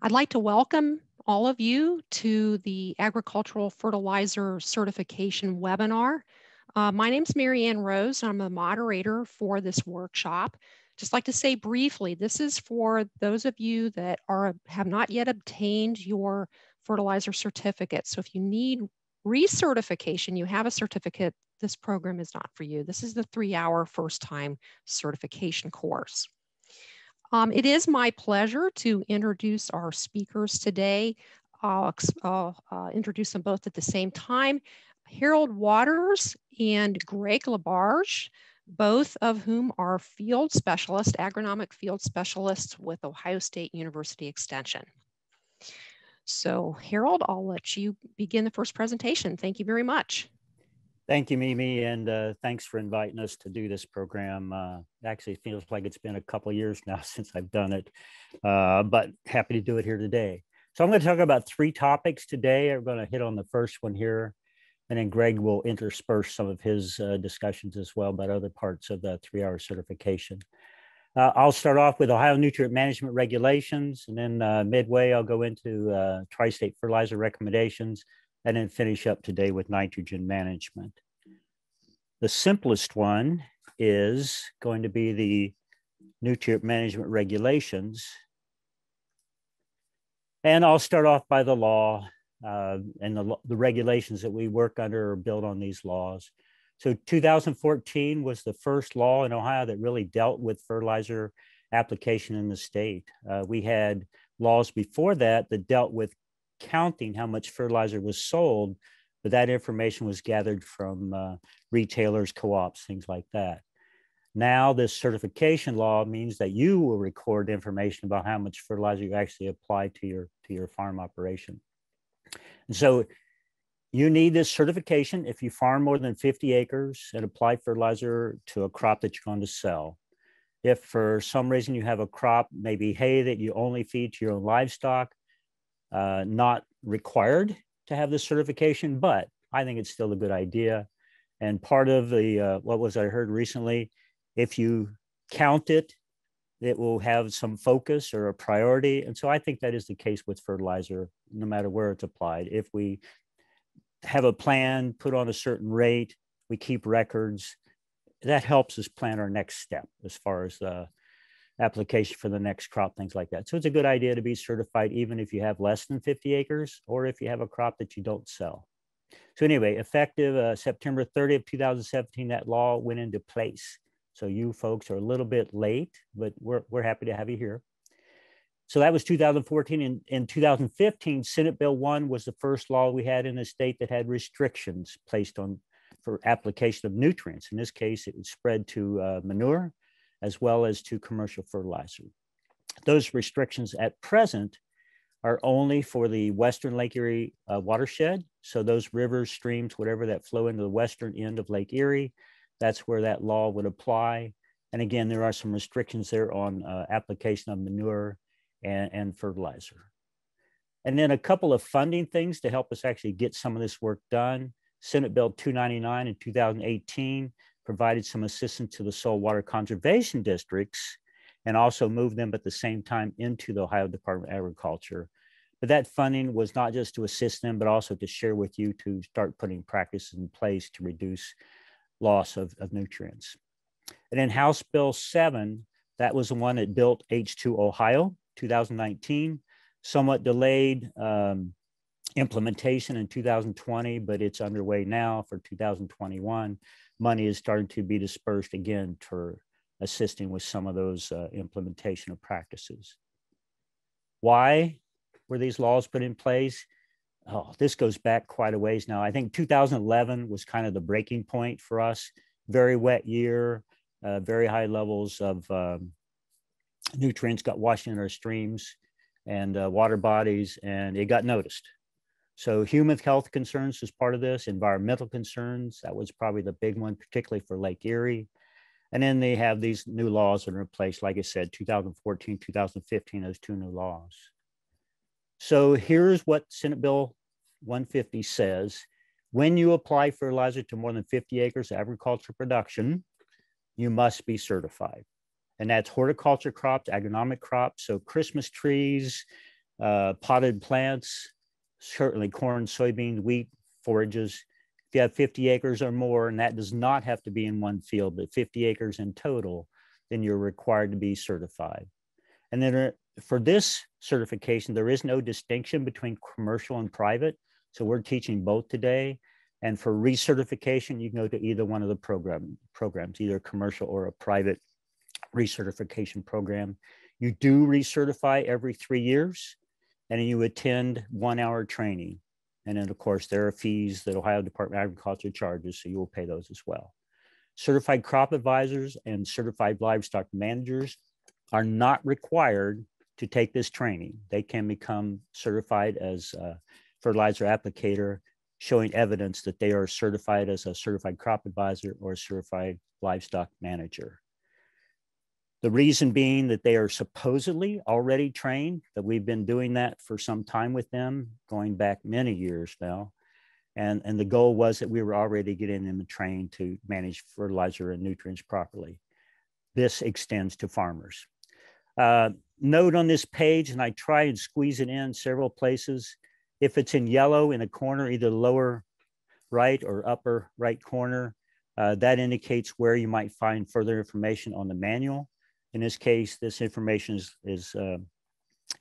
I'd like to welcome all of you to the Agricultural Fertilizer Certification webinar. My name's Mary Ann Rose. I'm the moderator for this workshop. Just like to say briefly, this is for those of you that have not yet obtained your fertilizer certificate. So if you need recertification, you have a certificate, this program is not for you. This is the 3-hour first-time certification course. It is my pleasure to introduce our speakers today. I'll introduce them both at the same time. Harold Waters and Greg LaBarge, both of whom are field specialists, agronomic field specialists with Ohio State University Extension. So Harold, I'll let you begin the first presentation. Thank you very much. Thank you, Mimi, and thanks for inviting us to do this program. Actually, it feels like it's been a couple of years now since I've done it, but happy to do it here today. So I'm going to talk about 3 topics today. I'm going to hit on the first one here, and then Greg will intersperse some of his discussions as well about other parts of the 3-hour certification. I'll start off with Ohio nutrient management regulations, and then midway I'll go into tri-state fertilizer recommendations, and then finish up today with nitrogen management. The simplest one is going to be the nutrient management regulations. And I'll start off by the law and the regulations that we work under or build on these laws. So 2014 was the first law in Ohio that really dealt with fertilizer application in the state. We had laws before that dealt with counting how much fertilizer was sold, but that information was gathered from retailers, co-ops, things like that. Now this certification law means that you will record information about how much fertilizer you actually apply to your farm operation. And so you need this certification if you farm more than 50 acres and apply fertilizer to a crop that you're going to sell. If for some reason you have a crop, maybe hay, that you only feed to your own livestock, not required to have this certification, but I think it's still a good idea. And part of the, I heard recently, if you count it, it will have some focus or a priority. And so I think that is the case with fertilizer, no matter where it's applied. If we have a plan, put on a certain rate, we keep records, that helps us plan our next step as far as the application for the next crop, things like that. So it's a good idea to be certified even if you have less than 50 acres or if you have a crop that you don't sell. So anyway, effective September 30th, 2017, that law went into place. So you folks are a little bit late, but we're happy to have you here. So that was 2014. In 2015, Senate Bill 1 was the first law we had in the state that had restrictions placed on for application of nutrients. In this case, it was spread to manure, as well as to commercial fertilizer. Those restrictions at present are only for the Western Lake Erie watershed. So those rivers, streams, whatever that flow into the western end of Lake Erie, that's where that law would apply. And again, there are some restrictions there on application of manure and fertilizer. And then a couple of funding things to help us actually get some of this work done. Senate Bill 299 in 2018 provided some assistance to the soil water conservation districts and also moved them at the same time into the Ohio Department of Agriculture. But that funding was not just to assist them, but also to share with you to start putting practices in place to reduce loss of nutrients. And then House Bill 7, that was the one that built H2 Ohio, 2019, somewhat delayed implementation in 2020, but it's underway now for 2021. Money is starting to be dispersed again for assisting with some of those implementation of practices. Why were these laws put in place? Oh, this goes back quite a ways now. I think 2011 was kind of the breaking point for us. Very wet year, very high levels of nutrients got washed in our streams and water bodies, and it got noticed. So human health concerns was part of this, environmental concerns, that was probably the big one, particularly for Lake Erie. And then they have these new laws that are in place, like I said, 2014, 2015, those 2 new laws. So here's what Senate Bill 150 says. When you apply fertilizer to more than 50 acres of agricultural production, you must be certified. And that's horticulture crops, agronomic crops, so Christmas trees, Potted plants, certainly corn, soybean, wheat, forages. If you have 50 acres or more, and that does not have to be in one field, but 50 acres in total, then you're required to be certified. And then for this certification, there is no distinction between commercial and private. So we're teaching both today. And for recertification, you can go to either one of the programs, either commercial or a private recertification program. You do recertify every 3 years, and you attend 1-hour training. And then, of course, there are fees that Ohio Department of Agriculture charges, so you will pay those as well. Certified crop advisors and certified livestock managers are not required to take this training. They can become certified as a fertilizer applicator, showing evidence that they are certified as a certified crop advisor or a certified livestock manager. The reason being that they are supposedly already trained, that we've been doing that for some time with them, going back many years now. And the goal was that we were already getting them trained to manage fertilizer and nutrients properly. This extends to farmers. Note on this page, and I try and squeeze it in several places, if it's in yellow in a corner, either lower right or upper right corner, that indicates where you might find further information on the manual. In this case, this information is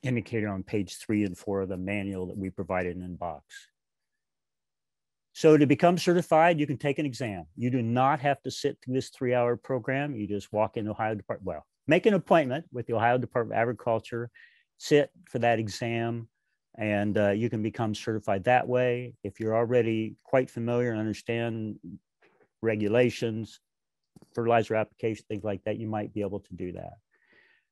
indicated on page 3 and 4 of the manual that we provided in the box. So to become certified, you can take an exam. You do not have to sit through this 3-hour program. You just walk in the Ohio Department, well, make an appointment with the Ohio Department of Agriculture, sit for that exam, and you can become certified that way. If you're already quite familiar and understand regulations, fertilizer application, things like that, you might be able to do that.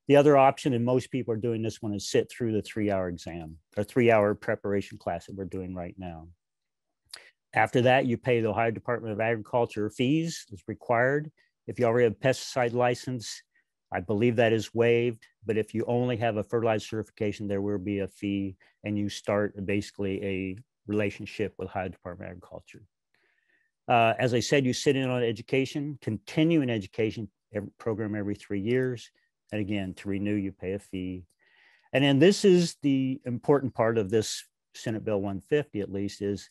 The other option, and most people are doing this one, is sit through the 3-hour exam or 3-hour preparation class that we're doing right now. After that, you pay the Ohio Department of Agriculture fees as required. If you already have a pesticide license, I believe that is waived, but if you only have a fertilizer certification, there will be a fee, and you start basically a relationship with Ohio Department of Agriculture. As I said, you sit in on education, continuing education program every 3 years. And again, to renew, you pay a fee. And then this is the important part of this Senate Bill 150, at least, is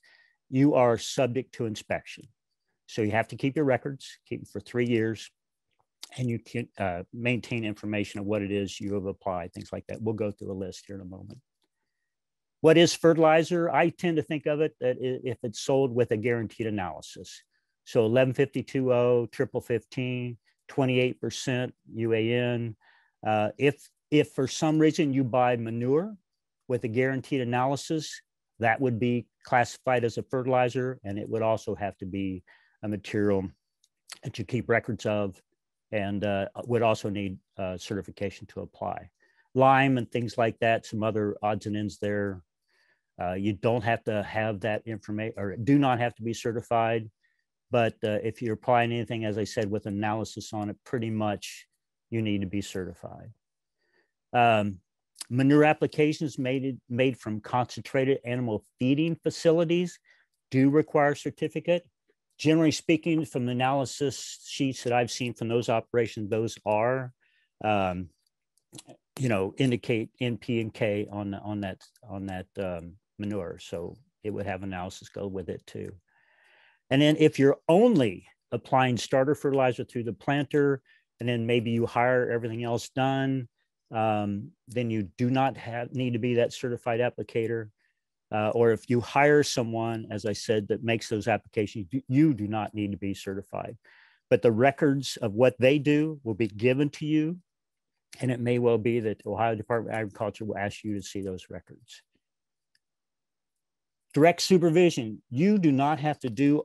you are subject to inspection. So you have to keep your records, keep them for 3 years, and you can maintain information of what it is you have applied, things like that. We'll go through a list here in a moment. What is fertilizer? I tend to think of it that if it's sold with a guaranteed analysis. So 1152O, triple 15, 28% UAN. If for some reason you buy manure with a guaranteed analysis, that would be classified as a fertilizer, and it would also have to be a material that you keep records of, and would also need certification to apply. Lime and things like that, some other odds and ends there. You don't have to have that information, or do not have to be certified. But if you're applying anything, as I said, with analysis on it, pretty much you need to be certified. Manure applications made from concentrated animal feeding facilities do require a certificate. Generally speaking, from the analysis sheets that I've seen from those operations, those are, indicate NP and K on that manure. So it would have analysis go with it too. And then if you're only applying starter fertilizer through the planter, and then maybe you hire everything else done, then you do not need to be that certified applicator. Or if you hire someone, as I said, that makes those applications, you do not need to be certified. But the records of what they do will be given to you. And it may well be that the Ohio Department of Agriculture will ask you to see those records. Direct supervision. You do not have to do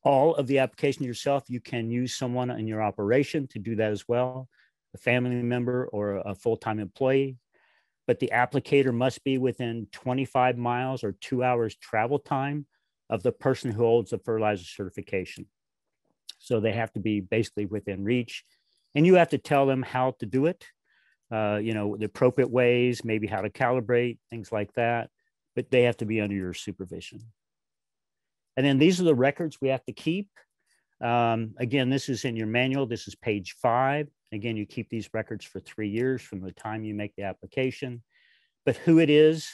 all of the application yourself. You can use someone in your operation to do that as well, a family member or a full-time employee. But the applicator must be within 25 miles or 2 hours travel time of the person who holds the fertilizer certification. So they have to be basically within reach, and you have to tell them how to do it, the appropriate ways, maybe how to calibrate, things like that, but they have to be under your supervision. And then these are the records we have to keep. Again, this is in your manual. This is page 5. Again, you keep these records for 3 years from the time you make the application. but who it is,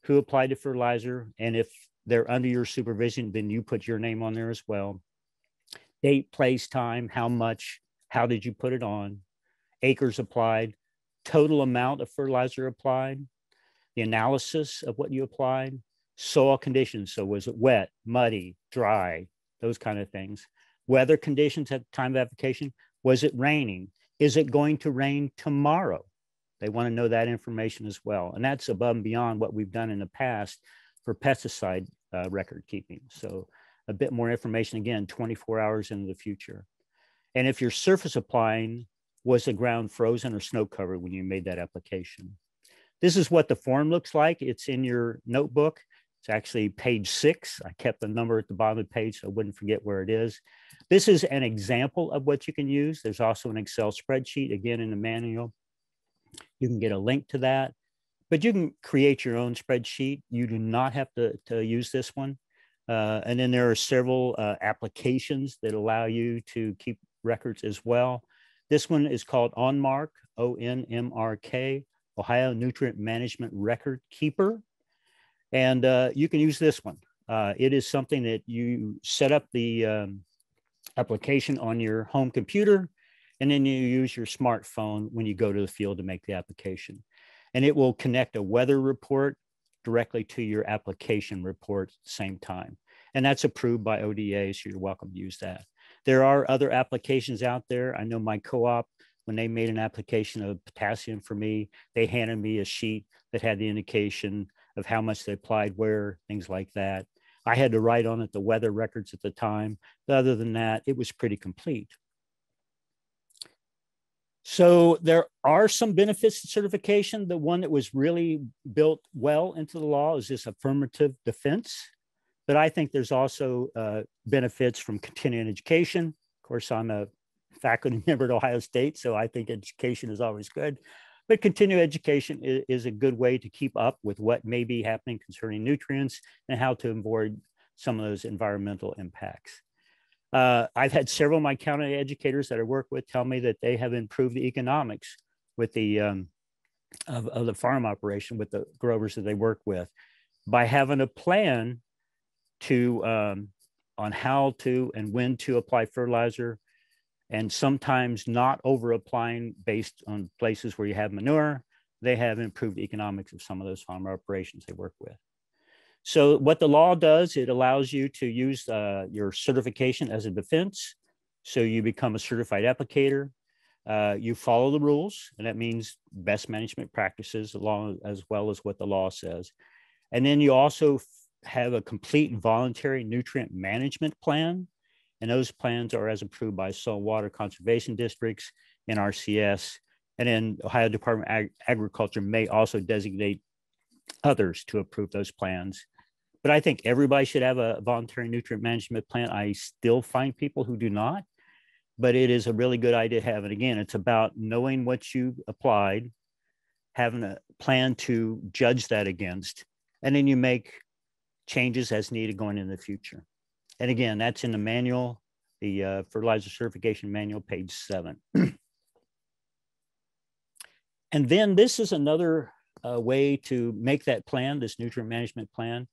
who applied the fertilizer, and if they're under your supervision, then you put your name on there as well. Date, place, time, how much, how did you put it on, acres applied, total amount of fertilizer applied, the analysis of what you applied, soil conditions. So was it wet, muddy, dry, those kind of things. Weather conditions at the time of application. Was it raining? Is it going to rain tomorrow? They want to know that information as well. And that's above and beyond what we've done in the past for pesticide record keeping. So a bit more information, again, 24 hours into the future. And if you're surface applying, was the ground frozen or snow covered when you made that application? This is what the form looks like. It's in your notebook. It's actually page 6. I kept the number at the bottom of the page so I wouldn't forget where it is. This is an example of what you can use. There's also an Excel spreadsheet, again, in the manual. You can get a link to that, but you can create your own spreadsheet. You do not have to use this one. And then there are several applications that allow you to keep records as well. This one is called ONMARK, ONMRK, Ohio Nutrient Management Record Keeper. And you can use this one. It is something that you set up the application on your home computer, and then you use your smartphone when you go to the field to make the application. And it will connect a weather report directly to your application report at the same time. And that's approved by ODA, so you're welcome to use that. There are other applications out there. I know my co-op, when they made an application of potassium for me, they handed me a sheet that had the indication of how much they applied where, things like that. I had to write on it the weather records at the time. But other than that, it was pretty complete. So there are some benefits to certification. The one that was really built well into the law is this affirmative defense. But I think there's also benefits from continuing education. Of course, I'm a faculty member at Ohio State, so I think education is always good. But continuing education is a good way to keep up with what may be happening concerning nutrients and how to avoid some of those environmental impacts. I've had several of my county educators that I work with tell me that they have improved the economics with the of the farm operation with the growers that they work with by having a plan to on how to and when to apply fertilizer, and sometimes not over applying based on places where you have manure. They have improved the economics of some of those farm operations they work with. So what the law does, it allows you to use your certification as a defense. So you become a certified applicator. You follow the rules, and that means best management practices along as well as what the law says. And then you also have a complete voluntary nutrient management plan. And those plans are as approved by soil and water conservation districts and RCS. And then Ohio Department of Agriculture may also designate others to approve those plans. But I think everybody should have a voluntary nutrient management plan. I still find people who do not, but it is a really good idea to have. And again, it's about knowing what you applied, having a plan to judge that against, and then you make changes as needed going in the future. And again, that's in the manual, the fertilizer certification manual, page 7. And then this is another way to make that plan, this nutrient management plan.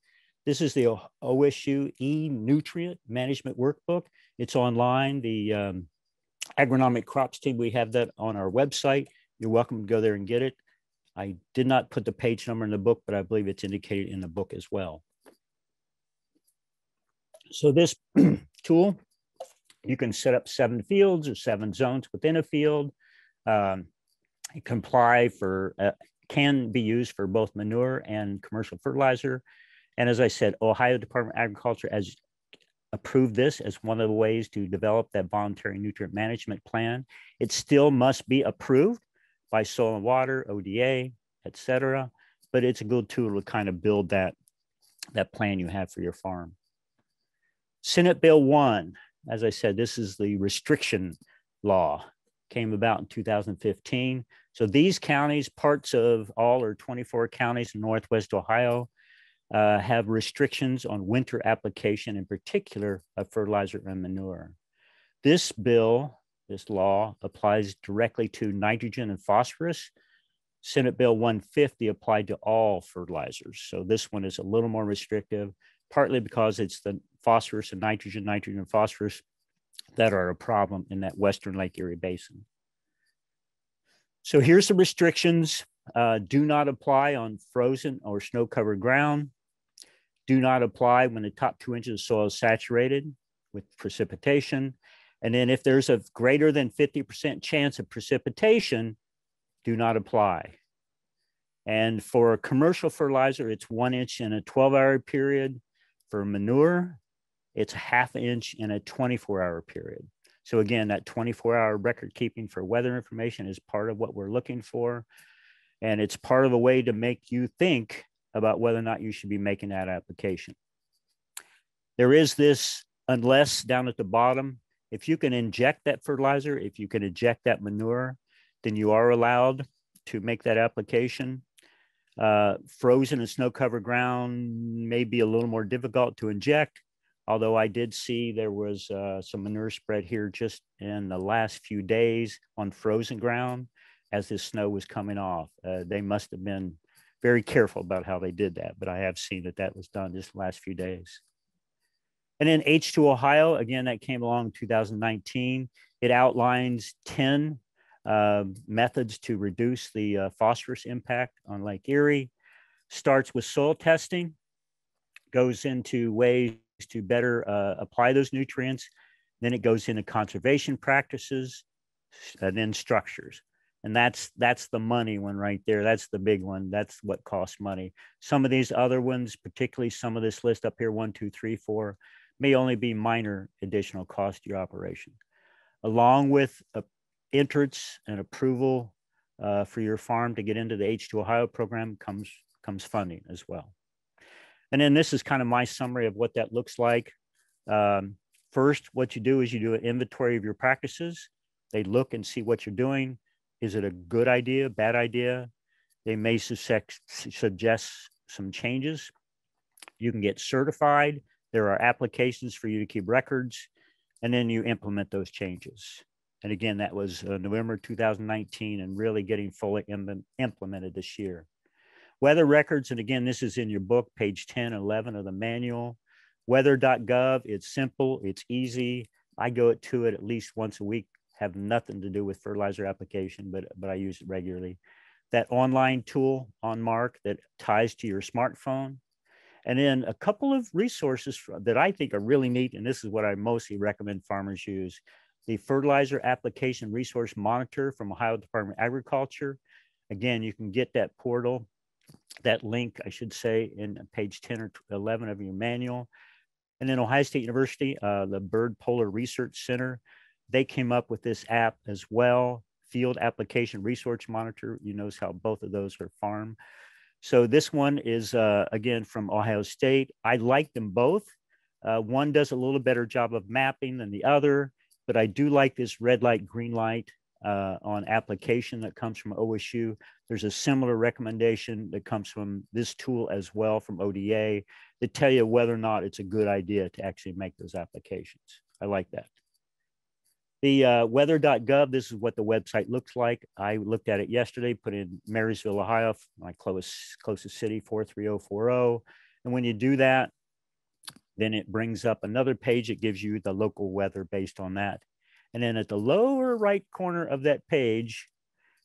This is the OSU E-Nutrient Management Workbook. It's online. The Agronomic Crops team, we have that on our website. You're welcome to go there and get it. I did not put the page number in the book, but I believe it's indicated in the book as well. So this tool, you can set up 7 fields or 7 zones within a field. It can be used for both manure and commercial fertilizer. And as I said, Ohio Department of Agriculture has approved this as one of the ways to develop that voluntary nutrient management plan. It still must be approved by Soil and Water, ODA, et cetera, but it's a good tool to kind of build that plan you have for your farm. Senate Bill 1, as I said, this is the restriction law, came about in 2015. So these counties, parts of all or 24 counties in Northwest Ohio, have restrictions on winter application, in particular of fertilizer and manure. This bill, this law, applies directly to nitrogen and phosphorus. Senate Bill 150 applied to all fertilizers. So this one is a little more restrictive, partly because it's the phosphorus and nitrogen, nitrogen and phosphorus that are a problem in that Western Lake Erie Basin. So here's the restrictions. Do not apply on frozen or snow-covered ground. Do not apply when the top 2 inches of soil is saturated with precipitation. And then if there's a greater than 50% chance of precipitation, do not apply. And for a commercial fertilizer, it's 1 inch in a 12-hour period. For manure, it's a ½ inch in a 24-hour period. So again, that 24-hour record keeping for weather information is part of what we're looking for. And it's part of a way to make you think about whether or not you should be making that application. There is this unless down at the bottom. If you can inject that fertilizer, if you can inject that manure, then you are allowed to make that application. Frozen and snow-covered ground may be a little more difficult to inject, although I did see there was some manure spread here just in the last few days on frozen ground as this snow was coming off. They must have been very careful about how they did that, but I have seen that that was done just the last few days. And then H2 Ohio, again, that came along in 2019. It outlines 10 methods to reduce the phosphorus impact on Lake Erie. Starts with soil testing, goes into ways to better apply those nutrients. Then it goes into conservation practices, and then structures. And that's the money one right there. That's the big one. That's what costs money. Some of these other ones, particularly some of this list up here, 1, 2, 3, 4, may only be minor additional cost to your operation. Along with entrance and approval for your farm to get into the H2 Ohio program comes funding as well. And then this is kind of my summary of what that looks like. First, what you do is you do an inventory of your practices. They look and see what you're doing. Is it a good idea, bad idea? They may suggest some changes. You can get certified. There are applications for you to keep records, and then you implement those changes. And again, that was November 2019 and really getting fully implemented this year. Weather records, and again, this is in your book, page 10, 11 of the manual. Weather.gov, it's simple, it's easy. I go to it at least once a week, have nothing to do with fertilizer application, but I use it regularly. That online tool on Mark that ties to your smartphone. And then a couple of resources that I think are really neat, and this is what I mostly recommend farmers use. The Fertilizer Application Resource Monitor from Ohio Department of Agriculture. Again, you can get that portal, that link, I should say, in page 10 or 11 of your manual. And then Ohio State University, the Bird Polar Research Center, they came up with this app as well, Field Application Resource Monitor. You notice how both of those are farm. So this one is, again, from Ohio State. I like them both. One does a little better job of mapping than the other, but I do like this red light, green light on application that comes from OSU. There's a similar recommendation that comes from this tool as well from ODA that tell you whether or not it's a good idea to actually make those applications. I like that. The weather.gov, this is what the website looks like. I looked at it yesterday, put in Marysville, Ohio, my closest city, 43040. And when you do that, then it brings up another page. It gives you the local weather based on that. And then at the lower right corner of that page,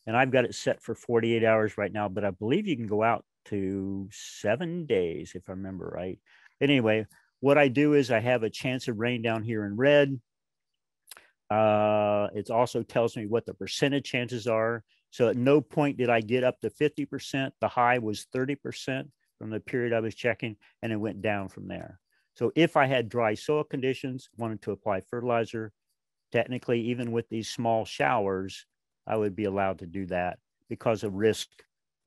and I've got it set for 48 hours right now, but I believe you can go out to 7 days, if I remember right. Anyway, what I do is I have a chance of rain down here in red. It also tells me what the percentage chances are. So at no point did I get up to 50%. The high was 30% from the period I was checking, and it went down from there. So if I had dry soil conditions, wanted to apply fertilizer, technically, even with these small showers, I would be allowed to do that because of risk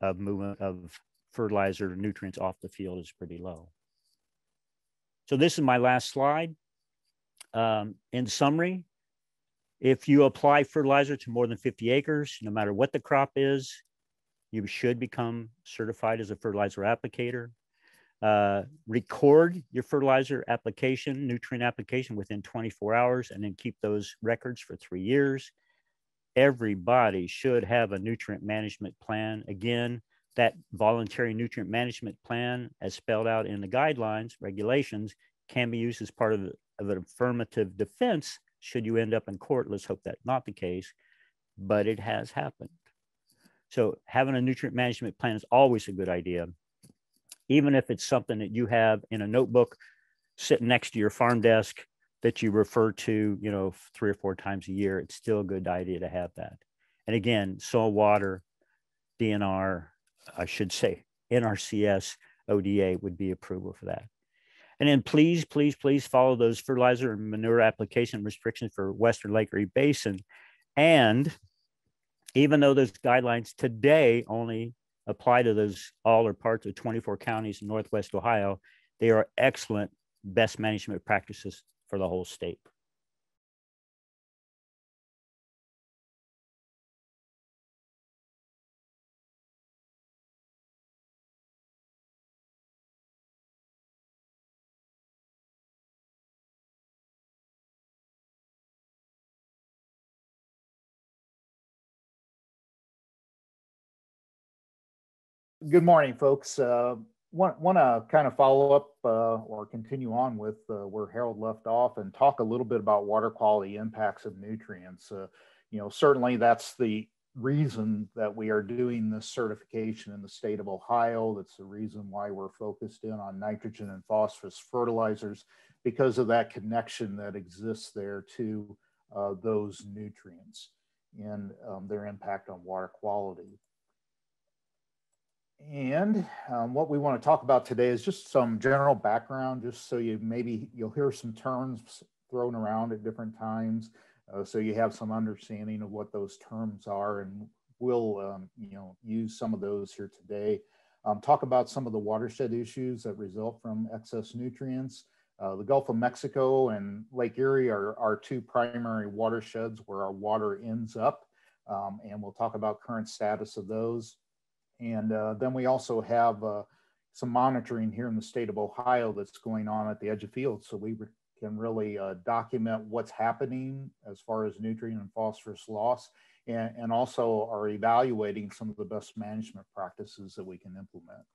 of movement of fertilizer nutrients off the field is pretty low. So this is my last slide. In summary, if you apply fertilizer to more than 50 acres, no matter what the crop is, you should become certified as a fertilizer applicator. Record your fertilizer application, nutrient application within 24 hours, and then keep those records for 3 years. everybody should have a nutrient management plan. Again, that voluntary nutrient management plan, as spelled out in the guidelines, regulations, can be used as part of an affirmative defense should you end up in court. Let's hope that's not the case, but it has happened. So having a nutrient management plan is always a good idea, even if it's something that you have in a notebook sitting next to your farm desk that you refer to, 3 or 4 times a year. It's still a good idea to have that. And again, soil, water, DNR, I should say NRCS, ODA would be approval for that. And then please, please, please follow those fertilizer and manure application restrictions for Western Lake Erie Basin. And even though those guidelines today only apply to those all or parts of 24 counties in Northwest Ohio, they are excellent best management practices for the whole state. Good morning, folks. Want to kind of follow up or continue on with where Harold left off and talk a little bit about water quality impacts of nutrients. Certainly that's the reason that we are doing this certification in the state of Ohio. That's the reason why we're focused in on nitrogen and phosphorus fertilizers, because of that connection that exists there to those nutrients and their impact on water quality. And what we want to talk about today is just some general background, just so you'll hear some terms thrown around at different times, so you have some understanding of what those terms are, and we'll use some of those here today. Talk about some of the watershed issues that result from excess nutrients. The Gulf of Mexico and Lake Erie are our 2 primary watersheds where our water ends up, and we'll talk about current status of those. And then we also have some monitoring here in the state of Ohio that's going on at the edge of field. So we can really document what's happening as far as nutrient and phosphorus loss, and also are evaluating some of the best management practices that we can implement.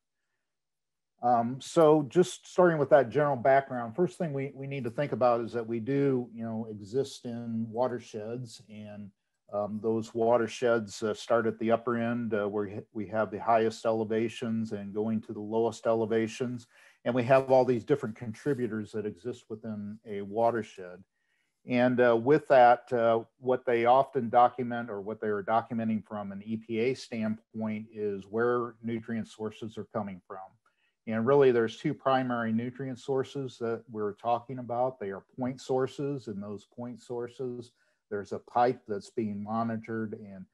So just starting with that general background, first thing we need to think about is that we do, exist in watersheds, and those watersheds start at the upper end where we have the highest elevations and going to the lowest elevations. And we have all these different contributors that exist within a watershed. And with that, what they often document, or what they are documenting from an EPA standpoint, is where nutrient sources are coming from. And really there's 2 primary nutrient sources that we're talking about. They are point sources, and those point sources, there's a pipe that's being monitored, and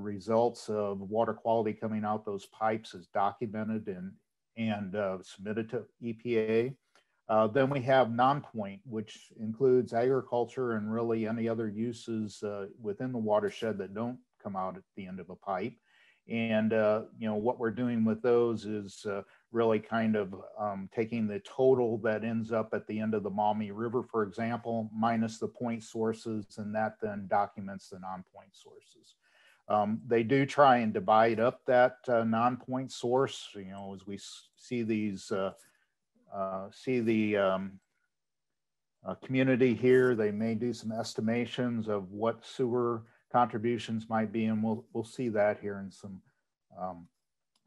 results of water quality coming out those pipes is documented and submitted to EPA. Then we have non-point, which includes agriculture and really any other uses within the watershed that don't come out at the end of a pipe. And what we're doing with those is really kind of taking the total that ends up at the end of the Maumee River, for example, minus the point sources, and that then documents the non-point sources. They do try and divide up that non-point source, as we see these, see the community here. They may do some estimations of what sewer contributions might be, and we'll see that here in some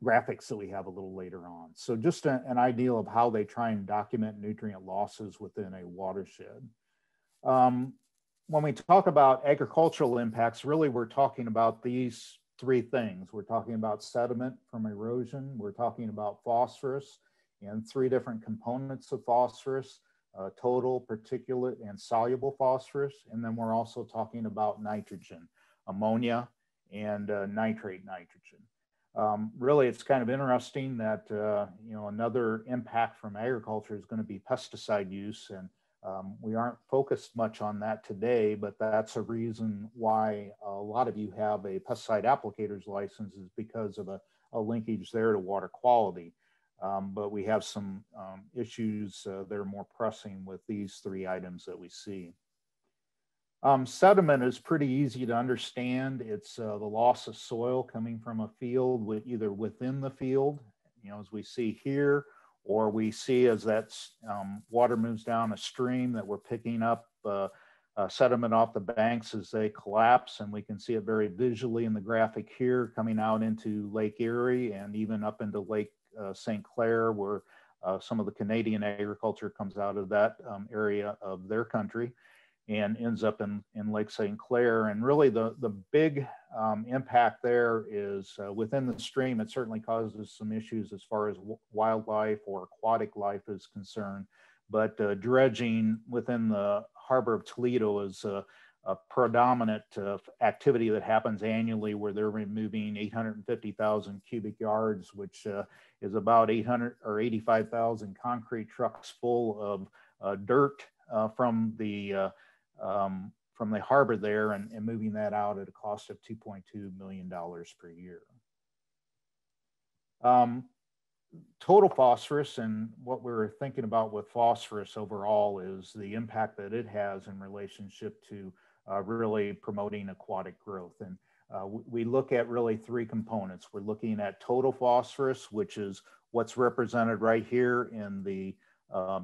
graphics that we have a little later on. So just an idea of how they try and document nutrient losses within a watershed. When we talk about agricultural impacts, really we're talking about these 3 things. We're talking about sediment from erosion, we're talking about phosphorus, and 3 different components of phosphorus: total, particulate, and soluble phosphorus. And then we're also talking about nitrogen, ammonia, and nitrate nitrogen. Really, it's kind of interesting that another impact from agriculture is going to be pesticide use, and we aren't focused much on that today, but that's a reason why a lot of you have a pesticide applicator's license, is because of a linkage there to water quality. But we have some issues that are more pressing with these 3 items that we see. Sediment is pretty easy to understand. It's the loss of soil coming from a field with either within the field, as we see here, or we see as that water moves down a stream that we're picking up sediment off the banks as they collapse. And we can see it very visually in the graphic here coming out into Lake Erie and even up into Lake St. Clair, where some of the Canadian agriculture comes out of that area of their country and ends up in Lake St. Clair. And really the big impact there is within the stream. It certainly causes some issues as far as wildlife or aquatic life is concerned. But dredging within the harbor of Toledo is a predominant activity that happens annually, where they're removing 850,000 cubic yards, which is about 800 or 85,000 concrete trucks full of dirt from the harbor there, and moving that out at a cost of $2.2 million per year. Total phosphorus, and what we're thinking about with phosphorus overall is the impact that it has in relationship to really promoting aquatic growth. And we look at really three components. We're looking at total phosphorus, which is what's represented right here in the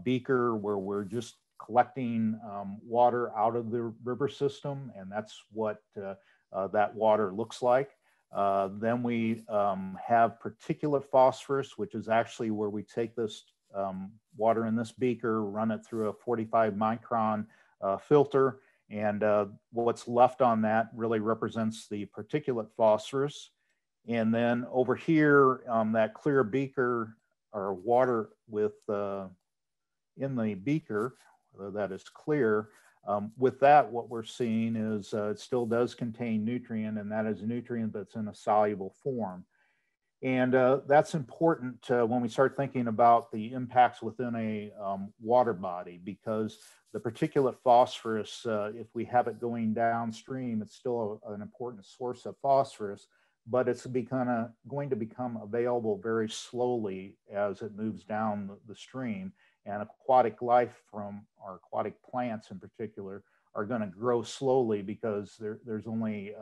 beaker, where we're just collecting water out of the river system, and that's what that water looks like. Then we have particulate phosphorus, which is actually where we take this water in this beaker, run it through a 45 micron filter, and what's left on that really represents the particulate phosphorus. And then over here, that clear beaker or water with in the beaker that is clear, with that, what we're seeing is it still does contain nutrient, and that is a nutrient that's in a soluble form. And that's important when we start thinking about the impacts within a water body, because the particulate phosphorus, if we have it going downstream, it's still an important source of phosphorus, but it's going to become available very slowly as it moves down the stream. And aquatic life from our aquatic plants in particular are going to grow slowly, because there's only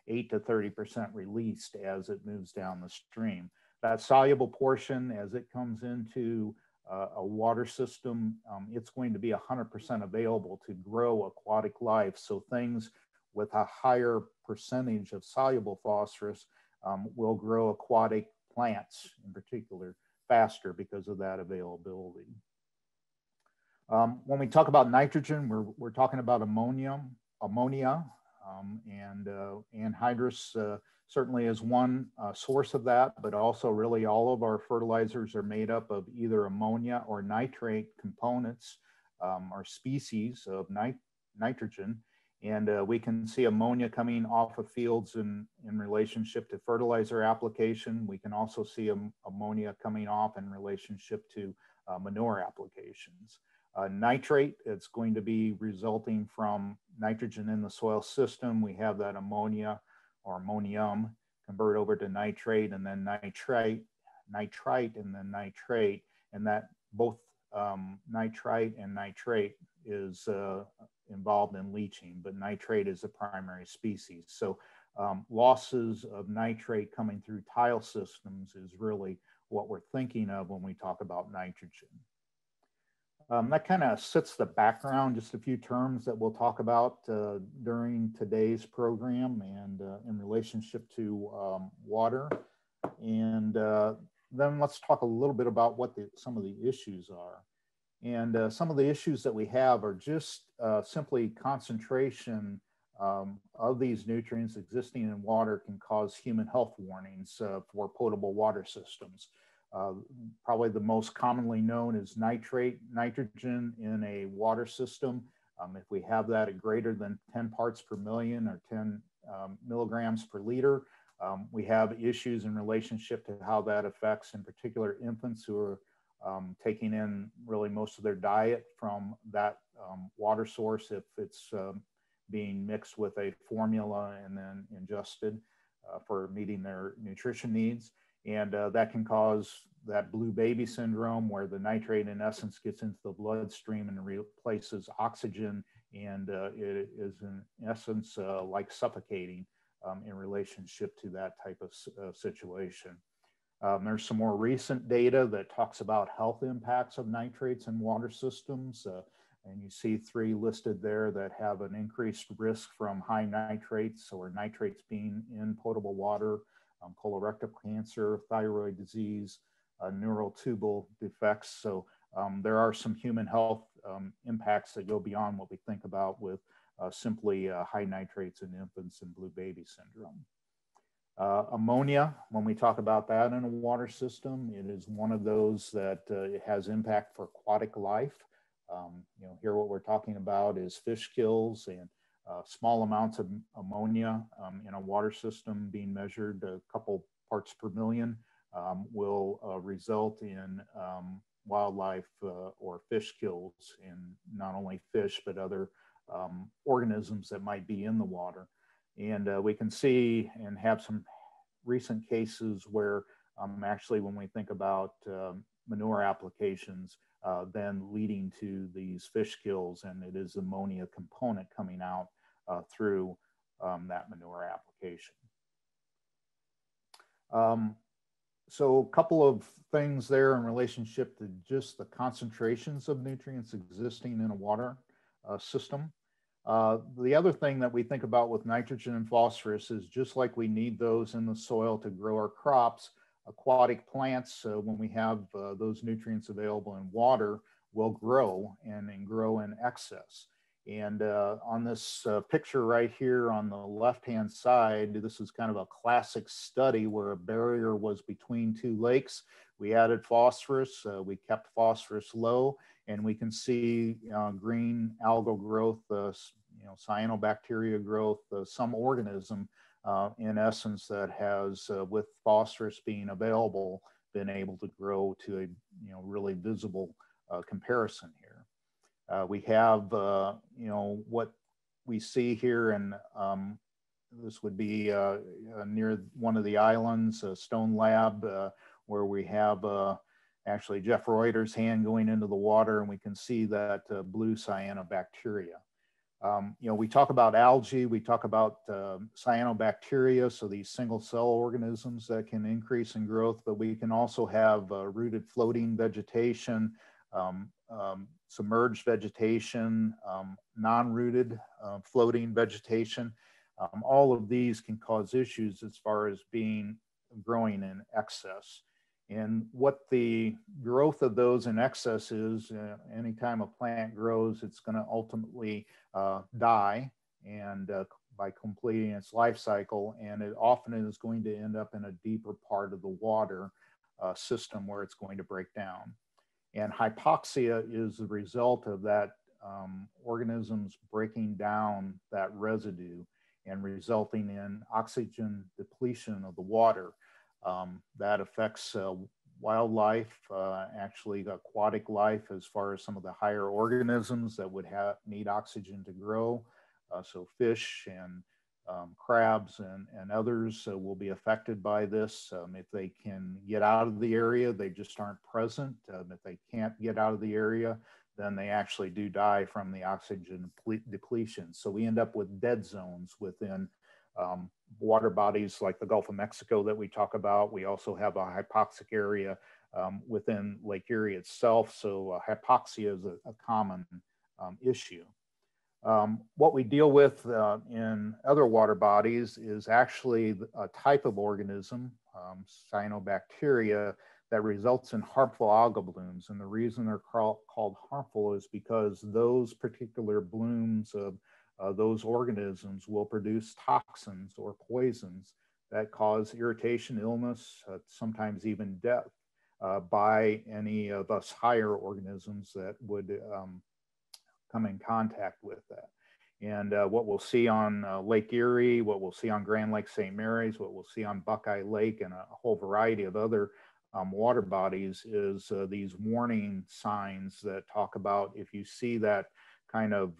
8 to 30% released as it moves down the stream. That soluble portion, as it comes into a water system, it's going to be 100% available to grow aquatic life. So things with a higher percentage of soluble phosphorus will grow aquatic plants in particular faster because of that availability. When we talk about nitrogen, we're talking about ammonia, and anhydrous certainly is one source of that, but also really all of our fertilizers are made up of either ammonia or nitrate components or species of nitrogen. And we can see ammonia coming off of fields in relationship to fertilizer application. We can also see ammonia coming off in relationship to manure applications. Nitrate, it's going to be resulting from nitrogen in the soil system. We have that ammonia or ammonium convert over to nitrate, and then nitrite, and then nitrate. And that both nitrite and nitrate is involved in leaching, but nitrate is the primary species. So losses of nitrate coming through tile systems is really what we're thinking of when we talk about nitrogen. That kind of sets the background, just a few terms that we'll talk about during today's program and in relationship to water. And then let's talk a little bit about what some of the issues are. And some of the issues that we have are just simply concentration of these nutrients existing in water can cause human health warnings for potable water systems. Probably the most commonly known is nitrogen in a water system. If we have that at greater than 10 parts per million or 10 milligrams per liter, we have issues in relationship to how that affects, in particular, infants who are taking in really most of their diet from that water source, if it's being mixed with a formula and then ingested for meeting their nutrition needs. And that can cause that blue baby syndrome, where the nitrate in essence gets into the bloodstream and replaces oxygen and it is in essence like suffocating in relationship to that type of situation. There's some more recent data that talks about health impacts of nitrates in water systems. And you see 3 listed there that have an increased risk from high nitrates or nitrates being in potable water, colorectal cancer, thyroid disease, neural tubal defects. So there are some human health impacts that go beyond what we think about with simply high nitrates in infants and blue baby syndrome. Ammonia, when we talk about that in a water system, it is one of those that it has impact for aquatic life. You know, here what we're talking about is fish kills, and small amounts of ammonia in a water system being measured a couple parts per million will result in wildlife or fish kills in not only fish, but other organisms that might be in the water. And we can see and have some recent cases where actually when we think about manure applications, then leading to these fish kills, and it is ammonia component coming out through that manure application. So a couple of things there in relationship to just the concentrations of nutrients existing in a water system. The other thing that we think about with nitrogen and phosphorus is just like we need those in the soil to grow our crops, aquatic plants, when we have those nutrients available in water, will grow and grow in excess. And on this picture right here on the left-hand side, this is kind of a classic study where a barrier was between 2 lakes. We added phosphorus, we kept phosphorus low, and we can see green algal growth, you know, cyanobacteria growth, some organism in essence that has, with phosphorus being available, been able to grow to a, you know, really visible comparison here. We have, you know, what we see here, and this would be near one of the islands, Stone Lab, where we have actually Jeff Reuter's hand going into the water, and we can see that blue cyanobacteria. You know, we talk about algae, we talk about cyanobacteria, so these single cell organisms that can increase in growth, but we can also have rooted floating vegetation, submerged vegetation, non-rooted floating vegetation. All of these can cause issues as far as growing in excess. And what the growth of those in excess is, anytime a plant grows, it's going to ultimately die and by completing its life cycle, and it often is going to end up in a deeper part of the water system where it's going to break down. And hypoxia is the result of that organisms breaking down that residue and resulting in oxygen depletion of the water. That affects wildlife, actually aquatic life, as far as some of the higher organisms that would need oxygen to grow. So fish and crabs and others will be affected by this. If they can get out of the area, they just aren't present. If they can't get out of the area, then they actually do die from the oxygen depletion. So we end up with dead zones within water bodies like the Gulf of Mexico that we talk about. We also have a hypoxic area within Lake Erie itself. So hypoxia is a common issue. What we deal with in other water bodies is actually a type of organism, cyanobacteria, that results in harmful algal blooms. And the reason they're called harmful is because those particular blooms of those organisms will produce toxins or poisons that cause irritation, illness, sometimes even death by any of us higher organisms that would come in contact with that. And what we'll see on Lake Erie, what we'll see on Grand Lake St. Mary's, what we'll see on Buckeye Lake, and a whole variety of other water bodies is these warning signs that talk about if you see that kind of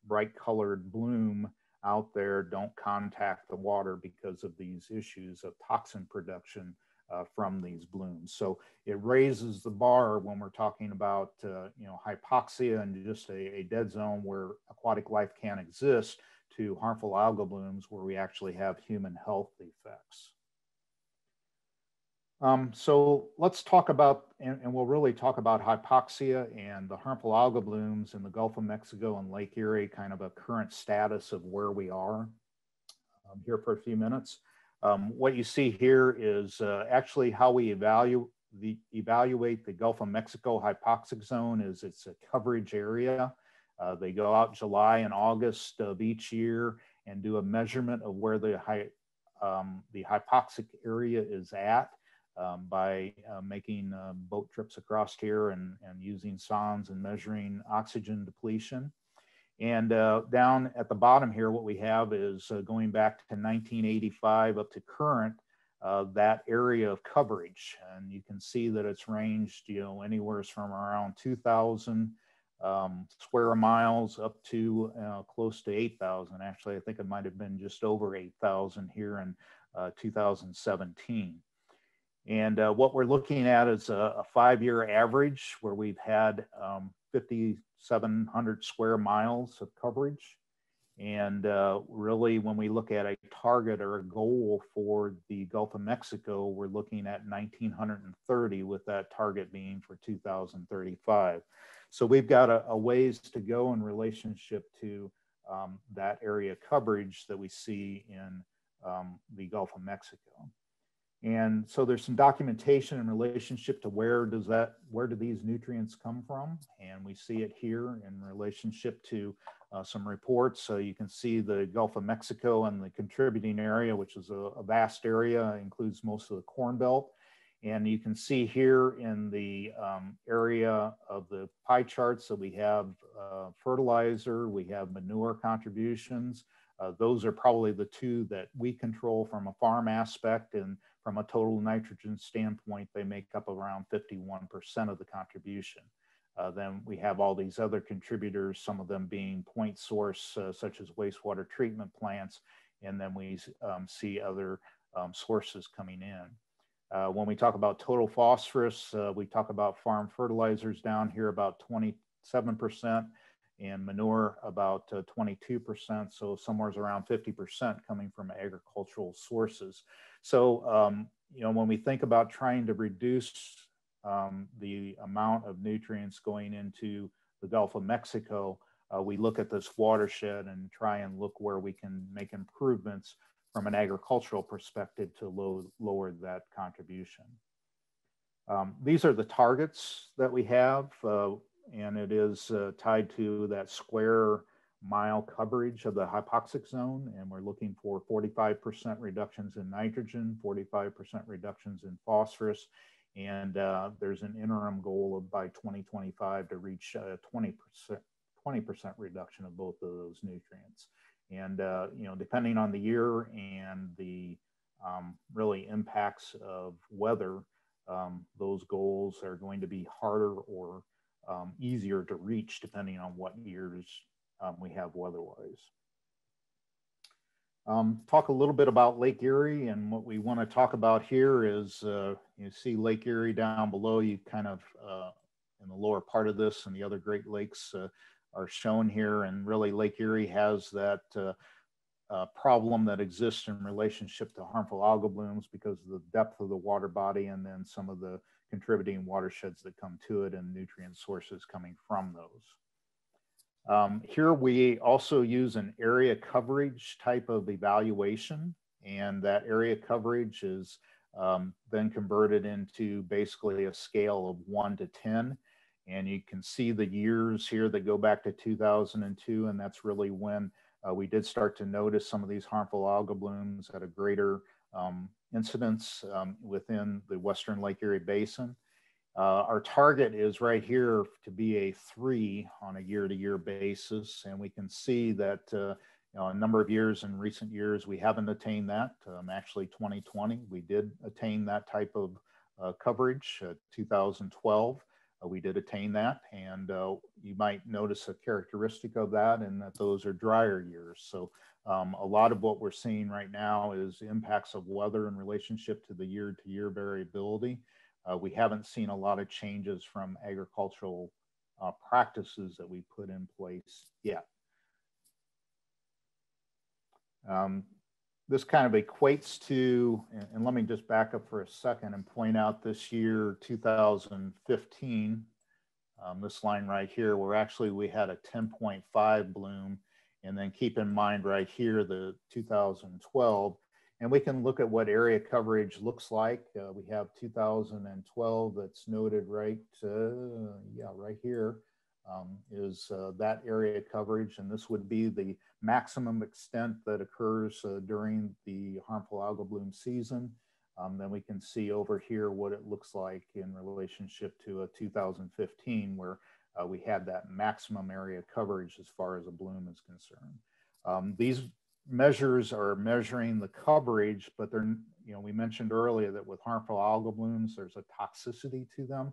bright colored bloom out there, don't contact the water because of these issues of toxin production from these blooms. So it raises the bar when we're talking about hypoxia and just a dead zone where aquatic life can't exist, to harmful algal blooms where we actually have human health effects. So let's talk about, and we'll really talk about hypoxia and the harmful algal blooms in the Gulf of Mexico and Lake Erie, kind of a current status of where we are here for a few minutes. What you see here is actually how we evaluate the Gulf of Mexico hypoxic zone. Is it's a coverage area. They go out July and August of each year and do a measurement of where the hypoxic area is at by making boat trips across here and using sondes and measuring oxygen depletion. And down at the bottom here, what we have is going back to 1985 up to current, that area of coverage. And you can see that it's ranged, anywhere from around 2,000 square miles up to close to 8,000. Actually, I think it might have been just over 8,000 here in 2017. And what we're looking at is a 5-year average where we've had 5,700 square miles of coverage. And really, when we look at a target or a goal for the Gulf of Mexico, we're looking at 1,930, with that target being for 2035. So we've got a ways to go in relationship to that area coverage that we see in the Gulf of Mexico. And so there's some documentation in relationship to where do these nutrients come from? And we see it here in relationship to some reports. So you can see the Gulf of Mexico and the contributing area, which is a vast area, includes most of the Corn Belt. And you can see here in the area of the pie charts that we have fertilizer, we have manure contributions. Those are probably the two that we control from a farm aspect, and from a total nitrogen standpoint, they make up around 51% of the contribution. Then we have all these other contributors, some of them being point source, such as wastewater treatment plants, and then we see other sources coming in. When we talk about total phosphorus, we talk about farm fertilizers down here about 27%, and manure about 22%, so somewhere around 50% coming from agricultural sources. So, when we think about trying to reduce the amount of nutrients going into the Gulf of Mexico, we look at this watershed and try and look where we can make improvements from an agricultural perspective to lower that contribution. These are the targets that we have. And it is tied to that square mile coverage of the hypoxic zone. And we're looking for 45% reductions in nitrogen, 45% reductions in phosphorus. And there's an interim goal of by 2025 to reach 20% reduction of both of those nutrients. And, depending on the year and the really impacts of weather, those goals are going to be harder or easier to reach depending on what years we have weather-wise. Talk a little bit about Lake Erie, and what we want to talk about here is you see Lake Erie down below. You kind of in the lower part of this, and the other Great Lakes are shown here, and really Lake Erie has that problem that exists in relationship to harmful algal blooms because of the depth of the water body, and then some of the contributing watersheds that come to it and nutrient sources coming from those. Here we also use an area coverage type of evaluation, and that area coverage is then converted into basically a scale of 1 to 10. And you can see the years here that go back to 2002, and that's really when we did start to notice some of these harmful algal blooms at a greater incidence within the Western Lake Erie Basin. Our target is right here to be a 3 on a year-to-year basis, and we can see that a number of years in recent years we haven't attained that. Actually, 2020 we did attain that type of coverage. 2012 we did attain that, and you might notice a characteristic of that, and that those are drier years. So a lot of what we're seeing right now is impacts of weather in relationship to the year-to-year variability. We haven't seen a lot of changes from agricultural practices that we put in place yet. This kind of equates to, and let me just back up for a second and point out this year, 2015, this line right here, where we had a 10.5 bloom, and then keep in mind right here, the 2012, and we can look at what area coverage looks like. We have 2012 that's noted right, right here. Is that area coverage, and this would be the maximum extent that occurs during the harmful algal bloom season. Then we can see over here what it looks like in relationship to 2015, where we had that maximum area coverage as far as a bloom is concerned. These measures are measuring the coverage, but they're, we mentioned earlier that with harmful algal blooms, there's a toxicity to them.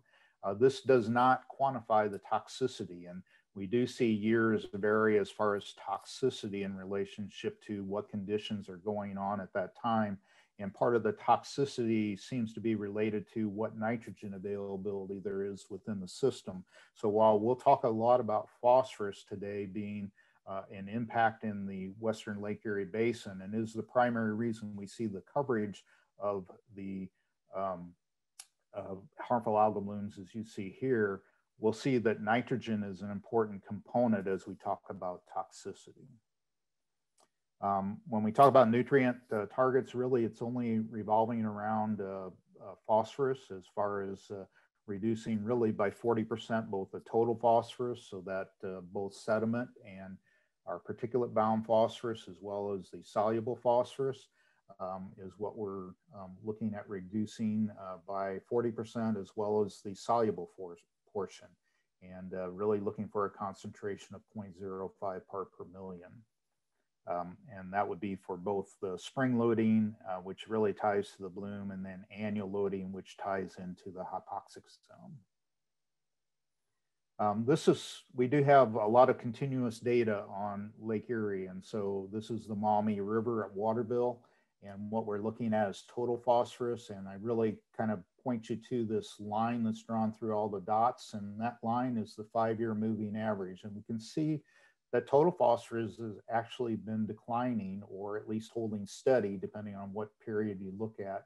This does not quantify the toxicity, and we do see years vary as far as toxicity in relationship to what conditions are going on at that time. And part of the toxicity seems to be related to what nitrogen availability there is within the system. So while we'll talk a lot about phosphorus today being an impact in the Western Lake Erie Basin, and is the primary reason we see the coverage of the harmful algal blooms, as you see here, we'll see that nitrogen is an important component as we talk about toxicity. When we talk about nutrient targets, really it's only revolving around phosphorus, as far as reducing really by 40% both the total phosphorus, so that both sediment and our particulate bound phosphorus, as well as the soluble phosphorus, is what we're looking at reducing by 40%, as well as the soluble portion, and really looking for a concentration of 0.05 part per million. And that would be for both the spring loading, which really ties to the bloom, and then annual loading, which ties into the hypoxic zone. We do have a lot of continuous data on Lake Erie, and so this is the Maumee River at Waterville, and what we're looking at is total phosphorus, and I really kind of point you to this line that's drawn through all the dots, and that line is the 5-year moving average, and we can see that total phosphorus has actually been declining, or at least holding steady, depending on what period you look at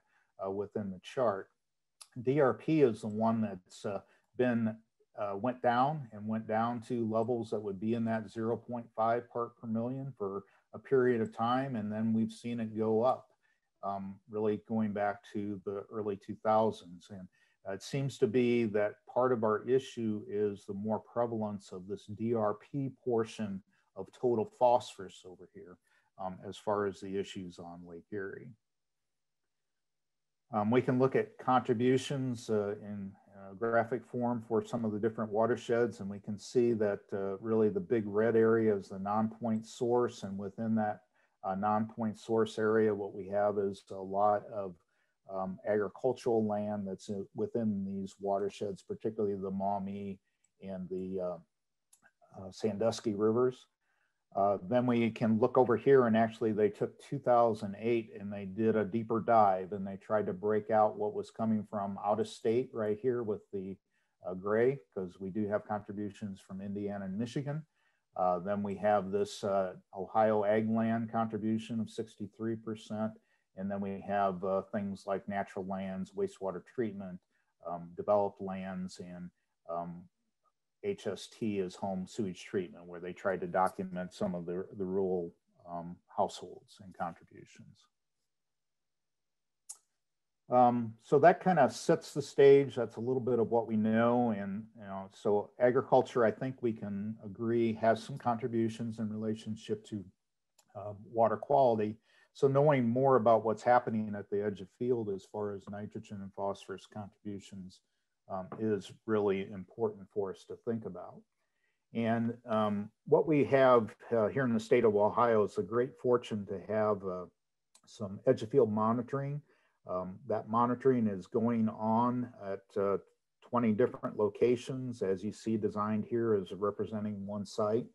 within the chart. DRP is the one that's went down to levels that would be in that 0.5 part per million for a period of time, and then we've seen it go up, really going back to the early 2000s. And it seems to be that part of our issue is the more prevalence of this DRP portion of total phosphorus over here, as far as the issues on Lake Erie. We can look at contributions in graphic form for some of the different watersheds, and we can see that really the big red area is the non-point source, and within that non-point source area, what we have is a lot of agricultural land that's within these watersheds, particularly the Maumee and the Sandusky rivers. Then we can look over here, and actually they took 2008 and they did a deeper dive, and they tried to break out what was coming from out of state right here with the gray, because we do have contributions from Indiana and Michigan. Then we have this Ohio ag land contribution of 63%. And then we have things like natural lands, wastewater treatment, developed lands, and HST is home sewage treatment, where they tried to document some of the rural households and contributions. So that kind of sets the stage. That's a little bit of what we know. And so agriculture, I think we can agree, has some contributions in relationship to water quality. So knowing more about what's happening at the edge of field as far as nitrogen and phosphorus contributions is really important for us to think about. And what we have here in the state of Ohio is a great fortune to have some edge of field monitoring. That monitoring is going on at 20 different locations, as you see designed here as representing one site.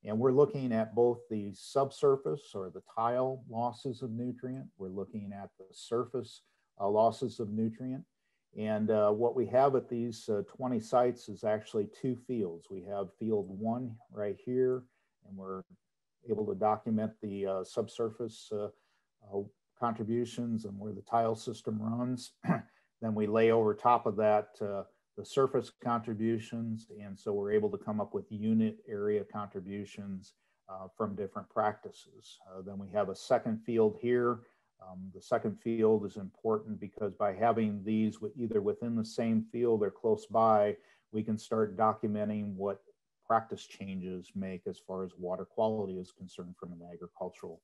And we're looking at both the subsurface or the tile losses of nutrient. We're looking at the surface losses of nutrient. And what we have at these 20 sites is actually two fields. We have field 1 right here, and we're able to document the subsurface contributions and where the tile system runs. Then we lay over top of that the surface contributions. And so we're able to come up with unit area contributions from different practices. Then we have a second field here. The second field is important because by having these either within the same field or close by, we can start documenting what practice changes make as far as water quality is concerned from an agricultural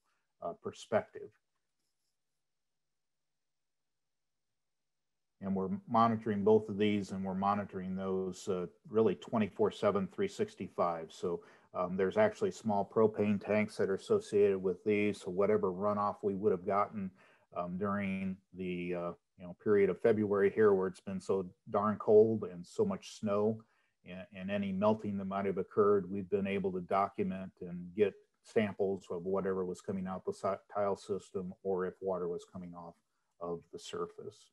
perspective. And we're monitoring both of these, and we're monitoring those really 24/7, 365. So there's actually small propane tanks that are associated with these. So whatever runoff we would have gotten during the period of February here, where it's been so darn cold and so much snow, and any melting that might have occurred, we've been able to document and get samples of whatever was coming out the tile system, or if water was coming off of the surface.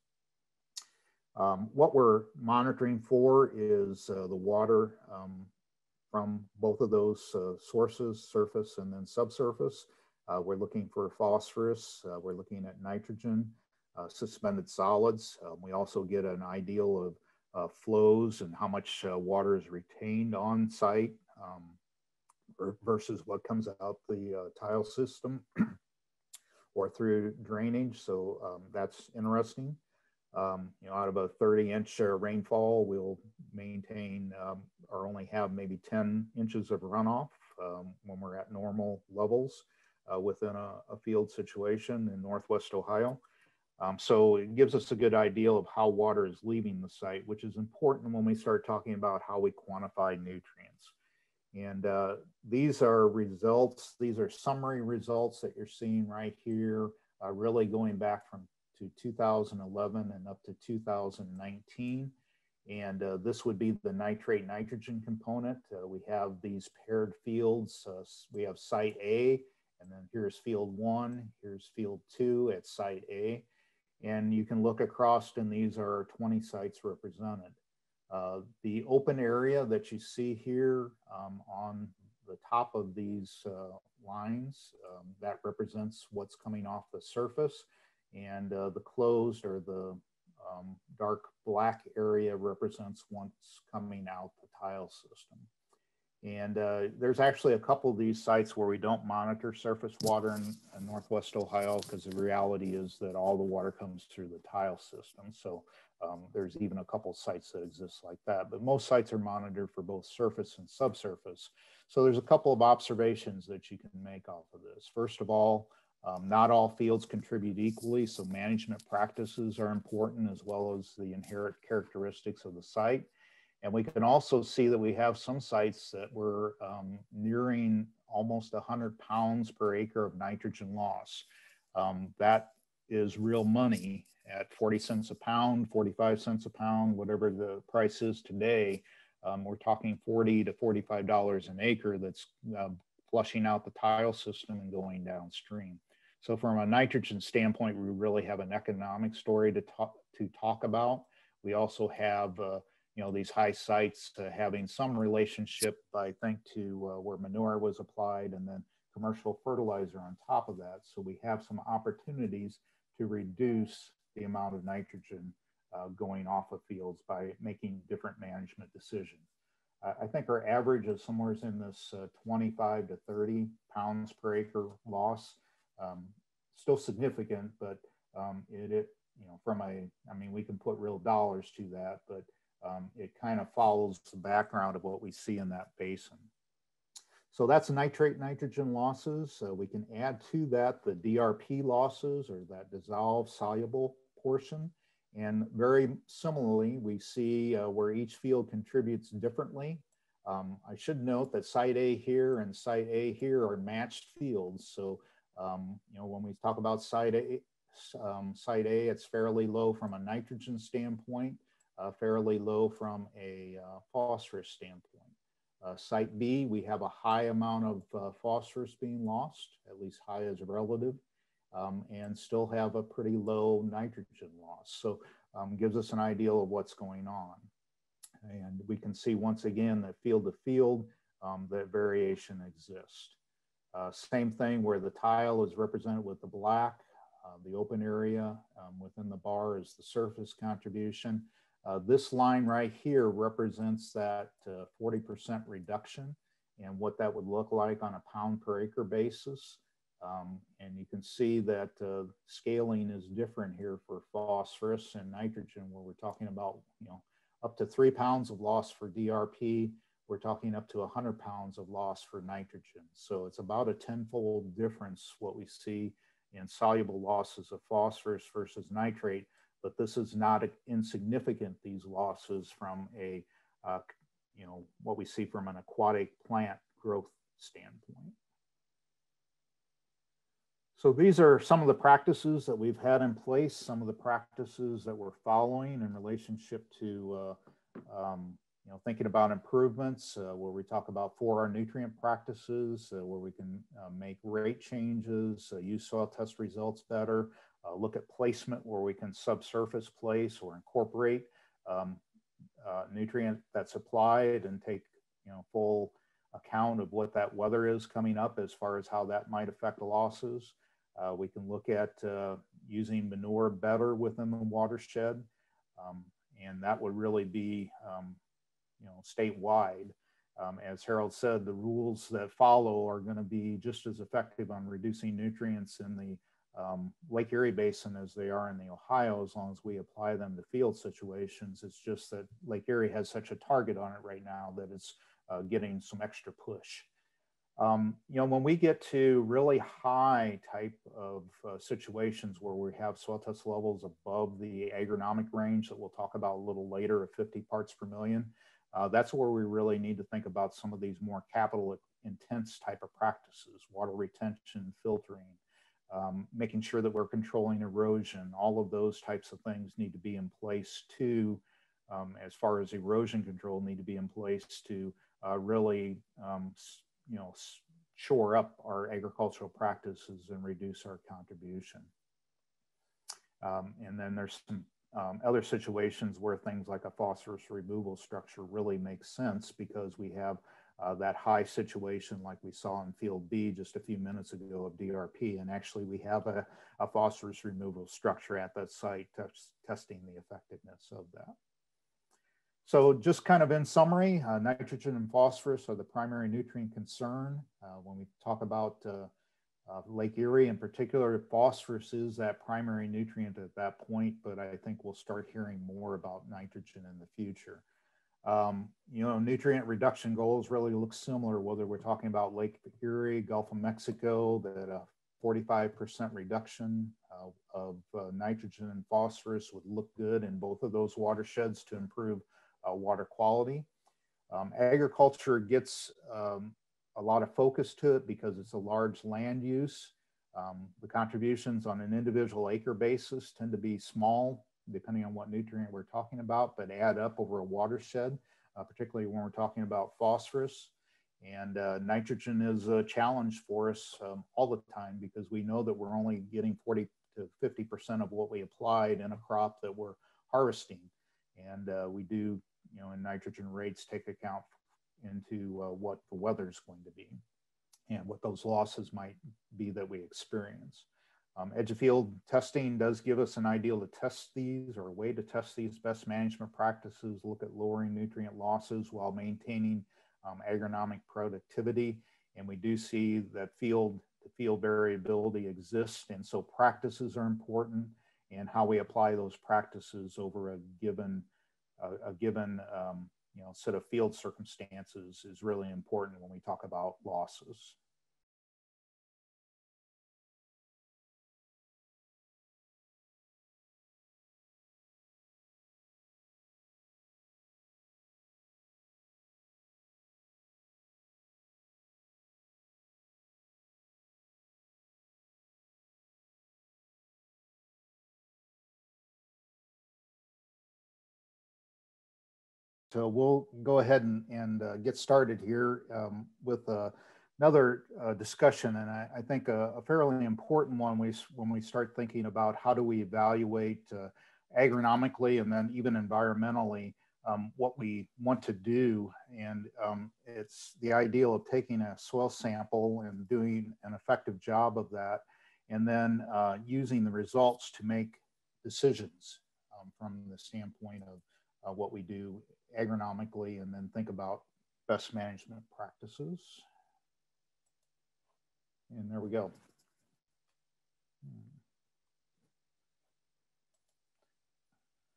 What we're monitoring for is the water from both of those sources, surface and then subsurface. We're looking for phosphorus, we're looking at nitrogen, suspended solids. We also get an ideal of flows and how much water is retained on site versus what comes out the tile system or through drainage. So that's interesting. Out of a 30-inch rainfall, we'll maintain or only have maybe 10 inches of runoff when we're at normal levels within a field situation in Northwest Ohio. So it gives us a good idea of how water is leaving the site, which is important when we start talking about how we quantify nutrients. And these are results, these are summary results that you're seeing right here, really going back to 2011 and up to 2019. And this would be the nitrate nitrogen component. We have these paired fields. We have site A, and then here's field 1, here's field 2 at site A. And you can look across, and these are 20 sites represented. The open area that you see here on the top of these lines, that represents what's coming off the surface. And the closed or the dark black area represents what's coming out the tile system. And there's actually a couple of these sites where we don't monitor surface water in Northwest Ohio, because the reality is that all the water comes through the tile system. So there's even a couple sites that exist like that, but most sites are monitored for both surface and subsurface. So there's a couple of observations that you can make off of this. First of all, not all fields contribute equally, so management practices are important, as well as the inherent characteristics of the site. And we can also see that we have some sites that were nearing almost 100 pounds per acre of nitrogen loss. That is real money at 40 cents a pound, 45 cents a pound, whatever the price is today. We're talking $40 to $45 an acre that's flushing out the tile system and going downstream. So from a nitrogen standpoint, we really have an economic story to talk about. We also have these high sites having some relationship, I think, to where manure was applied, and then commercial fertilizer on top of that. So we have some opportunities to reduce the amount of nitrogen going off of fields by making different management decisions. I think our average is somewhere in this 25 to 30 pounds per acre loss. Still significant, but we can put real dollars to that, but it kind of follows the background of what we see in that basin. So that's nitrate nitrogen losses. We can add to that the DRP losses, or that dissolved soluble portion. And very similarly, we see where each field contributes differently. I should note that site A here and site A here are matched fields. So, when we talk about site A, it's fairly low from a nitrogen standpoint. fairly low from a phosphorus standpoint. Site B, we have a high amount of phosphorus being lost, at least high as a relative, and still have a pretty low nitrogen loss. So gives us an idea of what's going on. And we can see once again that field to field, that variation exists. Same thing where the tile is represented with the black, the open area within the bar is the surface contribution. This line right here represents that 40% reduction and what that would look like on a pound per acre basis. And you can see that scaling is different here for phosphorus and nitrogen, where we're talking about, up to 3 pounds of loss for DRP. We're talking up to 100 pounds of loss for nitrogen. So it's about a 10-fold difference what we see in soluble losses of phosphorus versus nitrate. But this is not insignificant, these losses from a, what we see from an aquatic plant growth standpoint. So these are some of the practices that we've had in place, some of the practices that we're following in relationship to thinking about improvements, where we talk about 4R nutrient practices, where we can make rate changes, use soil test results better, look at placement where we can subsurface place or incorporate nutrient that's applied and take full account of what that weather is coming up as far as how that might affect the losses. We can look at using manure better within the watershed, and that would really be statewide. As Harold said, the rules that follow are going to be just as effective on reducing nutrients in the Lake Erie Basin as they are in the Ohio, as long as we apply them to field situations. It's just that Lake Erie has such a target on it right now that it's getting some extra push. When we get to really high type of situations where we have soil test levels above the agronomic range that we'll talk about a little later of 50 parts per million, that's where we really need to think about some of these more capital intense type of practices, water retention, filtering, making sure that we're controlling erosion. All of those types of things need to be in place too, as far as erosion control, need to be in place to really shore up our agricultural practices and reduce our contribution. And then there's some other situations where things like a phosphorus removal structure really makes sense, because we have that high situation like we saw in field B just a few minutes ago of DRP. And actually we have a phosphorus removal structure at that site testing the effectiveness of that. So just kind of in summary, nitrogen and phosphorus are the primary nutrient concern. When we talk about Lake Erie in particular, phosphorus is that primary nutrient at that point, but I think we'll start hearing more about nitrogen in the future. Nutrient reduction goals really look similar, whether we're talking about Lake Erie, Gulf of Mexico, that a 45% reduction of nitrogen and phosphorus would look good in both of those watersheds to improve water quality. Agriculture gets a lot of focus to it because it's a large land use. The contributions on an individual acre basis tend to be small, depending on what nutrient we're talking about, but add up over a watershed, particularly when we're talking about phosphorus. And nitrogen is a challenge for us all the time, because we know that we're only getting 40 to 50% of what we applied in a crop that we're harvesting. And we do, in nitrogen rates, take account into what the weather is going to be and what those losses might be that we experience. Edge of field testing does give us an idea to test these, or a way to test these best management practices, look at lowering nutrient losses while maintaining agronomic productivity. And we do see that field to field variability exists. And so practices are important, and how we apply those practices over a given set of field circumstances is really important when we talk about losses. we'll go ahead and get started here with another discussion, and I think a fairly important one when we start thinking about how do we evaluate agronomically and then even environmentally what we want to do. And it's the ideal of taking a soil sample and doing an effective job of that, and then using the results to make decisions from the standpoint of what we do agronomically, and then think about best management practices. And there we go.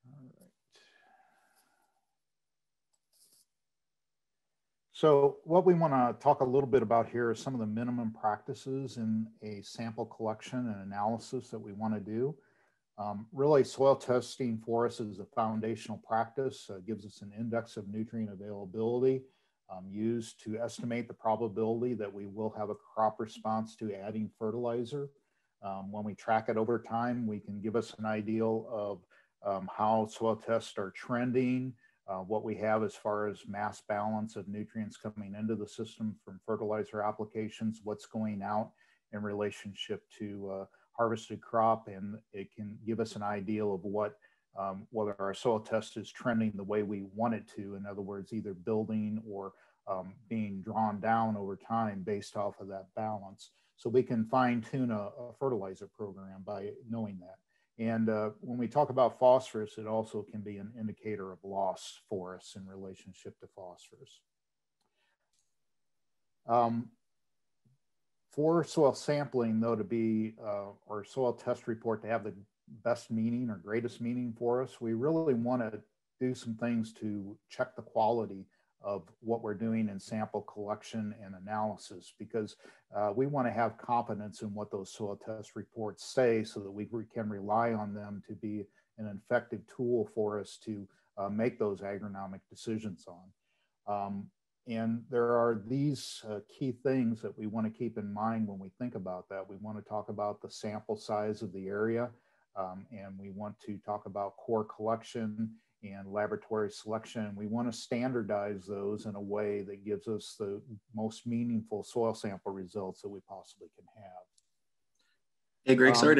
All right. So what we want to talk a little bit about here is some of the minimum practices in a sample collection and analysis that we want to do. Really, soil testing for us is a foundational practice, gives us an index of nutrient availability used to estimate the probability that we will have a crop response to adding fertilizer. When we track it over time, we can give us an idea of how soil tests are trending, what we have as far as mass balance of nutrients coming into the system from fertilizer applications, what's going out in relationship to harvested crop, and it can give us an idea of what whether our soil test is trending the way we want it to. In other words, either building or being drawn down over time based off of that balance. So we can fine tune a fertilizer program by knowing that. And when we talk about phosphorus, it also can be an indicator of loss for us in relationship to phosphorus. For soil sampling, though, to be, or soil test report to have the best meaning or greatest meaning for us, we really want to do some things to check the quality of what we're doing in sample collection and analysis, because we want to have confidence in what those soil test reports say so that we can rely on them to be an effective tool for us to make those agronomic decisions on. And there are these key things that we want to keep in mind when we think about that. We want to talk about the sample size of the area, and we want to talk about core collection and laboratory selection. We want to standardize those in a way that gives us the most meaningful soil sample results that we possibly can have. Hey, Greg, sorry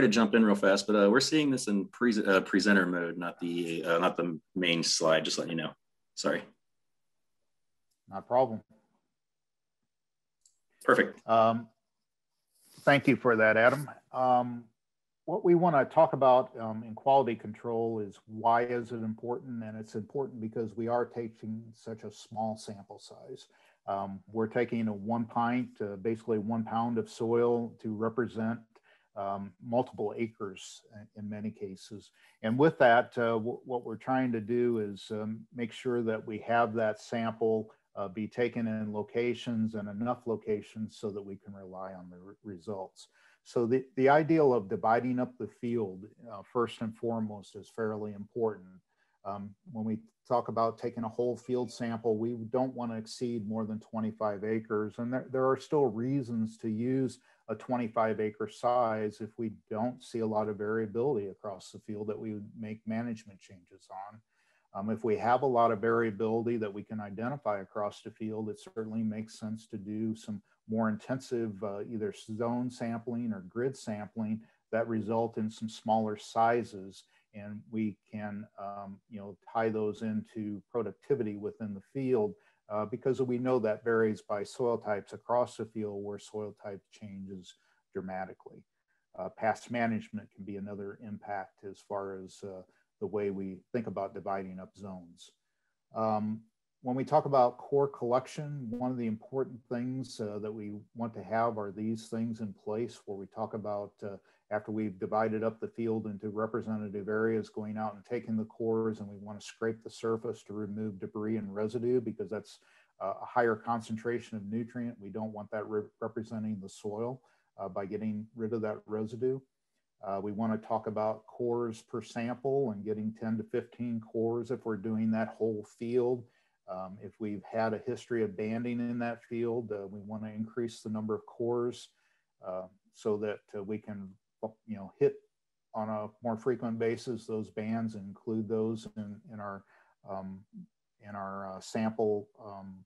to jump in real fast, but we're seeing this in presenter mode, not the main slide, just letting you know. Sorry. Not a problem. Perfect. Thank you for that, Adam. What we want to talk about in quality control is why is it important? And it's important because we are taking such a small sample size. We're taking a 1 pint, basically 1 pound of soil to represent multiple acres in many cases. And with that, what we're trying to do is make sure that we have that sample be taken in locations and enough locations so that we can rely on the results. So the ideal of dividing up the field first and foremost is fairly important. When we talk about taking a whole field sample, we don't want to exceed more than 25 acres. And there are still reasons to use a 25-acre size if we don't see a lot of variability across the field that we would make management changes on. If we have a lot of variability that we can identify across the field, it certainly makes sense to do some more intensive either zone sampling or grid sampling that result in some smaller sizes, and we can tie those into productivity within the field because we know that varies by soil types across the field where soil type changes dramatically. Past management can be another impact as far as the way we think about dividing up zones. When we talk about core collection, one of the important things that we want to have are these things in place where we talk about after we've divided up the field into representative areas, going out and taking the cores, and we want to scrape the surface to remove debris and residue because that's a higher concentration of nutrient. We don't want that representing the soil by getting rid of that residue. We want to talk about cores per sample and getting 10 to 15 cores if we're doing that whole field. If we've had a history of banding in that field, we want to increase the number of cores so that we can, hit on a more frequent basis those bands and include those in our sample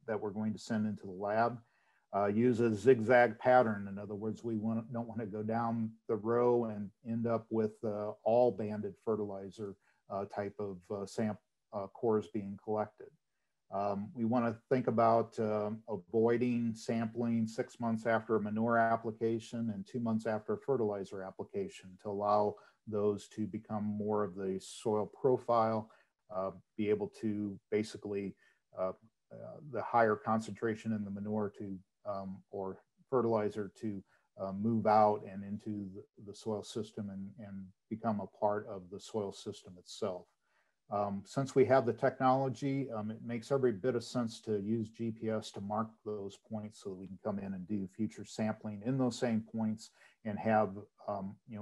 that we're going to send into the lab. Use a zigzag pattern. In other words, we don't want to go down the row and end up with all banded fertilizer type of cores being collected. We want to think about avoiding sampling 6 months after a manure application and 2 months after a fertilizer application to allow those to become more of the soil profile, be able to basically the higher concentration in the manure to or fertilizer to move out and into the soil system and become a part of the soil system itself. Since we have the technology, it makes every bit of sense to use GPS to mark those points so that we can come in and do future sampling in those same points and have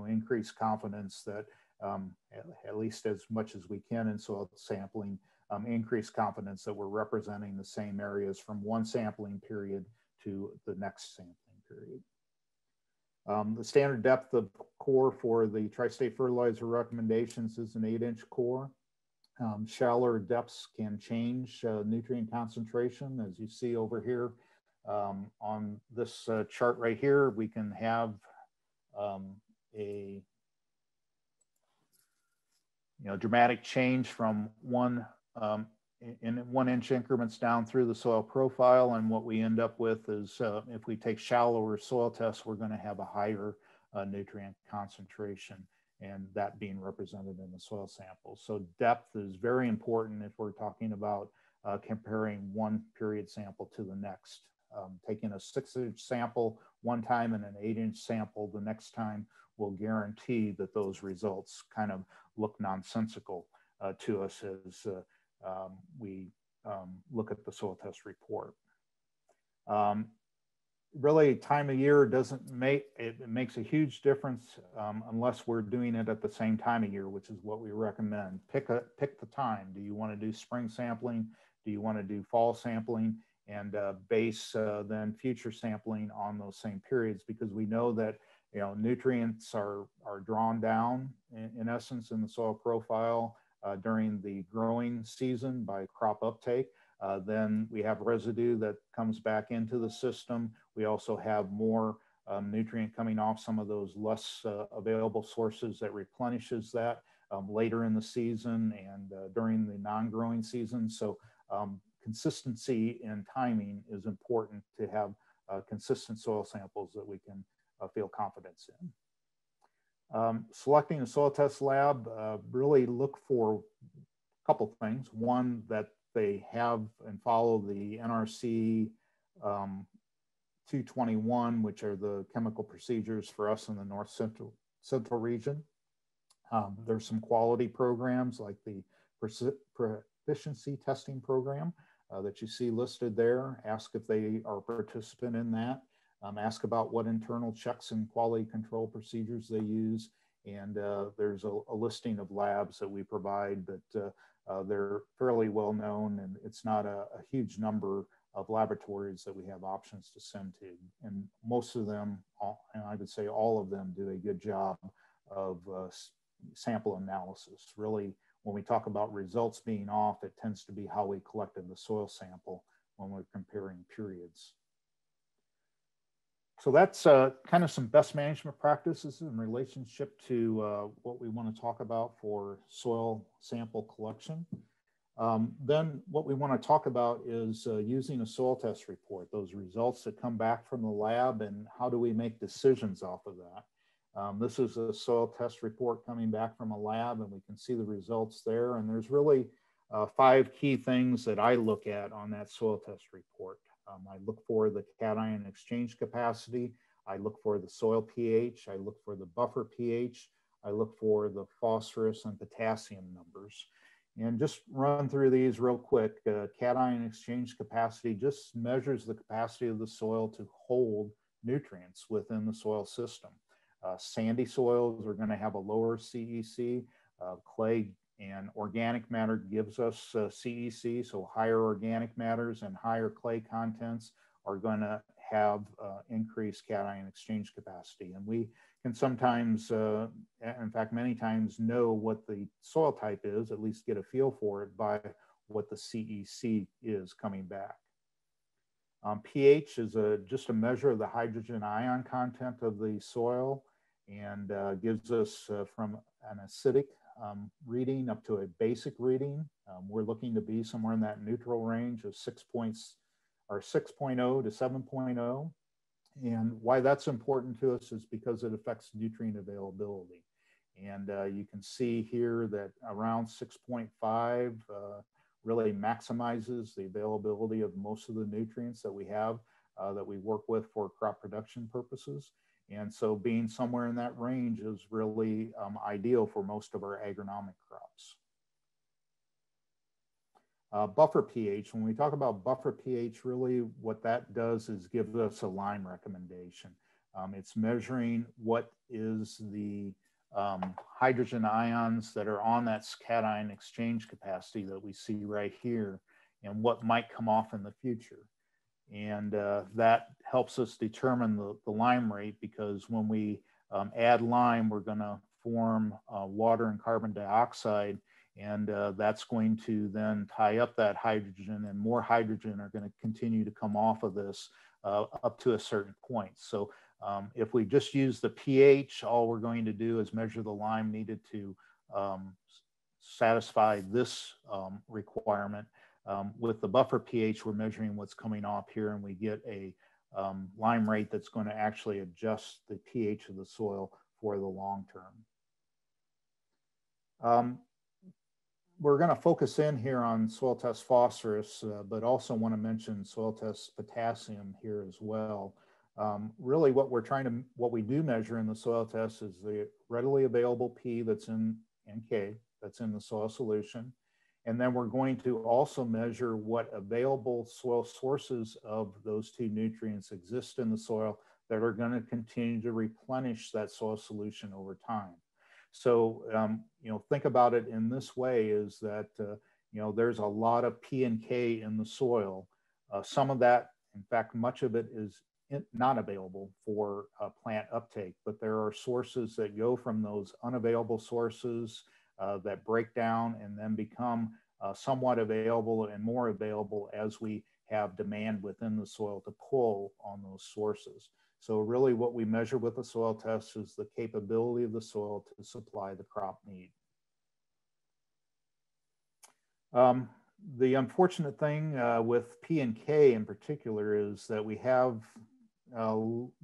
increased confidence that at least as much as we can in soil sampling, increased confidence that we're representing the same areas from one sampling period to the next sampling period. The standard depth of core for the tri-state fertilizer recommendations is an 8-inch core. Shallower depths can change nutrient concentration. As you see over here on this chart right here, we can have a dramatic change from in 1-inch increments down through the soil profile. And what we end up with is if we take shallower soil tests, we're going to have a higher nutrient concentration, and that being represented in the soil sample. So depth is very important if we're talking about comparing one period sample to the next. Taking a 6-inch sample one time and an 8-inch sample the next time will guarantee that those results kind of look nonsensical to us as we look at the soil test report. Really, time of year doesn't make, it makes a huge difference unless we're doing it at the same time of year, which is what we recommend. Pick the time. Do you want to do spring sampling? Do you want to do fall sampling? And base then future sampling on those same periods, because we know that nutrients are drawn down in essence in the soil profile during the growing season by crop uptake. Then we have residue that comes back into the system. We also have more nutrient coming off some of those less available sources that replenishes that later in the season and during the non-growing season. So consistency in timing is important to have consistent soil samples that we can feel confidence in. Selecting a soil test lab, really look for a couple things. One, that they have and follow the NRC 221, which are the chemical procedures for us in the North Central region. There's some quality programs like the proficiency testing program that you see listed there. Ask if they are a participant in that. Ask about what internal checks and quality control procedures they use. And there's a listing of labs that we provide that they're fairly well known, and it's not a huge number of laboratories that we have options to send to. And most of them, and I would say all of them, do a good job of sample analysis. Really, when we talk about results being off, it tends to be how we collected the soil sample when we're comparing periods. So that's kind of some best management practices in relationship to what we want to talk about for soil sample collection. Then what we want to talk about is using a soil test report, those results that come back from the lab, and how do we make decisions off of that. This is a soil test report coming back from a lab, and we can see the results there. And there's really 5 key things that I look at on that soil test report. I look for the cation exchange capacity. I look for the soil pH. I look for the buffer pH. I look for the phosphorus and potassium numbers. And just run through these real quick. Cation exchange capacity just measures the capacity of the soil to hold nutrients within the soil system. Sandy soils are going to have a lower CEC. Clay and organic matter gives us CEC, so higher organic matters and higher clay contents are going to have increased cation exchange capacity. And we can sometimes, in fact, many times know what the soil type is, at least get a feel for it by what the CEC is coming back. pH is just a measure of the hydrogen ion content of the soil, and gives us from an acidic reading up to a basic reading. We're looking to be somewhere in that neutral range of 6.0 to 7.0. And why that's important to us is because it affects nutrient availability. And you can see here that around 6.5 really maximizes the availability of most of the nutrients that we have that we work with for crop production purposes. And so being somewhere in that range is really ideal for most of our agronomic crops. Buffer pH, when we talk about buffer pH, really what that does is give us a line recommendation. It's measuring what is the hydrogen ions that are on that cation exchange capacity that we see right here, and what might come off in the future. And that helps us determine the lime rate, because when we add lime, we're going to form water and carbon dioxide, and that's going to then tie up that hydrogen, and more hydrogen are going to continue to come off of this up to a certain point. So if we just use the pH, all we're going to do is measure the lime needed to satisfy this requirement. With the buffer pH, we're measuring what's coming off here, and we get a lime rate that's going to actually adjust the pH of the soil for the long term. We're going to focus in here on soil test phosphorus, but also want to mention soil test potassium here as well. Really what we do measure in the soil test is the readily available P that's in K, that's in the soil solution. And then we're going to also measure what available soil sources of those two nutrients exist in the soil that are going to continue to replenish that soil solution over time. So, think about it in this way, is that, there's a lot of P and K in the soil. Some of that, in fact, much of it is not available for plant uptake, but there are sources that go from those unavailable sources that break down and then become somewhat available and more available as we have demand within the soil to pull on those sources. So really what we measure with the soil test is the capability of the soil to supply the crop need. The unfortunate thing with P and K in particular is that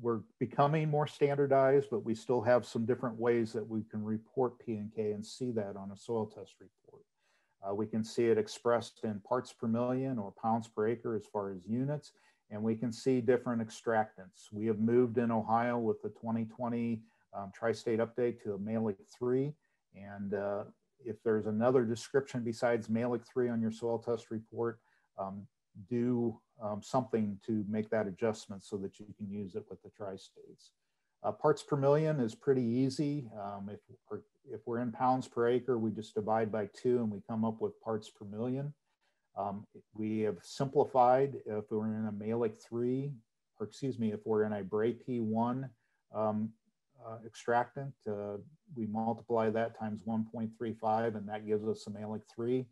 we're becoming more standardized, but we still have some different ways that we can report P and K and see that on a soil test report. We can see it expressed in parts per million or pounds per acre as far as units, and we can see different extractants. We have moved in Ohio with the 2020 Tri-State update to a Malic 3, and if there's another description besides Malic 3 on your soil test report, do something to make that adjustment so that you can use it with the Tri-States. Parts per million is pretty easy. If we're in pounds per acre, we just divide by 2 and we come up with parts per million. We have simplified if we're in a Malic 3, or excuse me, if we're in a Bray P1 extractant, we multiply that times 1.35, and that gives us a Malic 3.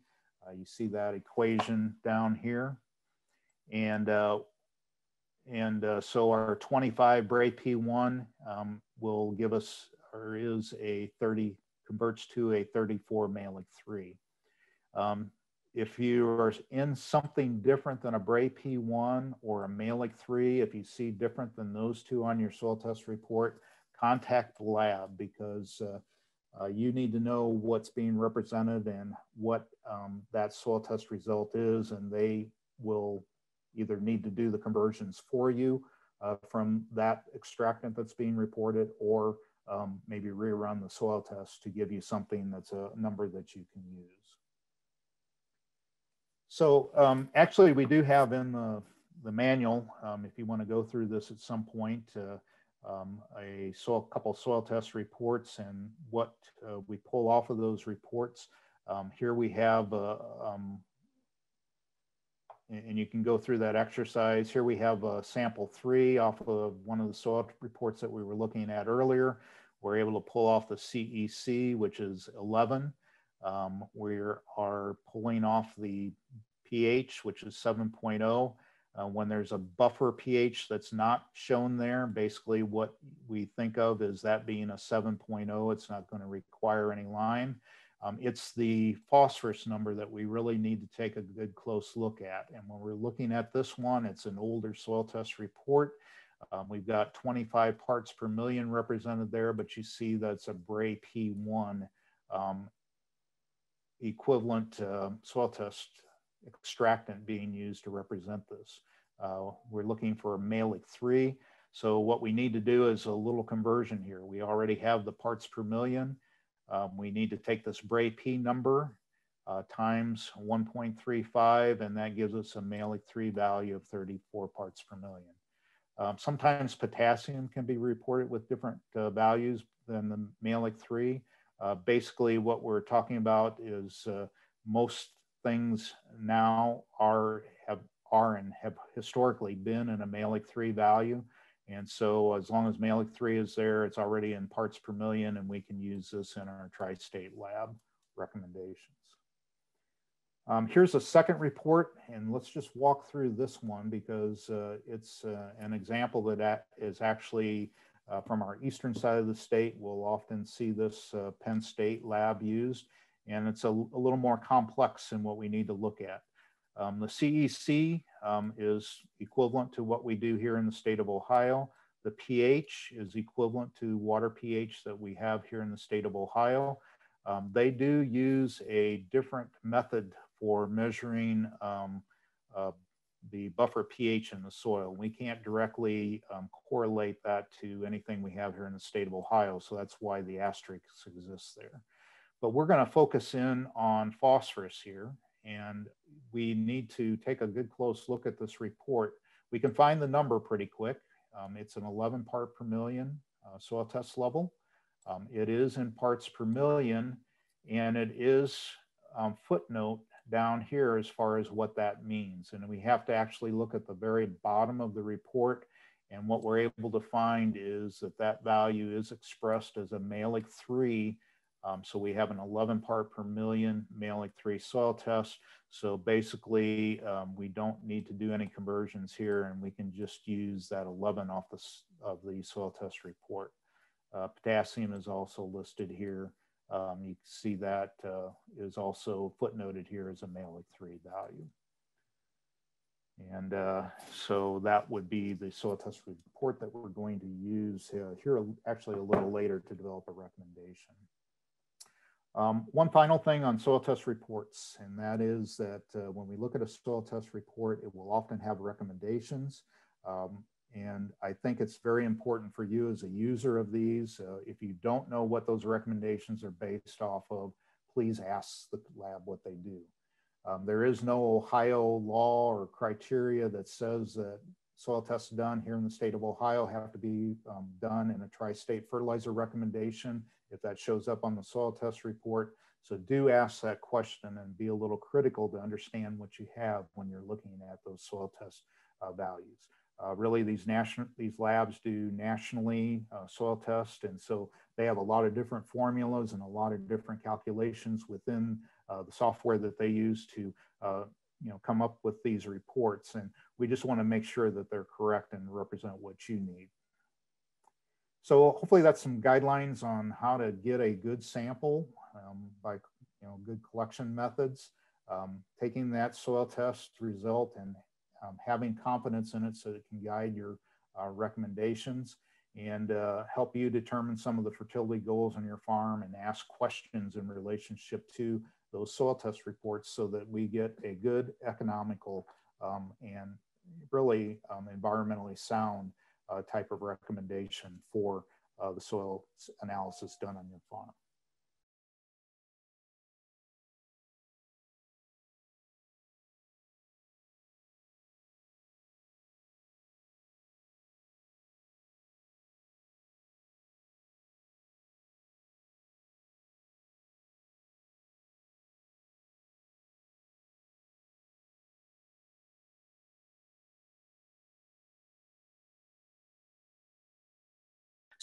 You see that equation down here. And so our 25 Bray P1 will give us, or is a 30, converts to a 34 Malic 3. If you are in something different than a Bray P1 or a Malic 3, if you see different than those two on your soil test report, contact the lab, because you need to know what's being represented and what that soil test result is, and they will either need to do the conversions for you from that extractant that's being reported, or maybe rerun the soil test to give you something that's a number that you can use. So actually we do have in the manual, if you want to go through this at some point, a couple soil test reports and what we pull off of those reports. Here we have, and you can go through that exercise. Here we have sample 3 off of one of the soil reports that we were looking at earlier. We're able to pull off the CEC, which is 11. We are pulling off the pH, which is 7.0. When there's a buffer pH that's not shown there, basically what we think of is that being a 7.0, it's not going to require any lime. It's the phosphorus number that we really need to take a good close look at. And when we're looking at this one, it's an older soil test report. We've got 25 parts per million represented there, but you see that's a Bray P1 equivalent soil test extractant being used to represent this. We're looking for a malic 3. So what we need to do is a little conversion here. We already have the parts per million. We need to take this Bray P number times 1.35, and that gives us a malic 3 value of 34 parts per million. Sometimes potassium can be reported with different values than the malic 3. Basically, what we're talking about is most things now are and have historically been in a malic 3 value. And so as long as malic 3 is there, it's already in parts per million, and we can use this in our tri-state lab recommendations. Here's a second report, and let's just walk through this one because it's an example that is actually from our eastern side of the state. We'll often see this Penn State lab used, and it's a little more complex in what we need to look at. The CEC is equivalent to what we do here in the state of Ohio. The pH is equivalent to water pH that we have here in the state of Ohio. They do use a different method for measuring the buffer pH in the soil. We can't directly correlate that to anything we have here in the state of Ohio, so that's why the asterisk exists there. But we're going to focus in on phosphorus here, and we need to take a good close look at this report. We can find the number pretty quick. It's an 11 part per million soil test level. It is in parts per million, and it is footnote down here as far as what that means. And we have to actually look at the very bottom of the report, and what we're able to find is that that value is expressed as a malic 3. So we have an 11 part per million malic 3 soil test. So basically, we don't need to do any conversions here, and we can just use that 11 off of the soil test report. Potassium is also listed here. You can see that is also footnoted here as a malic 3 value. And so that would be the soil test report that we're going to use here actually a little later to develop a recommendation. One final thing on soil test reports, and that is that when we look at a soil test report, it will often have recommendations. And I think it's very important for you as a user of these. If you don't know what those recommendations are based off of, please ask the lab what they do. There is no Ohio law or criteria that says that soil tests done here in the state of Ohio have to be done in a tri-state fertilizer recommendation if that shows up on the soil test report. So do ask that question and be a little critical to understand what you have when you're looking at those soil test values. Really, these labs do nationally soil test, and so they have a lot of different formulas and a lot of different calculations within the software that they use to come up with these reports. And we just want to make sure that they're correct and represent what you need. So hopefully that's some guidelines on how to get a good sample by good collection methods, taking that soil test result and having confidence in it so it can guide your recommendations and help you determine some of the fertility goals on your farm and ask questions in relationship to those soil test reports so that we get a good economical and really environmentally sound type of recommendation for the soil analysis done on your farm.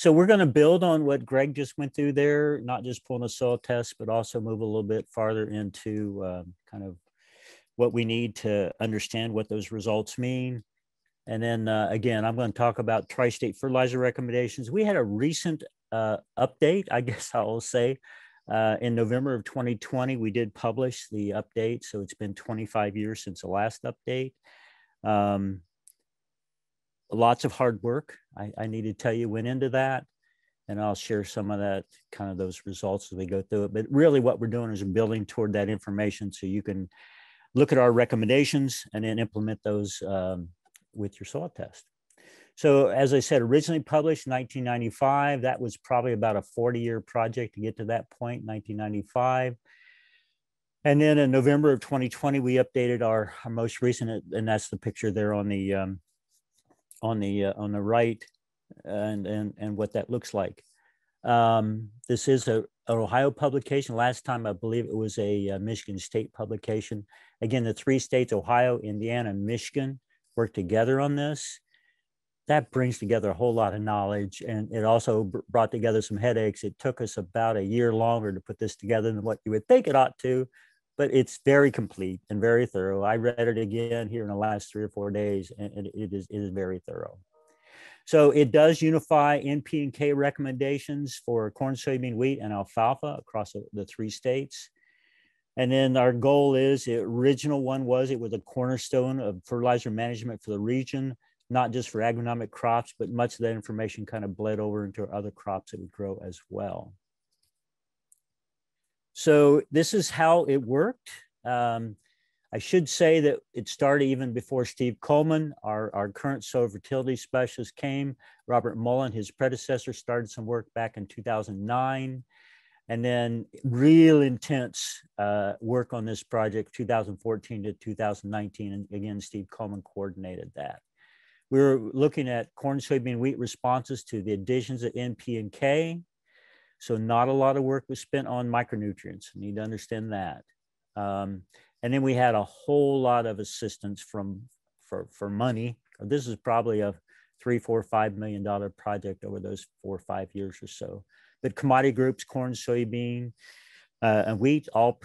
So we're going to build on what Greg just went through there, not just pulling a soil test, but also move a little bit farther into kind of what we need to understand what those results mean. And then again, I'm going to talk about tri-state fertilizer recommendations. We had a recent update, I guess I will say, in November of 2020, we did publish the update. So it's been 25 years since the last update. Lots of hard work, I need to tell you, went into that. And I'll share some of that, kind of those results as we go through it. But really what we're doing is building toward that information so you can look at our recommendations and then implement those with your soil test. So as I said, originally published in 1995, that was probably about a 40-year project to get to that point, 1995. And then in November of 2020, we updated our most recent, and that's the picture there on the right, and what that looks like. This is an Ohio publication. Last time, I believe it was a Michigan State publication. Again, the 3 states, Ohio, Indiana, and Michigan, worked together on this. That brings together a whole lot of knowledge, and it also brought together some headaches. It took us about a year longer to put this together than what you would think it ought to, but it's very complete and very thorough. I read it again here in the last 3 or 4 days, and it is very thorough. So it does unify NP and K recommendations for corn, soybean, wheat, and alfalfa across the 3 states. And then our goal is, the original one was, it was a cornerstone of fertilizer management for the region, not just for agronomic crops, but much of that information kind of bled over into other crops that we grow as well. So this is how it worked. I should say that it started even before Steve Coleman, our current soil fertility specialist, came. Robert Mullen, his predecessor, started some work back in 2009. And then real intense work on this project, 2014 to 2019. And again, Steve Coleman coordinated that. We were looking at corn, soybean, wheat responses to the additions of NP and K. So not a lot of work was spent on micronutrients. You need to understand that. And then we had a whole lot of assistance for money. This is probably a $3, $4, $5 million project over those 4 or 5 years or so. But commodity groups, corn, soybean, and wheat all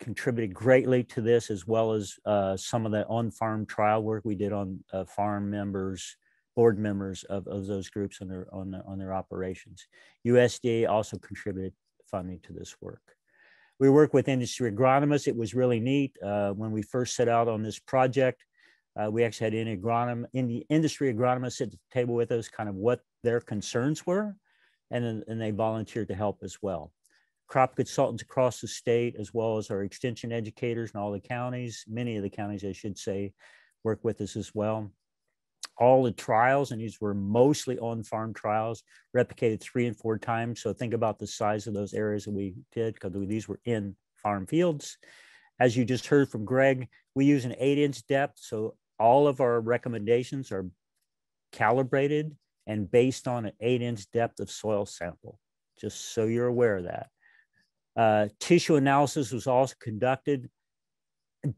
contributed greatly to this, as well as some of the on-farm trial work we did on farm members, board members of those groups on their operations. USDA also contributed funding to this work. We work with industry agronomists. It was really neat. When we first set out on this project, we actually had industry agronomists at the table with us, kind of what their concerns were, and they volunteered to help as well. Crop consultants across the state, as well as our extension educators in all the counties, many of the counties, I should say, work with us as well. All the trials, and these were mostly on-farm trials, replicated 3 and 4 times. So think about the size of those areas that we did, because these were in farm fields. As you just heard from Greg, we use an 8-inch depth. So all of our recommendations are calibrated and based on an 8-inch depth of soil sample, just so you're aware of that. Tissue analysis was also conducted.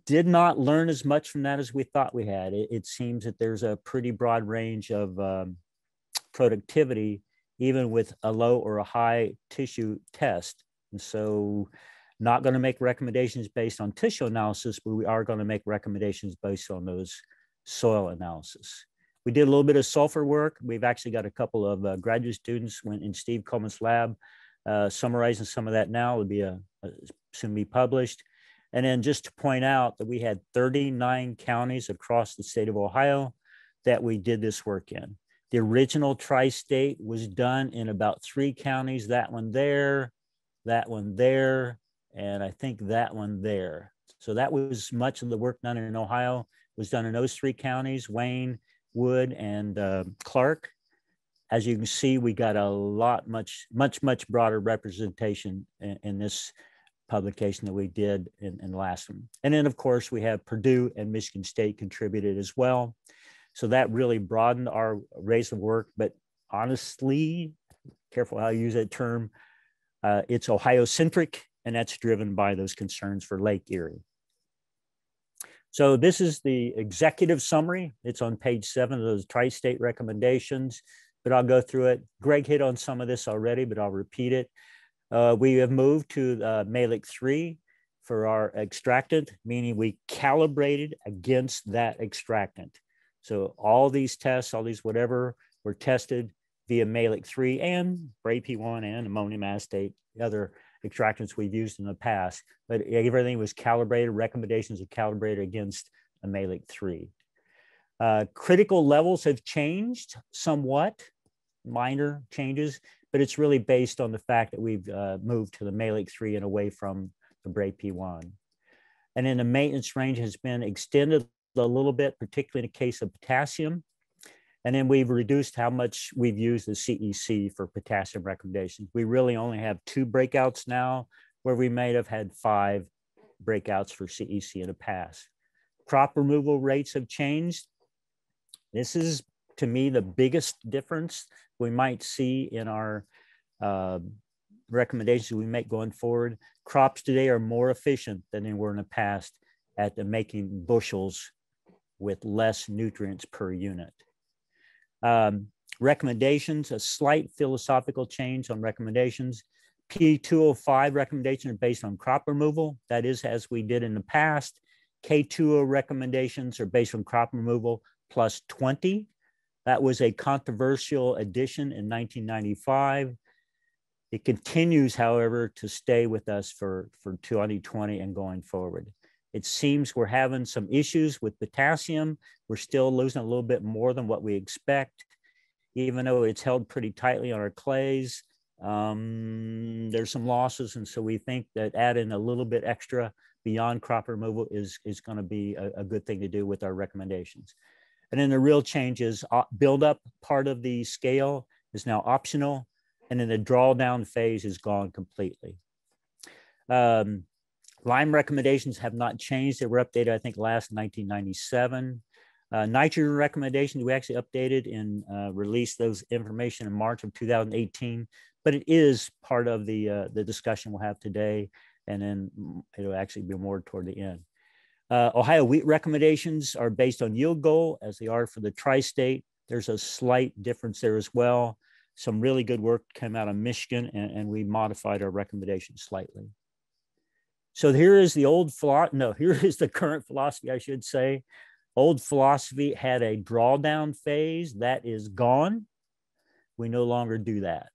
Did not learn as much from that as we thought we had. It seems that there's a pretty broad range of productivity, even with a low or a high tissue test. And so not going to make recommendations based on tissue analysis, but we are going to make recommendations based on those soil analysis. We did a little bit of sulfur work. We've actually got a couple of graduate students went in Steve Coleman's lab, summarizing some of that now. It would be soon be published. And then just to point out that we had 39 counties across the state of Ohio that we did this work in. The original tri-state was done in about 3 counties, that one there, and I think that one there. So that was much of the work done in Ohio was done in those 3 counties, Wayne, Wood, and Clark. As you can see, we got a lot, much broader representation in this publication that we did in the last one. And then of course we have Purdue and Michigan State contributed as well. So that really broadened our race of work, but honestly, careful how you use that term, it's Ohio-centric, and that's driven by those concerns for Lake Erie. So this is the executive summary. It's on page 7 of those tri-state recommendations. but I'll go through it. Greg hit on some of this already, but I'll repeat it. We have moved to Malic 3 for our extractant, meaning we calibrated against that extractant. So all these tests, all these whatever, were tested via Malic 3 and Bray P1 and ammonium acetate, other extractants we've used in the past, but everything was calibrated, recommendations are calibrated against a Malic 3. Critical levels have changed somewhat, minor changes, but it's really based on the fact that we've moved to the Malic 3 and away from the Bray P1. And then the maintenance range has been extended a little bit, particularly in the case of potassium. And then we've reduced how much we've used the CEC for potassium recommendations. We really only have 2 breakouts now, where we may have had 5 breakouts for CEC in the past. Crop removal rates have changed. This is, to me, the biggest difference we might see in our recommendations we make going forward. Crops today are more efficient than they were in the past at making bushels with less nutrients per unit. Recommendations, a slight philosophical change on recommendations. P205 recommendations are based on crop removal. That is, as we did in the past. K2O recommendations are based on crop removal plus 20. That was a controversial addition in 1995. It continues, however, to stay with us for 2020 and going forward. It seems we're having some issues with potassium. We're still losing a little bit more than what we expect, even though it's held pretty tightly on our clays. There's some losses, and so we think that adding a little bit extra beyond crop removal is going to be a good thing to do with our recommendations. And then the real change is build-up part of the scale is now optional, and then the drawdown phase is gone completely. Lime recommendations have not changed. They were updated, I think, last 1997. Nitrogen recommendations, we actually updated and released those information in March of 2018, but it is part of the discussion we'll have today, and then it'll actually be more toward the end. Ohio wheat recommendations are based on yield goal, as they are for the tri-state. There's a slight difference there as well. Some really good work came out of Michigan, and we modified our recommendations slightly. So here is the here is the current philosophy, I should say. Old philosophy had a drawdown phase. That is gone. We no longer do that.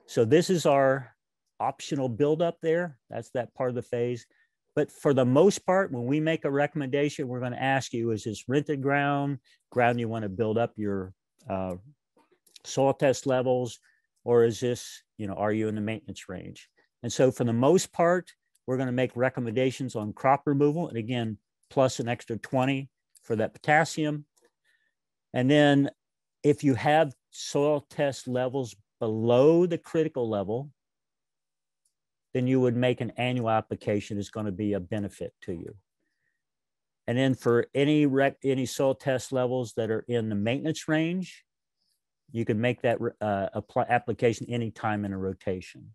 So this is our optional buildup there. That's that part of the phase. But for the most part, when we make a recommendation, we're going to ask you, is this rented ground you want to build up your soil test levels, or is this, are you in the maintenance range? And so for the most part, we're going to make recommendations on crop removal, and again, plus an extra 20 for that potassium. And then if you have soil test levels below the critical level, then you would make an annual application. Is going to be a benefit to you. And then for any soil test levels that are in the maintenance range, you can make that application anytime in a rotation.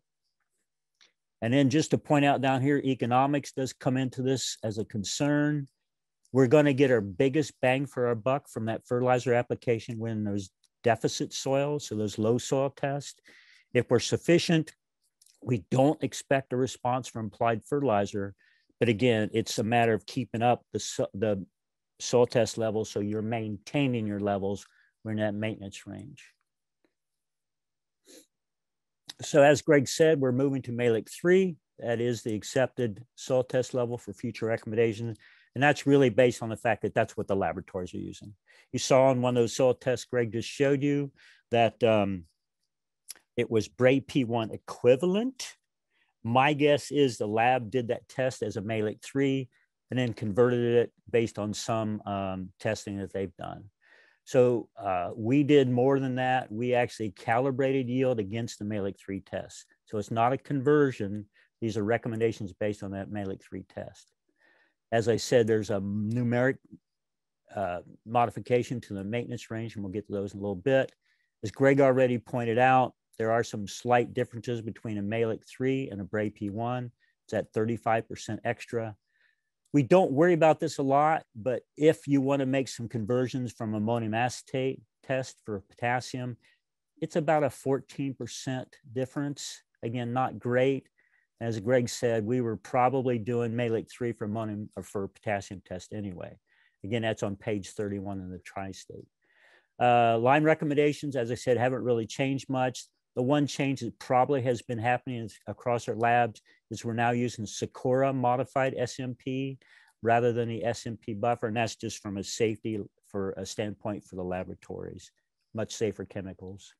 And then just to point out down here, economics does come into this as a concern. We're going to get our biggest bang for our buck from that fertilizer application when there's deficit soil, so those low soil tests. If we're sufficient, we don't expect a response from applied fertilizer, but again, it's a matter of keeping up the soil test levels so you're maintaining your levels. We're in that maintenance range. So as Greg said, we're moving to Malic 3. That is the accepted soil test level for future recommendations. And that's really based on the fact that that's what the laboratories are using. You saw in one of those soil tests Greg just showed you that it was Bray P1 equivalent. My guess is the lab did that test as a Malic 3 and then converted it based on some testing that they've done. So we did more than that. We actually calibrated yield against the Malic 3 test. So it's not a conversion. These are recommendations based on that Malic 3 test. As I said, there's a numeric modification to the maintenance range, and we'll get to those in a little bit. As Greg already pointed out, there are some slight differences between a Malic 3 and a Bray P1. It's at 35% extra. We don't worry about this a lot, but if you want to make some conversions from ammonium acetate test for potassium, it's about a 14% difference. Again, not great. As Greg said, we were probably doing Malik 3 for ammonium or for potassium test anyway. Again, that's on page 31 in the tri-state. Line recommendations, as I said, haven't really changed much. The one change that probably has been happening across our labs is we're now using Sakura modified SMP rather than the SMP buffer. And that's just from a safety for a standpoint for the laboratories, much safer chemicals.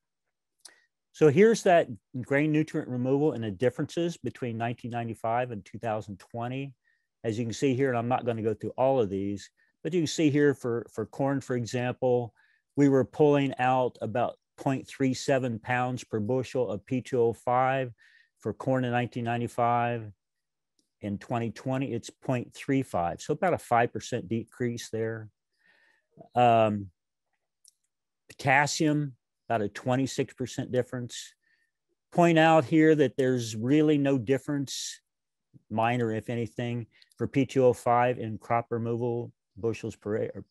So here's that grain nutrient removal and the differences between 1995 and 2020. As you can see here, and I'm not going to go through all of these, but you can see here for corn, for example, we were pulling out about 0.37 pounds per bushel of P2O5 for corn in 1995. In 2020, it's 0.35, so about a 5% decrease there. Potassium, about a 26% difference. Point out here that there's really no difference, minor if anything, for P2O5 in crop removal bushels per or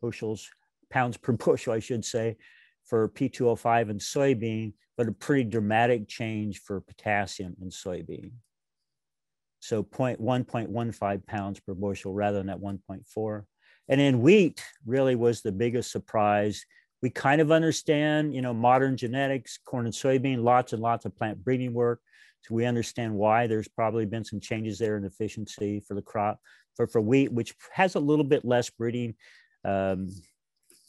pounds per bushel, I should say, for P2O5 in soybean, but a pretty dramatic change for potassium in soybean. So 1.15 pounds per bushel rather than that 1.4. And then wheat really was the biggest surprise. We kind of understand, you know, modern genetics, corn and soybean, lots and lots of plant breeding work. So we understand why there's probably been some changes there in efficiency for the crop. But for wheat, which has a little bit less breeding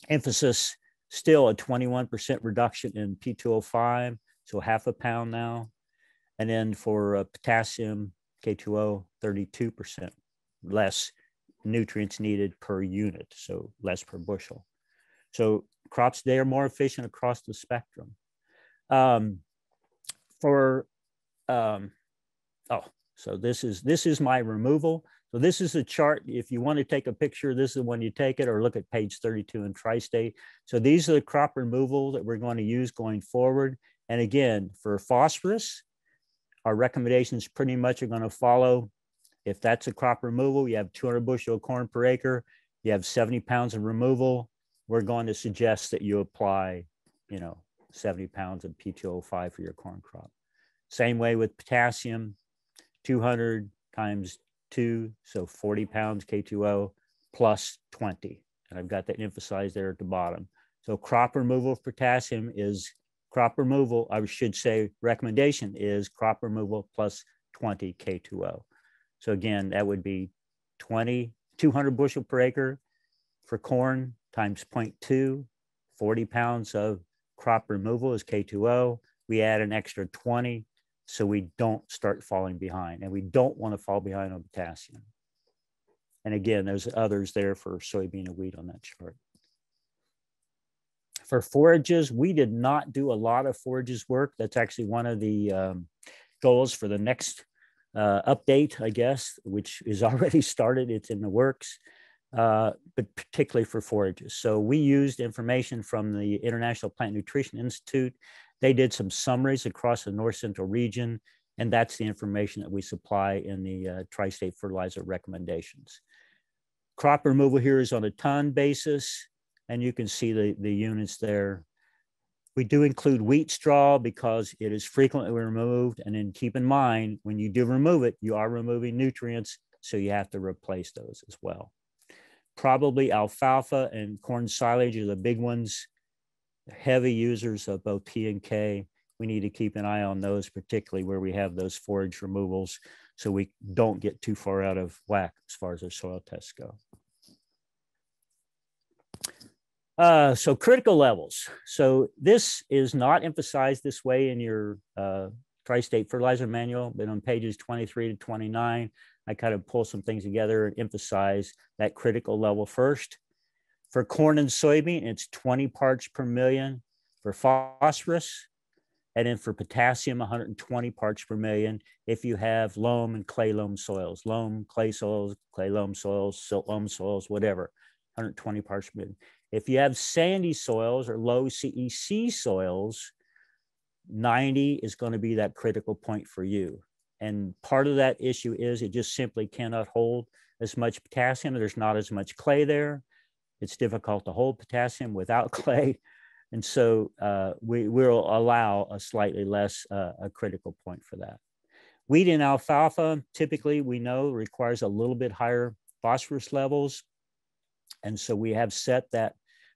emphasis, still a 21% reduction in P2O5, so half a pound now. And then for potassium, K2O, 32% less nutrients needed per unit, so less per bushel. So crops today are more efficient across the spectrum. So this is my removal. So this is a chart. If you want to take a picture, this is the one you take it, or look at page 32 in Tri-State. So these are the crop removal that we're going to use going forward. And again, for phosphorus, our recommendations pretty much are going to follow. If that's a crop removal, you have 200 bushel of corn per acre, you have 70 pounds of removal, we're going to suggest that you apply, 70 pounds of P2O5 for your corn crop. Same way with potassium, 200 times 2, so 40 pounds K2O plus 20. And I've got that emphasized there at the bottom. So crop removal of potassium is crop removal, I should say recommendation is crop removal plus 20 K2O. So again, that would be 200 bushel per acre for corn times 0.2, 40 pounds of crop removal is K2O. We add an extra 20 so we don't start falling behind, and we don't want to fall behind on potassium. And again, there's others there for soybean and wheat on that chart. For forages, we did not do a lot of forages work. That's actually one of the goals for the next update, I guess, which is already started. It's in the works, but particularly for forages. So we used information from the International Plant Nutrition Institute. They did some summaries across the North Central region, and that's the information that we supply in the Tri-State fertilizer recommendations. Crop removal here is on a ton basis, and you can see the units there. We do include wheat straw because it is frequently removed, and then keep in mind, when you do remove it, you are removing nutrients, so you have to replace those as well. Probably alfalfa and corn silage are the big ones. Heavy users of both P and K. We need to keep an eye on those, particularly where we have those forage removals, so we don't get too far out of whack as far as our soil tests go. So critical levels. So this is not emphasized this way in your Tri-State fertilizer manual, but on pages 23 to 29, I kind of pull some things together and emphasize that critical level first. For corn and soybean, it's 20 parts per million for phosphorus, and then for potassium, 120 parts per million if you have loam and clay loam soils, loam, clay soils, clay loam soils, silt loam soils, whatever, 120 parts per million. If you have sandy soils or low CEC soils, 90 is going to be that critical point for you. And part of that issue is it just simply cannot hold as much potassium. There's not as much clay there. It's difficult to hold potassium without clay. And so we will allow a slightly less a critical point for that. Wheat and alfalfa, typically we know requires a little bit higher phosphorus levels. And so we have set that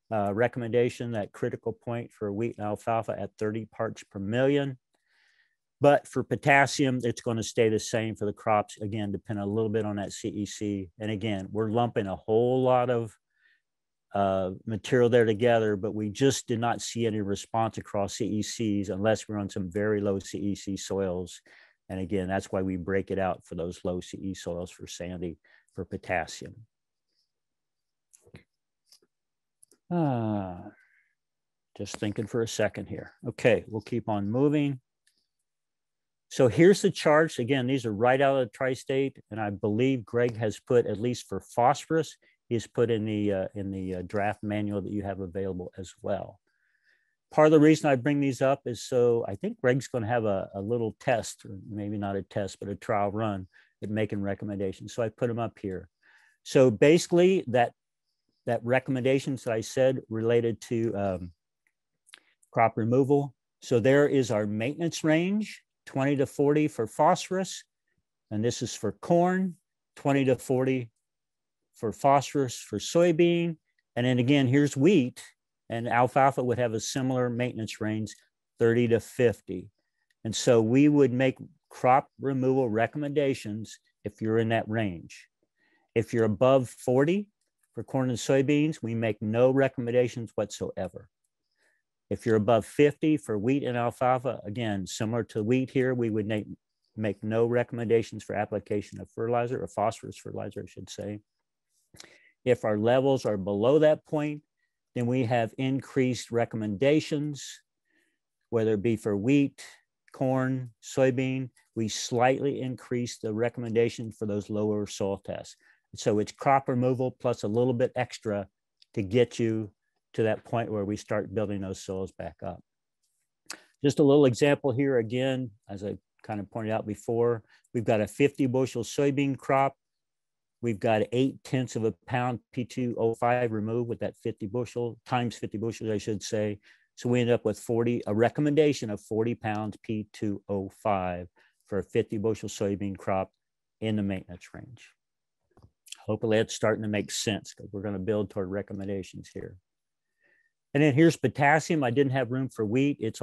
recommendation, that critical point for wheat and alfalfa at 30 parts per million. But for potassium, it's going to stay the same for the crops, again, depending a little bit on that CEC. And again, we're lumping a whole lot of material there together, but we just did not see any response across CECs unless we're on some very low CEC soils. And again, that's why we break it out for those low CE soils for sandy, for potassium. Just thinking for a second here. Okay, we'll keep on moving. So here's the charts. Again, these are right out of the tri-state, and I believe Greg has put, at least for phosphorus, he's put in the draft manual that you have available as well. Part of the reason I bring these up is so I think Greg's going to have a little test, or maybe not a test, but a trial run at making recommendations. So I put them up here. So basically that recommendations that I said related to crop removal. So there is our maintenance range, 20 to 40 for phosphorus. And this is for corn, 20 to 40 for phosphorus for soybean. And then again, here's wheat, and alfalfa would have a similar maintenance range, 30 to 50. And so we would make crop removal recommendations if you're in that range. If you're above 40 for corn and soybeans, we make no recommendations whatsoever. If you're above 50 for wheat and alfalfa, again, similar to wheat here, we would make no recommendations for application of fertilizer, or phosphorus fertilizer, I should say. If our levels are below that point, then we have increased recommendations, whether it be for wheat, corn, soybean. We slightly increase the recommendation for those lower soil tests. So it's crop removal plus a little bit extra to get you to that point where we start building those soils back up. Just a little example here again, as I kind of pointed out before, we've got a 50 bushel soybean crop. We've got 0.8 of a pound P2O5 removed with that 50 bushel, times 50 bushels, I should say. So we end up with a recommendation of 40 pounds P2O5 for a 50 bushel soybean crop in the maintenance range. Hopefully that's starting to make sense, because we're going to build toward recommendations here. And then here's potassium. I didn't have room for wheat. It's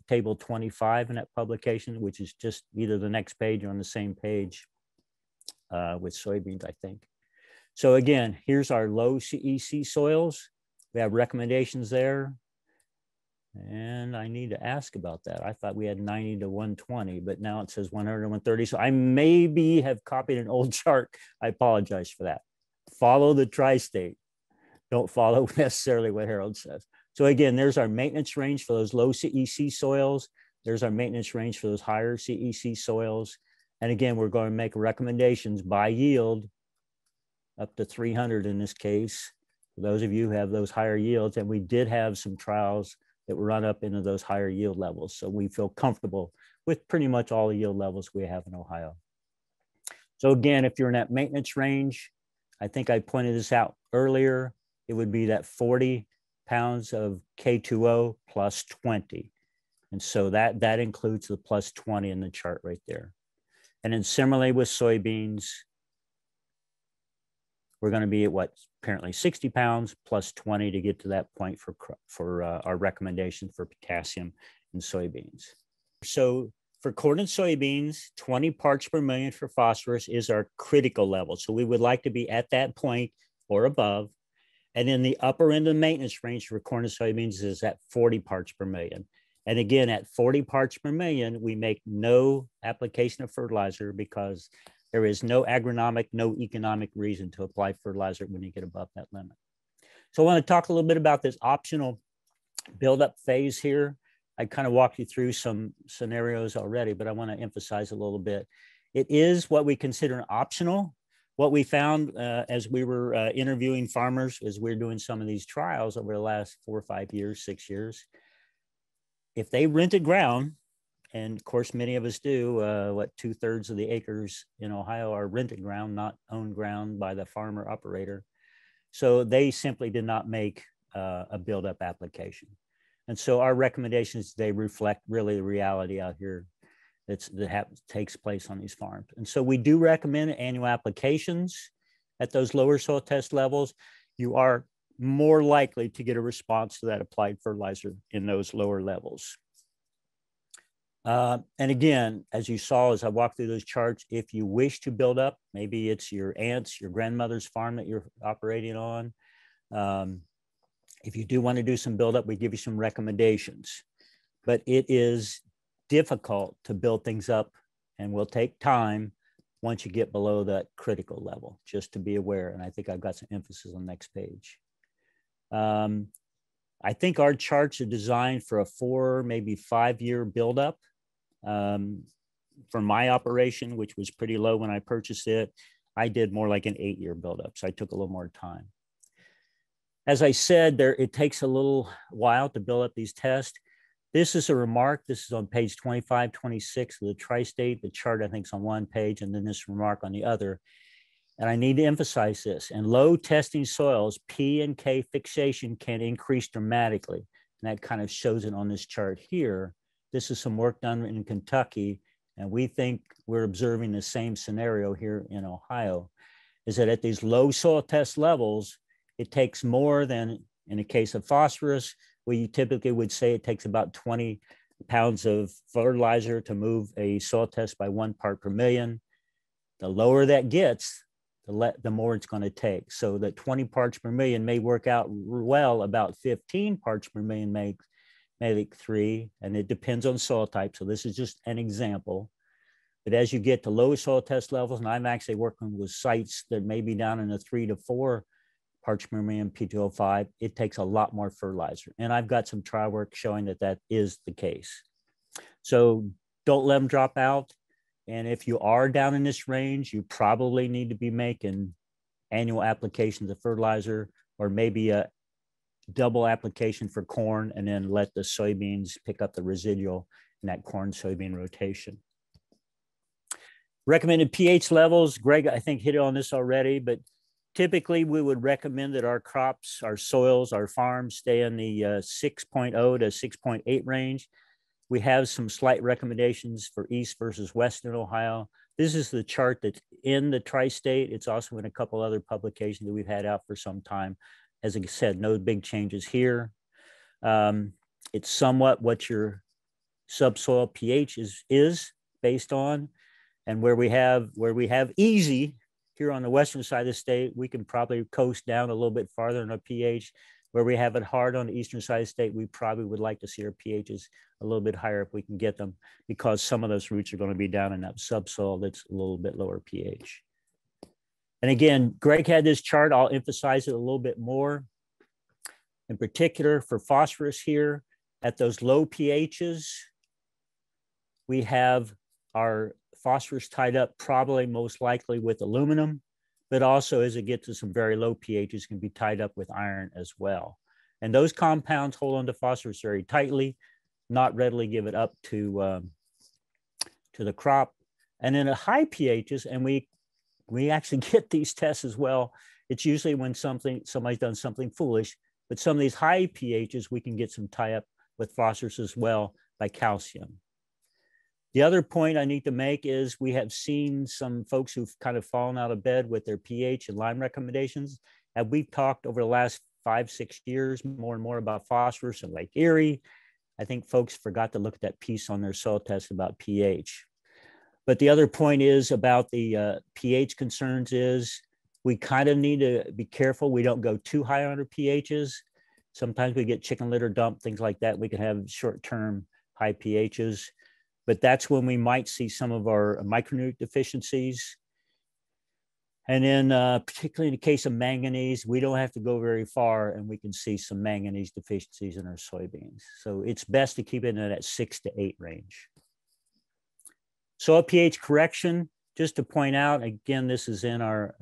table 25 in that publication, which is just either the next page or on the same page with soybeans, I think. So again, here's our low CEC soils. We have recommendations there. And I need to ask about that. I thought we had 90 to 120, but now it says 100 to 130. So I maybe have copied an old chart. I apologize for that. Follow the tri-state. Don't follow necessarily what Harold says. So again, there's our maintenance range for those low CEC soils. There's our maintenance range for those higher CEC soils. And again, we're going to make recommendations by yield up to 300 in this case, for those of you who have those higher yields. And we did have some trials that were run up into those higher yield levels. So we feel comfortable with pretty much all the yield levels we have in Ohio. So again, if you're in that maintenance range, I think I pointed this out earlier, it would be that 40 pounds of K2O plus 20. And so that includes the plus 20 in the chart right there. And then similarly with soybeans, we're going to be at what, apparently 60 pounds plus 20 to get to that point for our recommendation for potassium in soybeans. So for corn and soybeans, 20 parts per million for phosphorus is our critical level. So we would like to be at that point or above. And then the upper end of the maintenance range for corn and soybeans is at 40 parts per million. And again, at 40 parts per million, we make no application of fertilizer because there is no agronomic, no economic reason to apply fertilizer when you get above that limit. So I want to talk a little bit about this optional buildup phase here. I kind of walked you through some scenarios already, but I want to emphasize a little bit. It is what we consider optional. What we found as we were interviewing farmers as we're doing some of these trials over the last 4 or 5 years, 6 years, if they rented ground, and of course, many of us do, 2/3 of the acres in Ohio are rented ground, not owned ground by the farmer operator. So they simply did not make a buildup application. And so our recommendations, they reflect really the reality out here that takes place on these farms. And so we do recommend annual applications at those lower soil test levels. You are more likely to get a response to that applied fertilizer in those lower levels. And again, as you saw, as I walked through those charts, if you wish to build up, maybe it's your aunt's, your grandmother's farm that you're operating on. If you do want to do some buildup, we give you some recommendations, but it is difficult to build things up and will take time once you get below that critical level, just to be aware. And I think I've got some emphasis on the next page. I think our charts are designed for a 4, maybe 5-year buildup. For my operation, which was pretty low when I purchased it, I did more like an 8-year buildup. So I took a little more time. As I said, it takes a little while to build up these tests. This is a remark. This is on page 25, 26 of the Tri-State. The chart, I think, is on one page, and then this remark on the other. And I need to emphasize this. In low testing soils, P and K fixation can increase dramatically. And that kind of shows it on this chart here. This is some work done in Kentucky, and we think we're observing the same scenario here in Ohio, is that at these low soil test levels, it takes more than, in the case of phosphorus, we typically would say it takes about 20 pounds of fertilizer to move a soil test by 1 part per million. The lower that gets, the more it's going to take. So that 20 parts per million may work out well, about 15 parts per million make 3, and it depends on soil type. So this is just an example. But as you get to low soil test levels, and I'm actually working with sites that may be down in the 3 to 4 parts per million P2O5, it takes a lot more fertilizer. And I've got some trial work showing that that is the case. So don't let them drop out. And if you are down in this range, you probably need to be making annual applications of fertilizer, or maybe a double application for corn, and then let the soybeans pick up the residual in that corn soybean rotation. Recommended pH levels, Greg, I think, hit on this already, but typically we would recommend that our crops, our soils, our farms stay in the 6.0 to 6.8 range. We have some slight recommendations for East versus Western Ohio. This is the chart that's in the Tri-State. It's also in a couple other publications that we've had out for some time. As I said, no big changes here. It's somewhat what your subsoil pH is based on. And where we have easy here on the western side of the state, we can probably coast down a little bit farther in our pH. Where we have it hard on the eastern side of the state, we probably would like to see our pHs a little bit higher if we can get them, because some of those roots are going to be down in that subsoil that's a little bit lower pH. And again, Greg had this chart. I'll emphasize it a little bit more. In particular, for phosphorus here, at those low pHs, we have our phosphorus tied up probably most likely with aluminum, but also as it gets to some very low pHs, can be tied up with iron as well. And those compounds hold on to phosphorus very tightly, not readily give it up to the crop. And then at high pHs, and we actually get these tests as well. It's usually when somebody's done something foolish, but some of these high pHs, we can get some tie up with phosphorus as well by calcium. The other point I need to make is we have seen some folks who've kind of fallen out of bed with their pH and lime recommendations. And we've talked over the last 5-6 years more and more about phosphorus in Lake Erie. I think folks forgot to look at that piece on their soil test about pH. But the other point is about the pH concerns is we kind of need to be careful we don't go too high on our pHs. Sometimes we get chicken litter dump, things like that. We can have short-term high pHs. But that's when we might see some of our micronutrient deficiencies. And then particularly in the case of manganese, we don't have to go very far and we can see some manganese deficiencies in our soybeans. So it's best to keep it in that 6 to 8 range. Soil pH correction, just to point out, again, this is in our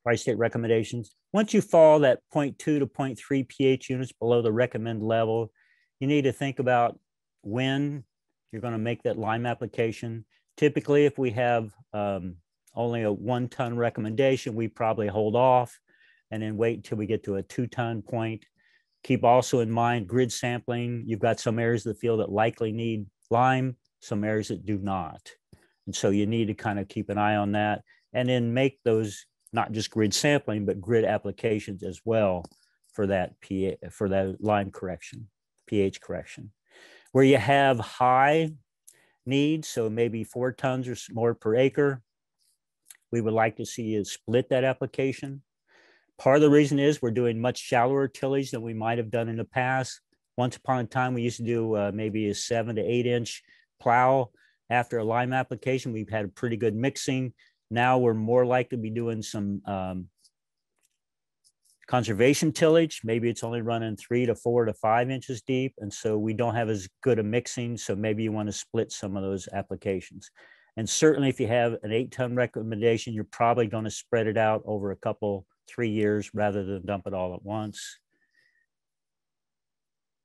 Tri-State recommendations. Once you fall that 0.2 to 0.3 pH units below the recommended level, you need to think about when you're going to make that lime application. Typically, if we have only a 1-ton recommendation, we probably hold off. and then wait until we get to a 2-ton point. Keep also in mind grid sampling. You've got some areas of the field that likely need lime, some areas that do not. And so you need to kind of keep an eye on that, and then make those not just grid sampling, but grid applications as well for that for that lime correction, pH correction. Where you have high needs, so maybe 4 tons or more per acre, we would like to see you split that application. Part of the reason is we're doing much shallower tillage than we might have done in the past. Once upon a time, we used to do maybe a 7 to 8 inch plow after a lime application. We've had a pretty good mixing. Now we're more likely to be doing some conservation tillage. Maybe it's only running 3 to 4 to 5 inches deep. And so we don't have as good a mixing. So maybe you want to split some of those applications. And certainly if you have an 8-ton recommendation, you're probably going to spread it out over a couple, 3 years rather than dump it all at once.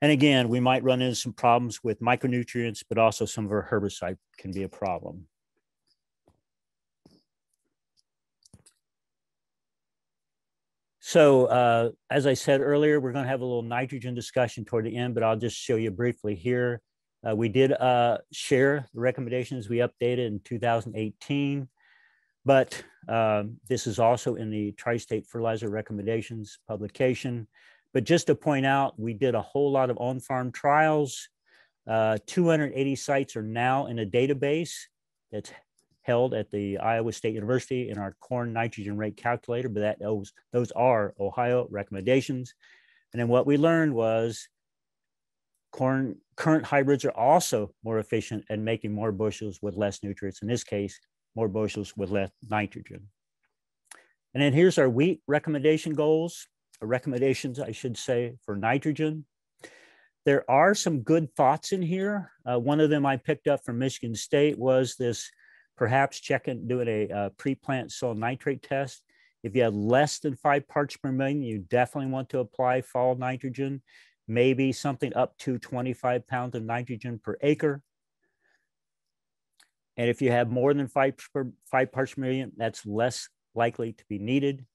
And again, we might run into some problems with micronutrients, but also some of our herbicide can be a problem. So as I said earlier, we're going to have a little nitrogen discussion toward the end, but I'll just show you briefly here. We did share the recommendations we updated in 2018, but this is also in the Tri-State Fertilizer Recommendations publication. But just to point out, we did a whole lot of on-farm trials. 280 sites are now in a database that's held at the Iowa State University in our corn nitrogen rate calculator, but those are Ohio recommendations. And then what we learned was current hybrids are also more efficient at making more bushels with less nutrients. In this case, more bushels with less nitrogen. And then here's our wheat recommendation goals, or recommendations, I should say, for nitrogen. There are some good thoughts in here. One of them I picked up from Michigan State was this, perhaps doing a pre-plant soil nitrate test. If you have less than 5 parts per million, you definitely want to apply fall nitrogen, maybe something up to 25 pounds of nitrogen per acre. And if you have more than 5 parts per million, that's less likely to be needed.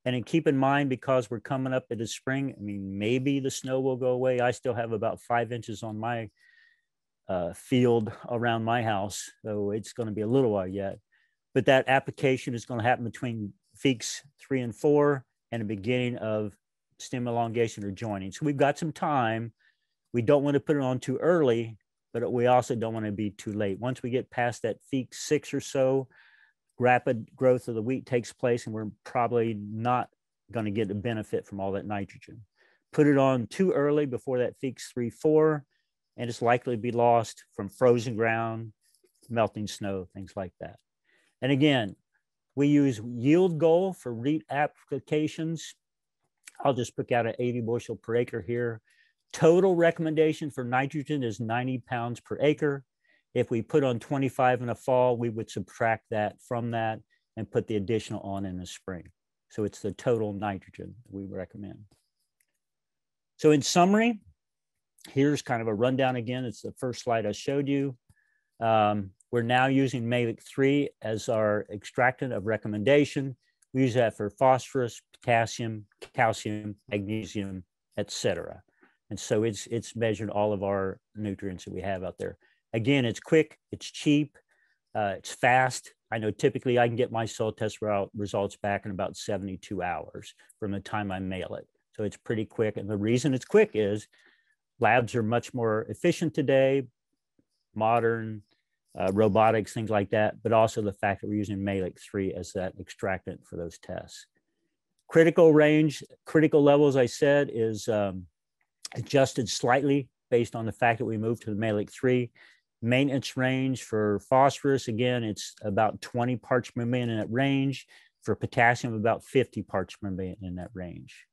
And then keep in mind, because we're coming up into spring, I mean, maybe the snow will go away. I still have about 5 inches on my field around my house, so it's going to be a little while yet. But that application is going to happen between weeks 3 and 4 and the beginning of stem elongation or joining. So we've got some time. We don't want to put it on too early, but we also don't want to be too late. Once we get past that week 6 or so, rapid growth of the wheat takes place, and we're probably not going to get the benefit from all that nitrogen. Put it on too early before that weeks 3, 4, and it's likely to be lost from frozen ground, melting snow, things like that. And again, we use yield goal for wheat applications. I'll just pick out an 80 bushel per acre here. Total recommendation for nitrogen is 90 pounds per acre. If we put on 25 in the fall, we would subtract that from that and put the additional on in the spring. So it's the total nitrogen we recommend. So in summary, here's kind of a rundown again. It's the first slide I showed you. We're now using Malic 3 as our extractant of recommendation. We use that for phosphorus, potassium, calcium, magnesium, etc. And so it's measured all of our nutrients that we have out there. Again, it's quick, it's cheap, it's fast. I know typically I can get my soil test results back in about 72 hours from the time I mail it. So it's pretty quick. And the reason it's quick is labs are much more efficient today, modern, robotics, things like that, but also the fact that we're using Malic 3 as that extractant for those tests. Critical range, critical level, as I said, is adjusted slightly based on the fact that we moved to the Malic 3. Maintenance range for phosphorus, again, it's about 20 parts per million in that range. For potassium, about 50 parts per million in that range.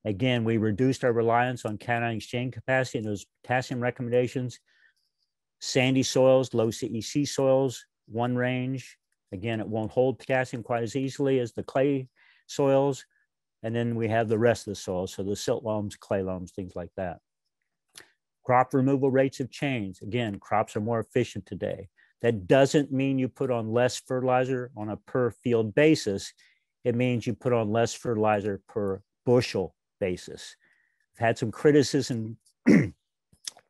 Again, we reduced our reliance on cation exchange capacity in those potassium recommendations. Sandy soils, low CEC soils, one range. Again, it won't hold potassium quite as easily as the clay soils. And then we have the rest of the soils, so the silt loams, clay loams, things like that. Crop removal rates have changed. Again, crops are more efficient today. That doesn't mean you put on less fertilizer on a per field basis. it means you put on less fertilizer per bushel basis. I've had some criticism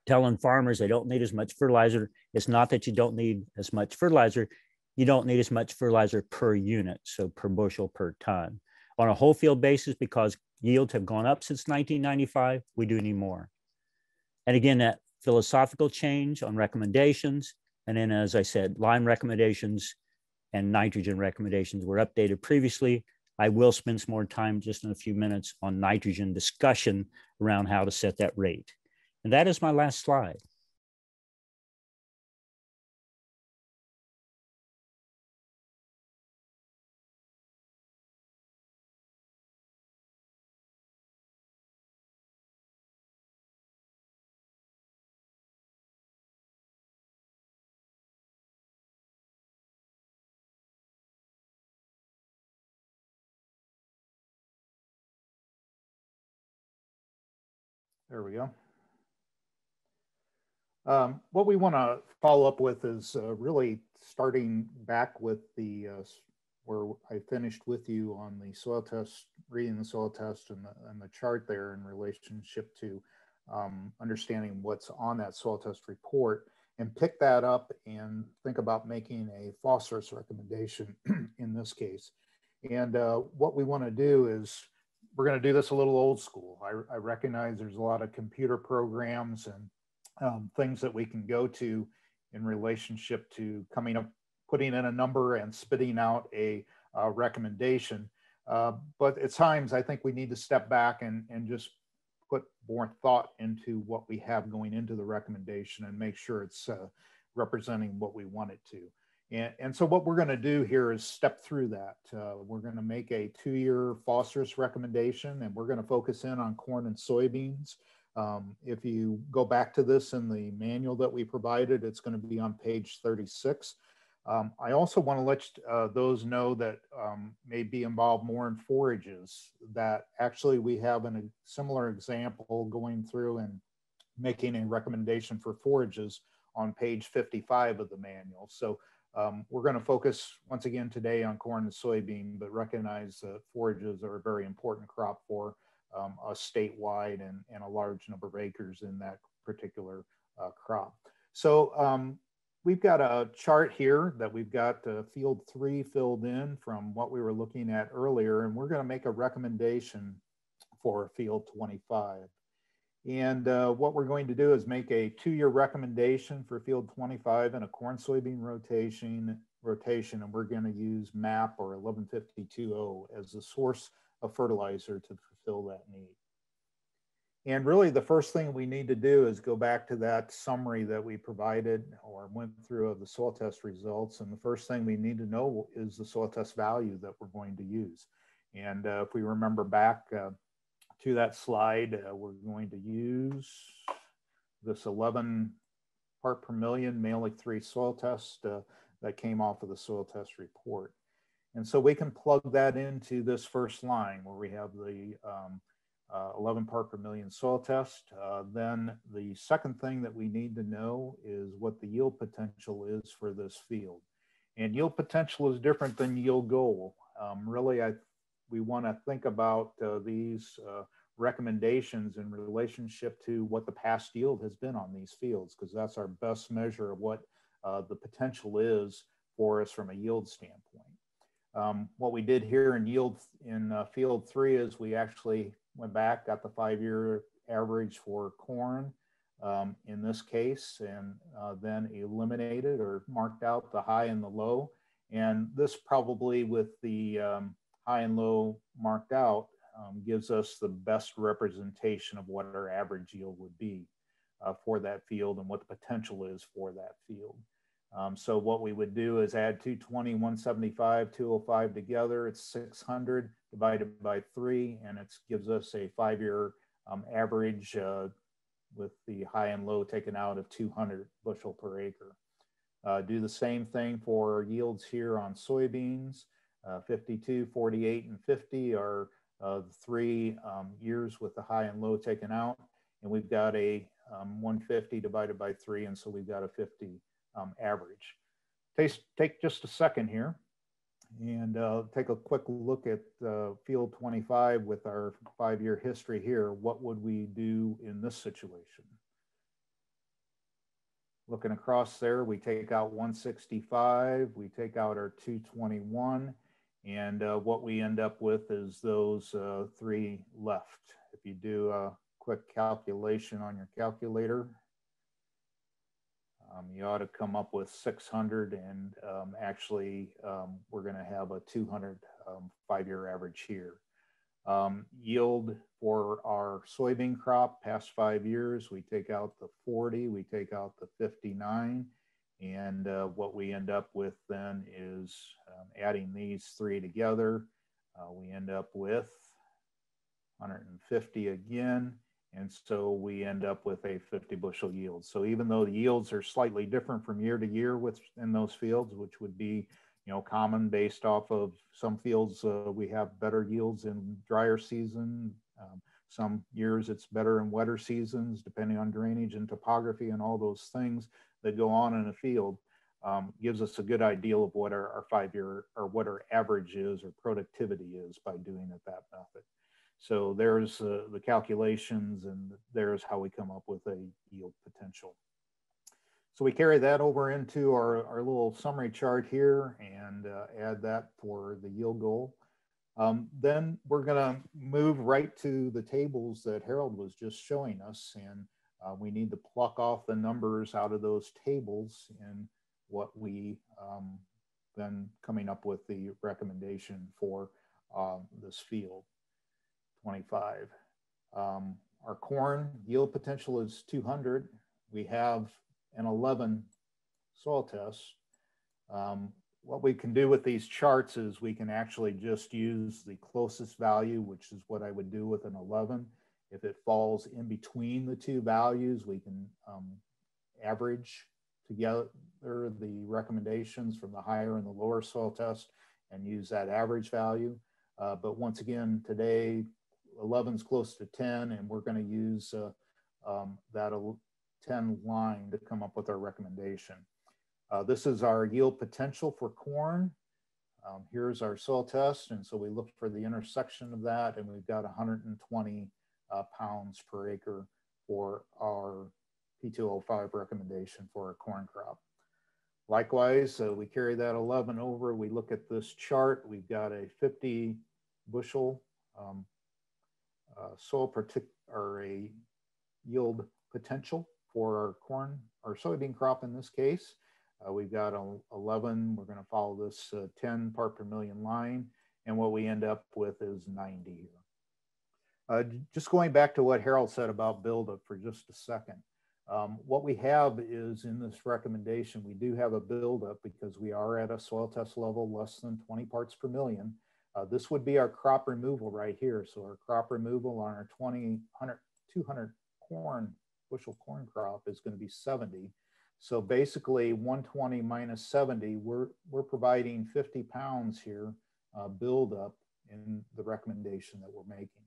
telling farmers they don't need as much fertilizer. It's not that you don't need as much fertilizer, you don't need as much fertilizer per unit, so per bushel per ton. On a whole field basis, because yields have gone up since 1995, we do need more. And again, that philosophical change on recommendations, and then as I said, lime recommendations and nitrogen recommendations were updated previously. I will spend some more time just in a few minutes on nitrogen discussion around how to set that rate. And that is my last slide. There we go. What we want to follow up with is really starting back with the where I finished with you on the soil test, reading the soil test and the chart there in relationship to understanding what's on that soil test report, and pick that up and think about making a phosphorus recommendation in this case. And what we want to do is we're going to do this a little old school. I recognize there's a lot of computer programs and things that we can go to in relationship to coming up, putting in a number and spitting out a recommendation. But at times, I think we need to step back and just put more thought into what we have going into the recommendation and make sure it's representing what we want it to. And so what we're going to do here is step through that. We're going to make a 2-year phosphorus recommendation, and we're going to focus in on corn and soybeans. If you go back to this in the manual that we provided, it's going to be on page 36. I also want to let those know that may be involved more in forages, that actually we have a similar example going through and making a recommendation for forages on page 55 of the manual. So we're going to focus once again today on corn and soybean, but recognize that forages are a very important crop for us statewide and a large number of acres in that particular crop. So we've got a chart here that we've got field 3 filled in from what we were looking at earlier, and we're going to make a recommendation for field 25. And what we're going to do is make a 2-year recommendation for field 25 and a corn soybean rotation, and we're going to use MAP or 1152O as the source of fertilizer to fulfill that need. And really the first thing we need to do is go back to that summary that we provided or went through of the soil test results. And the first thing we need to know is the soil test value that we're going to use. And if we remember back to that slide, we're going to use this 11 part per million Mehlich 3 soil test that came off of the soil test report. And so we can plug that into this first line where we have the 11 part per million soil test. Then the second thing that we need to know is what the yield potential is for this field. And yield potential is different than yield goal. Really, we want to think about these recommendations in relationship to what the past yield has been on these fields, because that's our best measure of what the potential is for us from a yield standpoint. What we did here in field 3 is we actually went back, got the 5-year average for corn in this case, and then eliminated or marked out the high and the low. And this probably with the high and low marked out gives us the best representation of what our average yield would be for that field and what the potential is for that field. So what we would do is add 220, 175, 205 together. It's 600 divided by 3, and it gives us a 5-year average with the high and low taken out of 200 bushel per acre. Do the same thing for yields here on soybeans. 52, 48, and 50 are the 3 years with the high and low taken out. And we've got a 150 divided by 3, and so we've got a 50 average. Take just a second here and take a quick look at field 25 with our 5-year history here. What would we do in this situation? Looking across there, we take out 165, we take out our 221, and what we end up with is those 3 left. If you do a quick calculation on your calculator, you ought to come up with 600, and actually we're going to have a 200 5-year average here. Yield for our soybean crop past 5 years, we take out the 40, we take out the 59, and what we end up with then is adding these 3 together, we end up with 150 again, and so we end up with a 50 bushel yield. So even though the yields are slightly different from year to year within those fields, which would be common based off of some fields, we have better yields in drier season. Some years it's better in wetter seasons, depending on drainage and topography and all those things that go on in a field. Gives us a good idea of what our 5-year or what our average is or productivity is by doing it that method. So there's the calculations, and there's how we come up with a yield potential. So we carry that over into our little summary chart here and add that for the yield goal. Then we're going to move right to the tables that Harold was just showing us, and we need to pluck off the numbers out of those tables and what we then coming up with the recommendation for this field 25. Our corn yield potential is 200. We have an 11 soil tests. What we can do with these charts is we can actually just use the closest value, which is what I would do with an 11. If it falls in between the 2 values, we can average together the recommendations from the higher and the lower soil test and use that average value. But once again, today, 11 is close to 10, and we're going to use that 10 line to come up with our recommendation. This is our yield potential for corn. Here's our soil test, and so we look for the intersection of that, and we've got 120 pounds per acre for our P205 recommendation for our corn crop. Likewise, we carry that 11 over. We look at this chart. We've got a 50 bushel or a yield potential for our corn or soybean crop in this case. We've got 11. We're going to follow this 10 part per million line, and what we end up with is 90 here. Just going back to what Harold said about buildup for just a second. What we have is in this recommendation, we do have a buildup because we are at a soil test level less than 20 parts per million. This would be our crop removal right here. So our crop removal on our 200 bushel corn crop is going to be 70. So basically 120 minus 70, we're providing 50 pounds here buildup in the recommendation that we're making.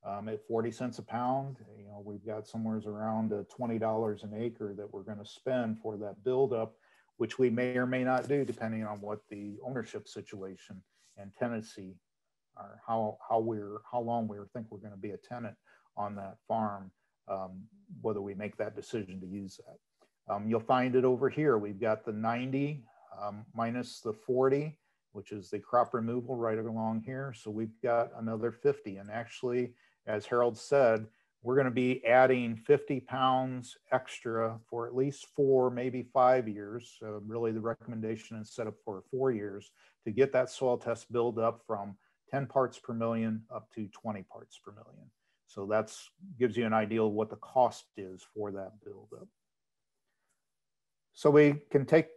At 40 cents a pound, we've got somewhere around $20 an acre that we're going to spend for that buildup, which we may or may not do depending on what the ownership situation and tenancy are, how long we think we're going to be a tenant on that farm, whether we make that decision to use that. You'll find it over here. We've got the 90 minus the 40, which is the crop removal right along here. So we've got another 50. And actually, as Harold said, we're going to be adding 50 pounds extra for at least 4, maybe 5 years. Really the recommendation is set up for 4 years to get that soil test build up from 10 parts per million up to 20 parts per million. So that's gives you an idea of what the cost is for that buildup. So we can take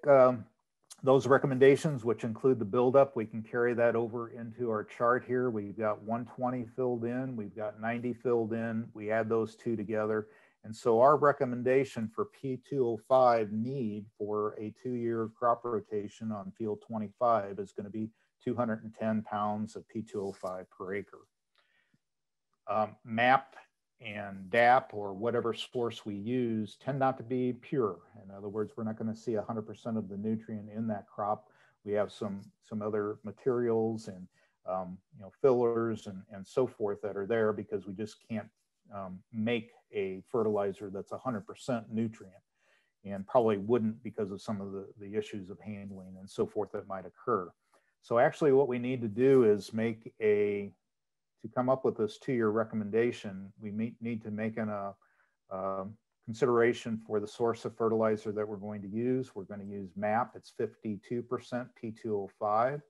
those recommendations, which include the buildup, we can carry that over into our chart here. We've got 120 filled in, we've got 90 filled in, we add those two together. And so our recommendation for P205 need for a 2-year crop rotation on field 25 is going to be 210 pounds of P205 per acre. MAP and DAP or whatever source we use tend not to be pure. In other words, we're not going to see 100% of the nutrient in that crop. we have some other materials and you know, fillers and so forth that are there because we just can't make a fertilizer that's 100% nutrient, and probably wouldn't because of some of the issues of handling and so forth that might occur. So actually what we need to do is to come up with this 2-year recommendation, we need to make a consideration for the source of fertilizer that we're going to use. We're going to use MAP, it's 52% P2O5.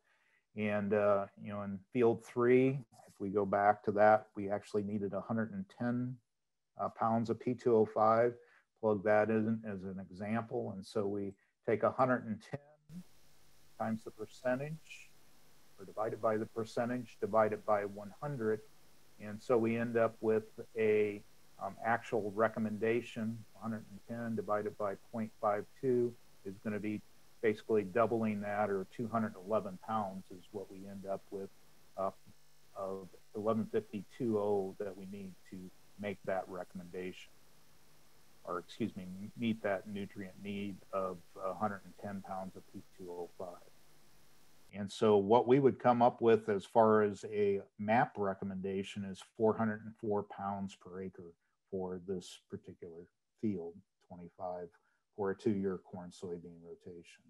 And you know, in field 3, if we go back to that, we actually needed 110 pounds of P2O5. Plug that in as an example. And so we take 110 times the percentage, or divided by the percentage, divided by 100. And so we end up with a actual recommendation. 110 divided by 0.52 is going to be basically doubling that, or 211 pounds is what we end up with of 1152.0 that we need to make that recommendation, or excuse me, meet that nutrient need of 110 pounds of P2O5. And so what we would come up with as far as a MAP recommendation is 404 pounds per acre for this particular field, 25 for a 2-year corn soybean rotation.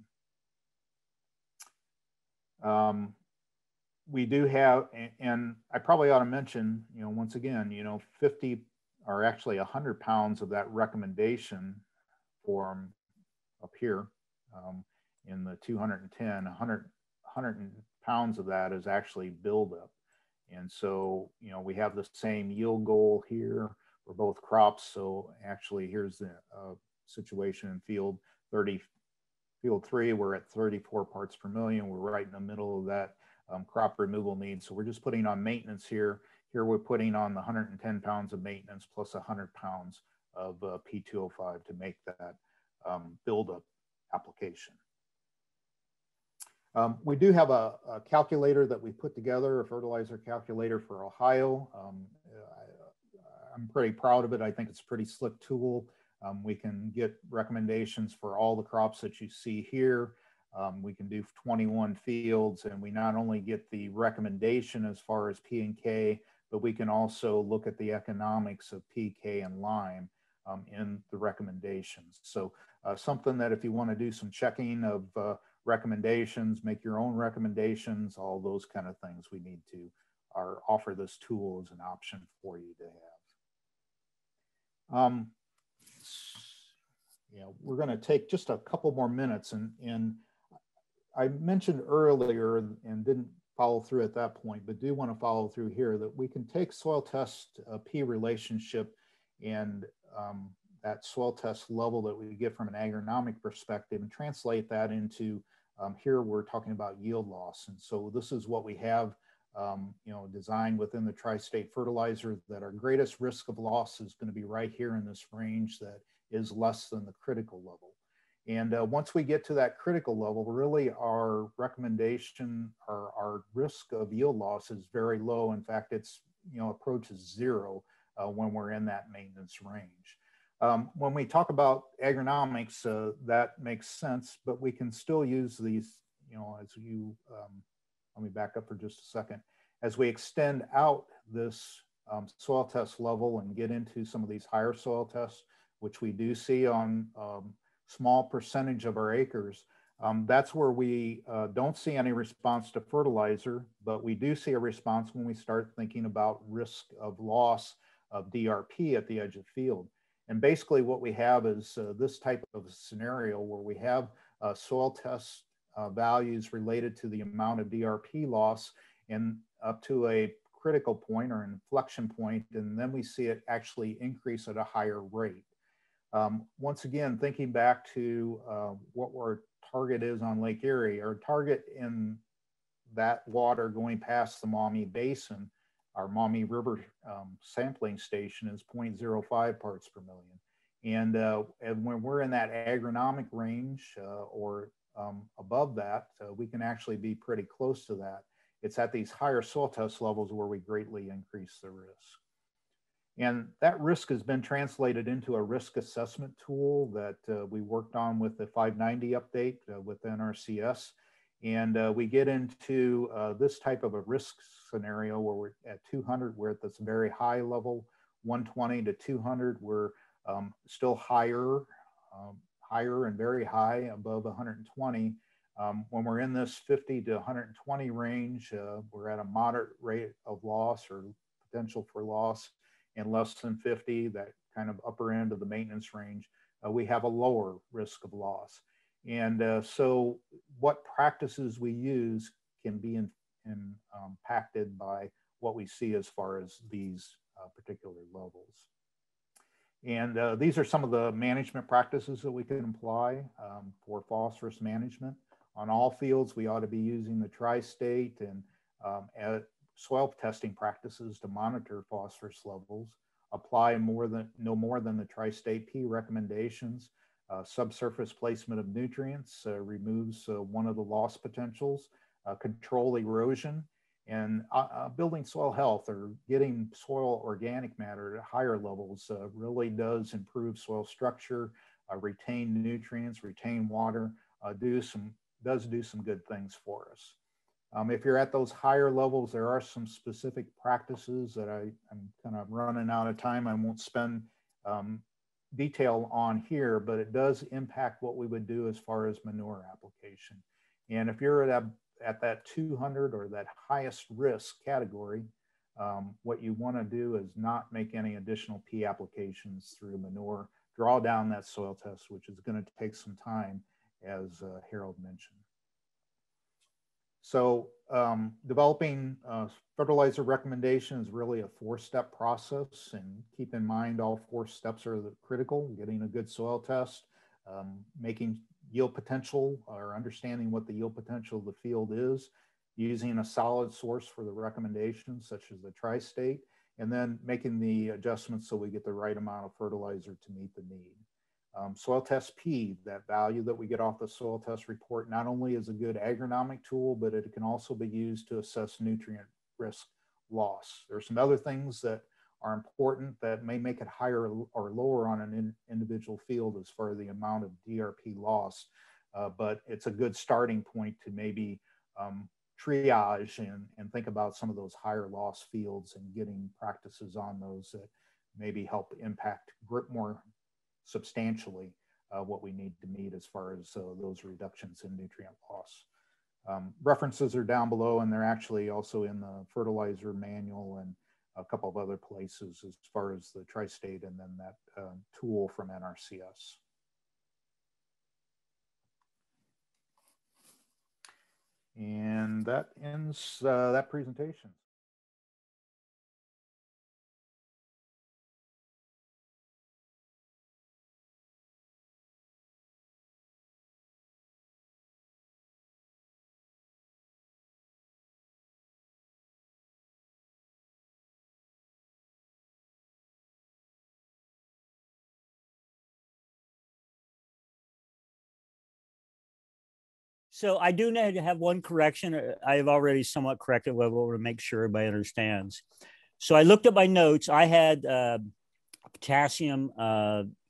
We do have, and I probably ought to mention, you know, once again, you know, 50 or actually 100 pounds of that recommendation form up here in the 210, 100 pounds of that is actually buildup. And so, you know, we have the same yield goal here for both crops. So actually here's the situation in field 3, we're at 34 parts per million. We're right in the middle of that crop removal need. So we're just putting on maintenance here. Here we're putting on the 110 pounds of maintenance plus 100 pounds of P2O5 to make that buildup application. We do have a calculator that we put together, a fertilizer calculator for Ohio. I'm pretty proud of it. I think it's a pretty slick tool. We can get recommendations for all the crops that you see here. We can do 21 fields, and we not only get the recommendation as far as P and K, but we can also look at the economics of P, K, and lime in the recommendations. So something that if you want to do some checking of recommendations, make your own recommendations, all those kind of things, we need to offer this tool as an option for you to have. You know, we're going to take just a couple more minutes, and I mentioned earlier and didn't follow through at that point, but do want to follow through here that we can take soil test P relationship and that soil test level that we get from an agronomic perspective and translate that into here we're talking about yield loss. And so this is what we have you know, designed within the tri-state fertilizer, that our greatest risk of loss is going to be right here in this range that is less than the critical level. And once we get to that critical level, really our recommendation, our risk of yield loss is very low. In fact, it's, you know, approaches 0 when we're in that maintenance range. When we talk about agronomics, that makes sense, but we can still use these, you know, as you, let me back up for just a second. As we extend out this soil test level and get into some of these higher soil tests, which we do see on small percentage of our acres, that's where we don't see any response to fertilizer, but we do see a response when we start thinking about risk of loss of DRP at the edge of field. And basically what we have is this type of a scenario where we have soil test values related to the amount of DRP loss and up to a critical point or an inflection point, and then we see it actually increase at a higher rate. Once again, thinking back to what our target is on Lake Erie, our target in that water going past the Maumee Basin, our Maumee River sampling station, is 0.05 parts per million. And when we're in that agronomic range or above that, we can actually be pretty close to that. It's at these higher soil test levels where we greatly increase the risk. And that risk has been translated into a risk assessment tool that we worked on with the 590 update with NRCS. And we get into this type of a risk scenario where we're at 200, we're at this very high level, 120 to 200, we're still higher and very high above 120. When we're in this 50 to 120 range, we're at a moderate rate of loss or potential for loss. And less than 50, that kind of upper end of the maintenance range, we have a lower risk of loss. And so what practices we use can be impacted by what we see as far as these particular levels. And these are some of the management practices that we can apply for phosphorus management. On all fields, we ought to be using the tri-state and soil testing practices to monitor phosphorus levels, apply no more than the tri-state P recommendations. Subsurface placement of nutrients removes one of the loss potentials, control erosion, and building soil health or getting soil organic matter at higher levels really does improve soil structure, retain nutrients, retain water, does do some good things for us. If you're at those higher levels, there are some specific practices that I'm kind of running out of time. I won't spend detail on here, but it does impact what we would do as far as manure application. And if you're at that 200 or that highest risk category, what you want to do is not make any additional P applications through manure, draw down that soil test, which is going to take some time, as Harold mentioned. So developing fertilizer recommendation is really a 4-step process, and keep in mind all 4 steps are critical: getting a good soil test, making yield potential or understanding what the yield potential of the field is, using a solid source for the recommendations such as the tri-state, and then making the adjustments so we get the right amount of fertilizer to meet the need. Soil test P, that value that we get off the soil test report, not only is a good agronomic tool, but it can also be used to assess nutrient risk loss. There are some other things that are important that may make it higher or lower on an individual field as far as the amount of DRP loss, but it's a good starting point to maybe triage and think about some of those higher loss fields and getting practices on those that maybe help impact more substantially what we need to meet as far as those reductions in nutrient loss. References are down below, and they're actually also in the fertilizer manual and a couple of other places as far as the tri-state and then that tool from NRCS. And that ends that presentation. So I do need to have one correction. I've already somewhat corrected what we'll make sure everybody understands. So I looked at my notes. I had potassium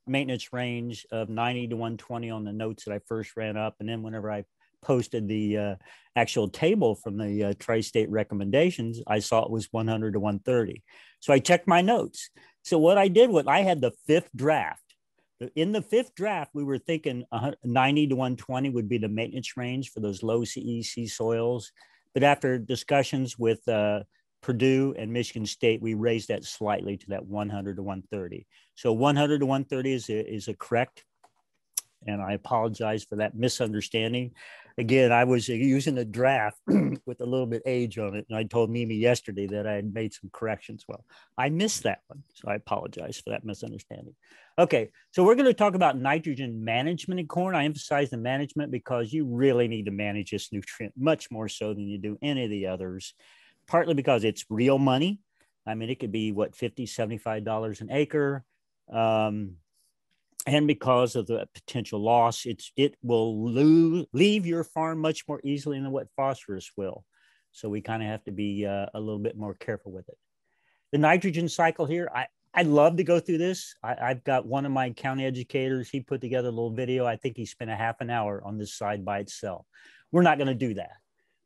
maintenance range of 90 to 120 on the notes that I first ran up. And then whenever I posted the actual table from the tri-state recommendations, I saw it was 100 to 130. So I checked my notes. So what I did was I had the 5th draft. In the 5th draft, we were thinking 90 to 120 would be the maintenance range for those low CEC soils. But after discussions with Purdue and Michigan State, we raised that slightly to that 100 to 130. So 100 to 130 is a correct. And I apologize for that misunderstanding. Again, I was using a draft with a little bit age on it. And I told Mimi yesterday that I had made some corrections. Well, I missed that one. So I apologize for that misunderstanding. Okay, so we're going to talk about nitrogen management in corn. I emphasize the management because you really need to manage this nutrient much more so than you do any of the others, partly because it's real money. I mean, it could be, what, $50, $75 an acre. And because of the potential loss, it will leave your farm much more easily than what phosphorus will. So we kind of have to be a little bit more careful with it. The nitrogen cycle here, I'd love to go through this. I've got one of my county educators. He put together a little video. I think he spent a half an hour on this slide by itself. We're not going to do that.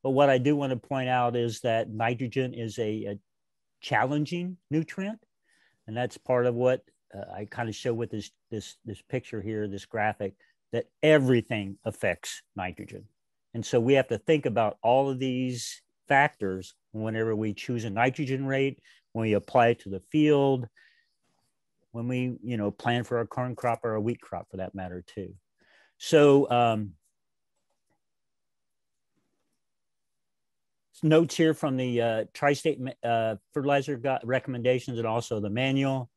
But what I do want to point out is that nitrogen is a challenging nutrient. And that's part of what I kind of show with this picture here, this graphic, that everything affects nitrogen. And so we have to think about all of these factors whenever we choose a nitrogen rate, when we apply it to the field, when we, plan for our corn crop or a wheat crop for that matter too. So notes here from the tri-state fertilizer recommendations and also the manual.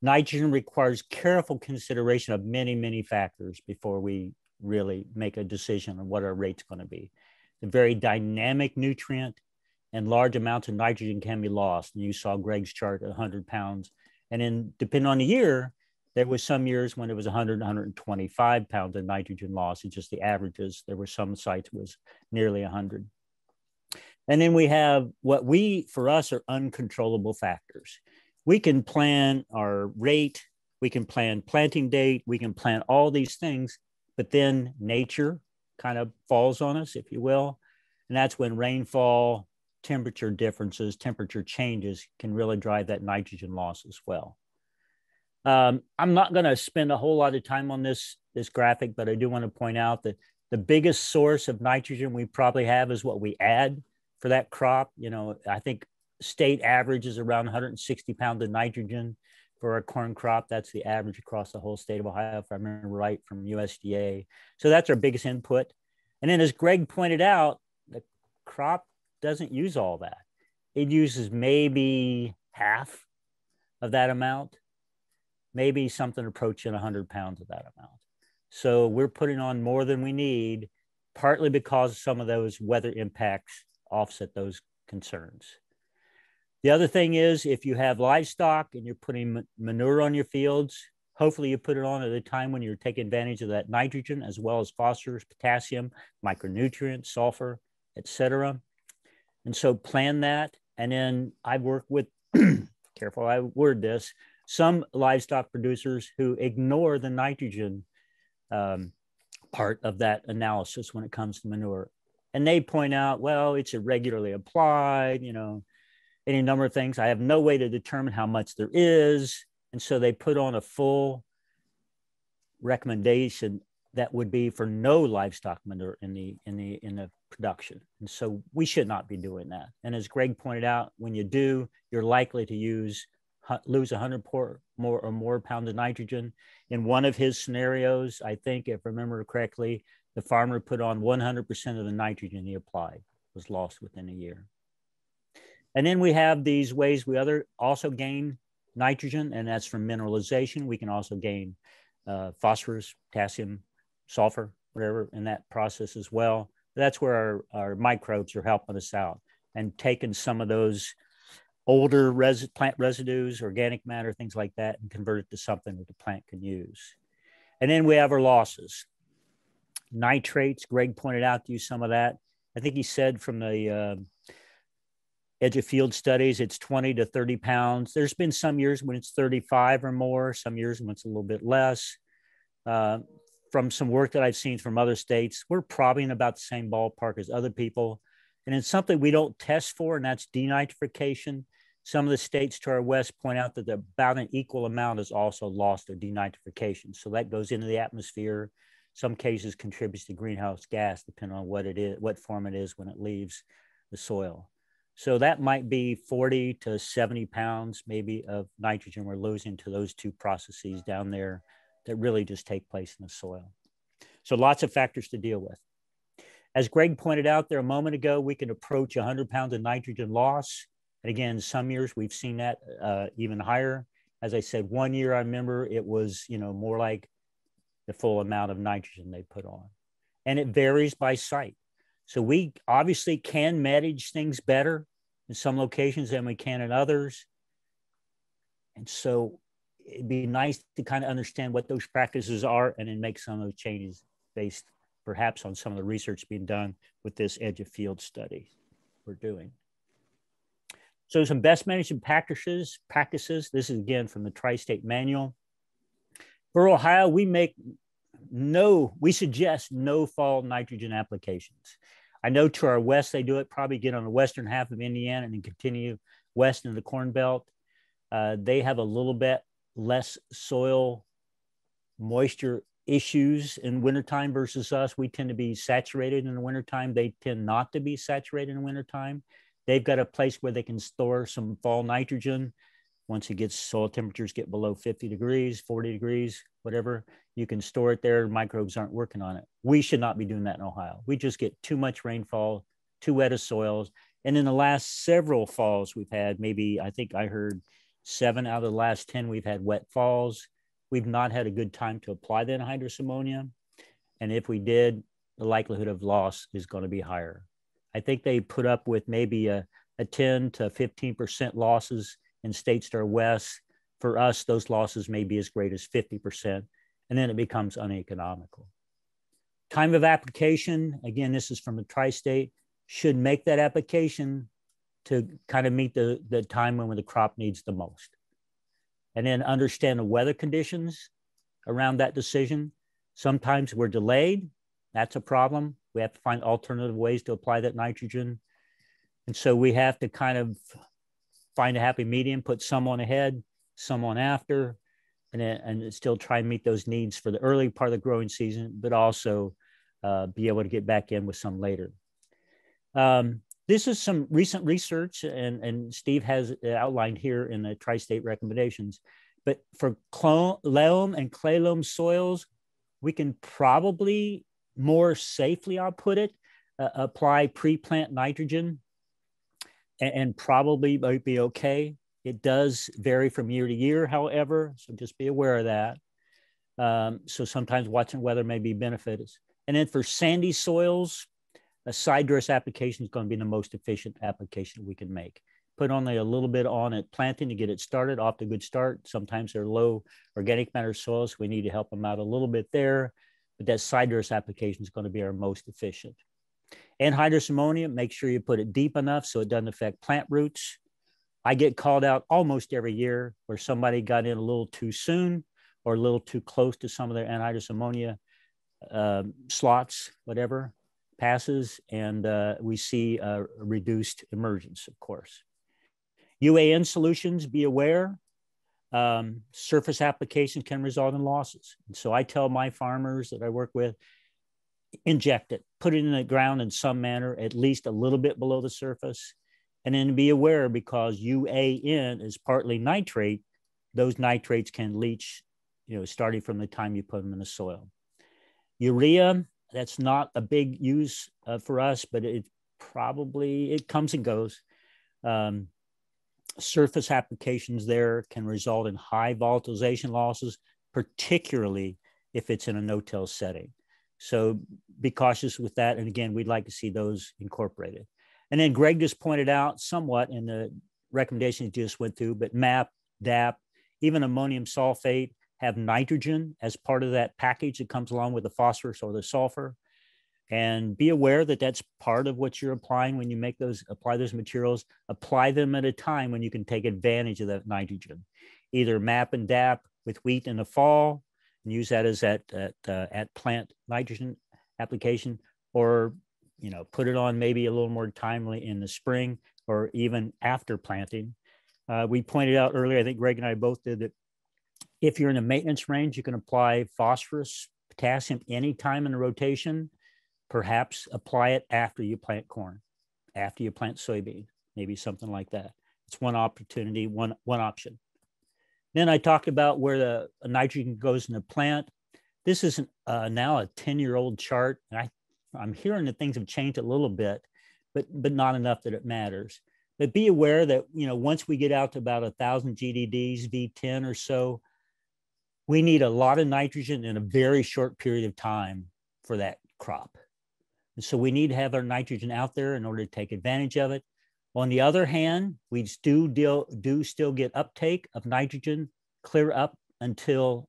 Nitrogen requires careful consideration of many, many factors before we really make a decision on what our rate's going to be. It's a very dynamic nutrient, and large amounts of nitrogen can be lost. And you saw Greg's chart at 100 pounds. And then depending on the year, there was some years when it was 100, 125 pounds of nitrogen loss. It's just the averages. There were some sites was nearly 100. And then we have what for us are uncontrollable factors. We can plan our rate, we can plan planting date, we can plan all these things, but then nature kind of falls on us, if you will. And that's when rainfall, temperature differences, temperature changes can really drive that nitrogen loss as well. I'm not going to spend a whole lot of time on this graphic, but I do want to point out that the biggest source of nitrogen we probably have is what we add for that crop. I think state average is around 160 pounds of nitrogen for a corn crop. That's the average across the whole state of Ohio, if I remember right, from USDA. So that's our biggest input. And then as Greg pointed out, the crop doesn't use all that. It uses maybe half of that amount, maybe something approaching 100 pounds of that amount. So we're putting on more than we need, partly because some of those weather impacts offset those concerns. The other thing is, if you have livestock and you're putting manure on your fields, hopefully you put it on at a time when you're taking advantage of that nitrogen, as well as phosphorus, potassium, micronutrients, sulfur, etc. And so plan that. And then I work with, careful I word this, some livestock producers who ignore the nitrogen part of that analysis when it comes to manure. And they point out, well, it's irregularly applied, any number of things. I have no way to determine how much there is. And so they put on a full recommendation that would be for no livestock manure in the production. And so we should not be doing that. And as Greg pointed out, when you do, you're likely to lose 100 more pounds of nitrogen. In one of his scenarios, I think, if I remember correctly, the farmer put on 100% of the nitrogen he applied was lost within a year. And then we have these ways we also gain nitrogen, and that's from mineralization. We can also gain phosphorus, potassium, sulfur, whatever, in that process as well. That's where our microbes are helping us out and taking some of those older plant residues, organic matter, things like that, and convert it to something that the plant can use. And then we have our losses. Nitrates, Greg pointed out to you some of that. I think he said from the edge of field studies, it's 20 to 30 pounds. There's been some years when it's 35 or more, some years when it's a little bit less. From some work that I've seen from other states, we're probably in about the same ballpark as other people. And it's something we don't test for, and that's denitrification. Some of the states to our west point out that about an equal amount is also lost or denitrification. So that goes into the atmosphere. Some cases contributes to greenhouse gas, depending on what it is, what form it is when it leaves the soil. So that might be 40 to 70 pounds maybe of nitrogen we're losing to those two processes down there that really just take place in the soil. So lots of factors to deal with. As Greg pointed out there a moment ago, we can approach 100 pounds of nitrogen loss. And again, some years we've seen that even higher. As I said, one year I remember it was, more like the full amount of nitrogen they put on. And it varies by site. So we obviously can manage things better in some locations than we can in others. And so it'd be nice to kind of understand what those practices are and then make some of those changes based perhaps on some of the research being done with this edge of field study we're doing. So some best management practices. This is again from the Tri-State Manual. For Ohio, we suggest no fall nitrogen applications. I know to our west, they do it, probably get on the western half of Indiana and then continue west into the Corn Belt. They have a little bit less soil moisture issues in wintertime versus us. We tend to be saturated in the wintertime. They tend not to be saturated in the wintertime. They've got a place where they can store some fall nitrogen. Once it gets, soil temperatures get below 50 degrees, 40 degrees, whatever, you can store it there. Microbes aren't working on it. We should not be doing that in Ohio. We just get too much rainfall, too wet of soils. And in the last several falls we've had, maybe, I think I heard 7 out of the last 10, we've had wet falls. We've not had a good time to apply the anhydrous ammonia. And if we did, the likelihood of loss is going to be higher. I think they put up with maybe a 10 to 15% losses in states that are west. For us, those losses may be as great as 50%, and then it becomes uneconomical. Time of application, again, this is from the tri-state, should make that application to kind of meet the time when the crop needs the most. And then understand the weather conditions around that decision. Sometimes we're delayed. That's a problem. We have to find alternative ways to apply that nitrogen. And so we have to kind of find a happy medium, put some on ahead, some on after, and still try and meet those needs for the early part of the growing season, but also be able to get back in with some later. This is some recent research, and Steve has outlined here in the tri-state recommendations. But for loam and clay loam soils, we can probably more safely, I'll put it, apply pre-plant nitrogen and probably might be okay. It does vary from year to year, however, so just be aware of that. So sometimes watching weather may be benefits. And then for sandy soils, a side dress application is going to be the most efficient application we can make. Put only a little bit on at planting to get it started, off to a good start. Sometimes they're low organic matter soils. We need to help them out a little bit there, but that side dress application is going to be our most efficient. Anhydrous ammonia, make sure you put it deep enough so it doesn't affect plant roots. I get called out almost every year where somebody got in a little too soon or a little too close to some of their anhydrous ammonia slots, whatever, passes, and we see a reduced emergence, of course. UAN solutions, be aware, surface application can result in losses. And so I tell my farmers that I work with, inject it, put it in the ground in some manner, at least a little bit below the surface. And then be aware, because UAN is partly nitrate, those nitrates can leach, starting from the time you put them in the soil. Urea, that's not a big use for us, but it comes and goes. Surface applications there can result in high volatilization losses, particularly if it's in a no-till setting. So be cautious with that. And again, we'd like to see those incorporated. And then Greg just pointed out somewhat in the recommendations he just went through, but MAP, DAP, even ammonium sulfate have nitrogen as part of that package that comes along with the phosphorus or the sulfur. And be aware that that's part of what you're applying when you apply those materials. Apply them at a time when you can take advantage of that nitrogen. Either MAP and DAP with wheat in the fall and use that as at plant nitrogen application, or put it on maybe a little more timely in the spring or even after planting. We pointed out earlier, I think Greg and I both did, that if you're in the maintenance range, you can apply phosphorus, potassium anytime in the rotation. Perhaps apply it after you plant corn, after you plant soybean, maybe something like that. It's one opportunity, one option. Then I talked about where the nitrogen goes in the plant. This is now a 10-year-old chart, and I'm hearing that things have changed a little bit, but not enough that it matters. But be aware that once we get out to about 1,000 GDDs, V10 or so, we need a lot of nitrogen in a very short period of time for that crop. And so we need to have our nitrogen out there in order to take advantage of it. On the other hand, we do still get uptake of nitrogen clear up until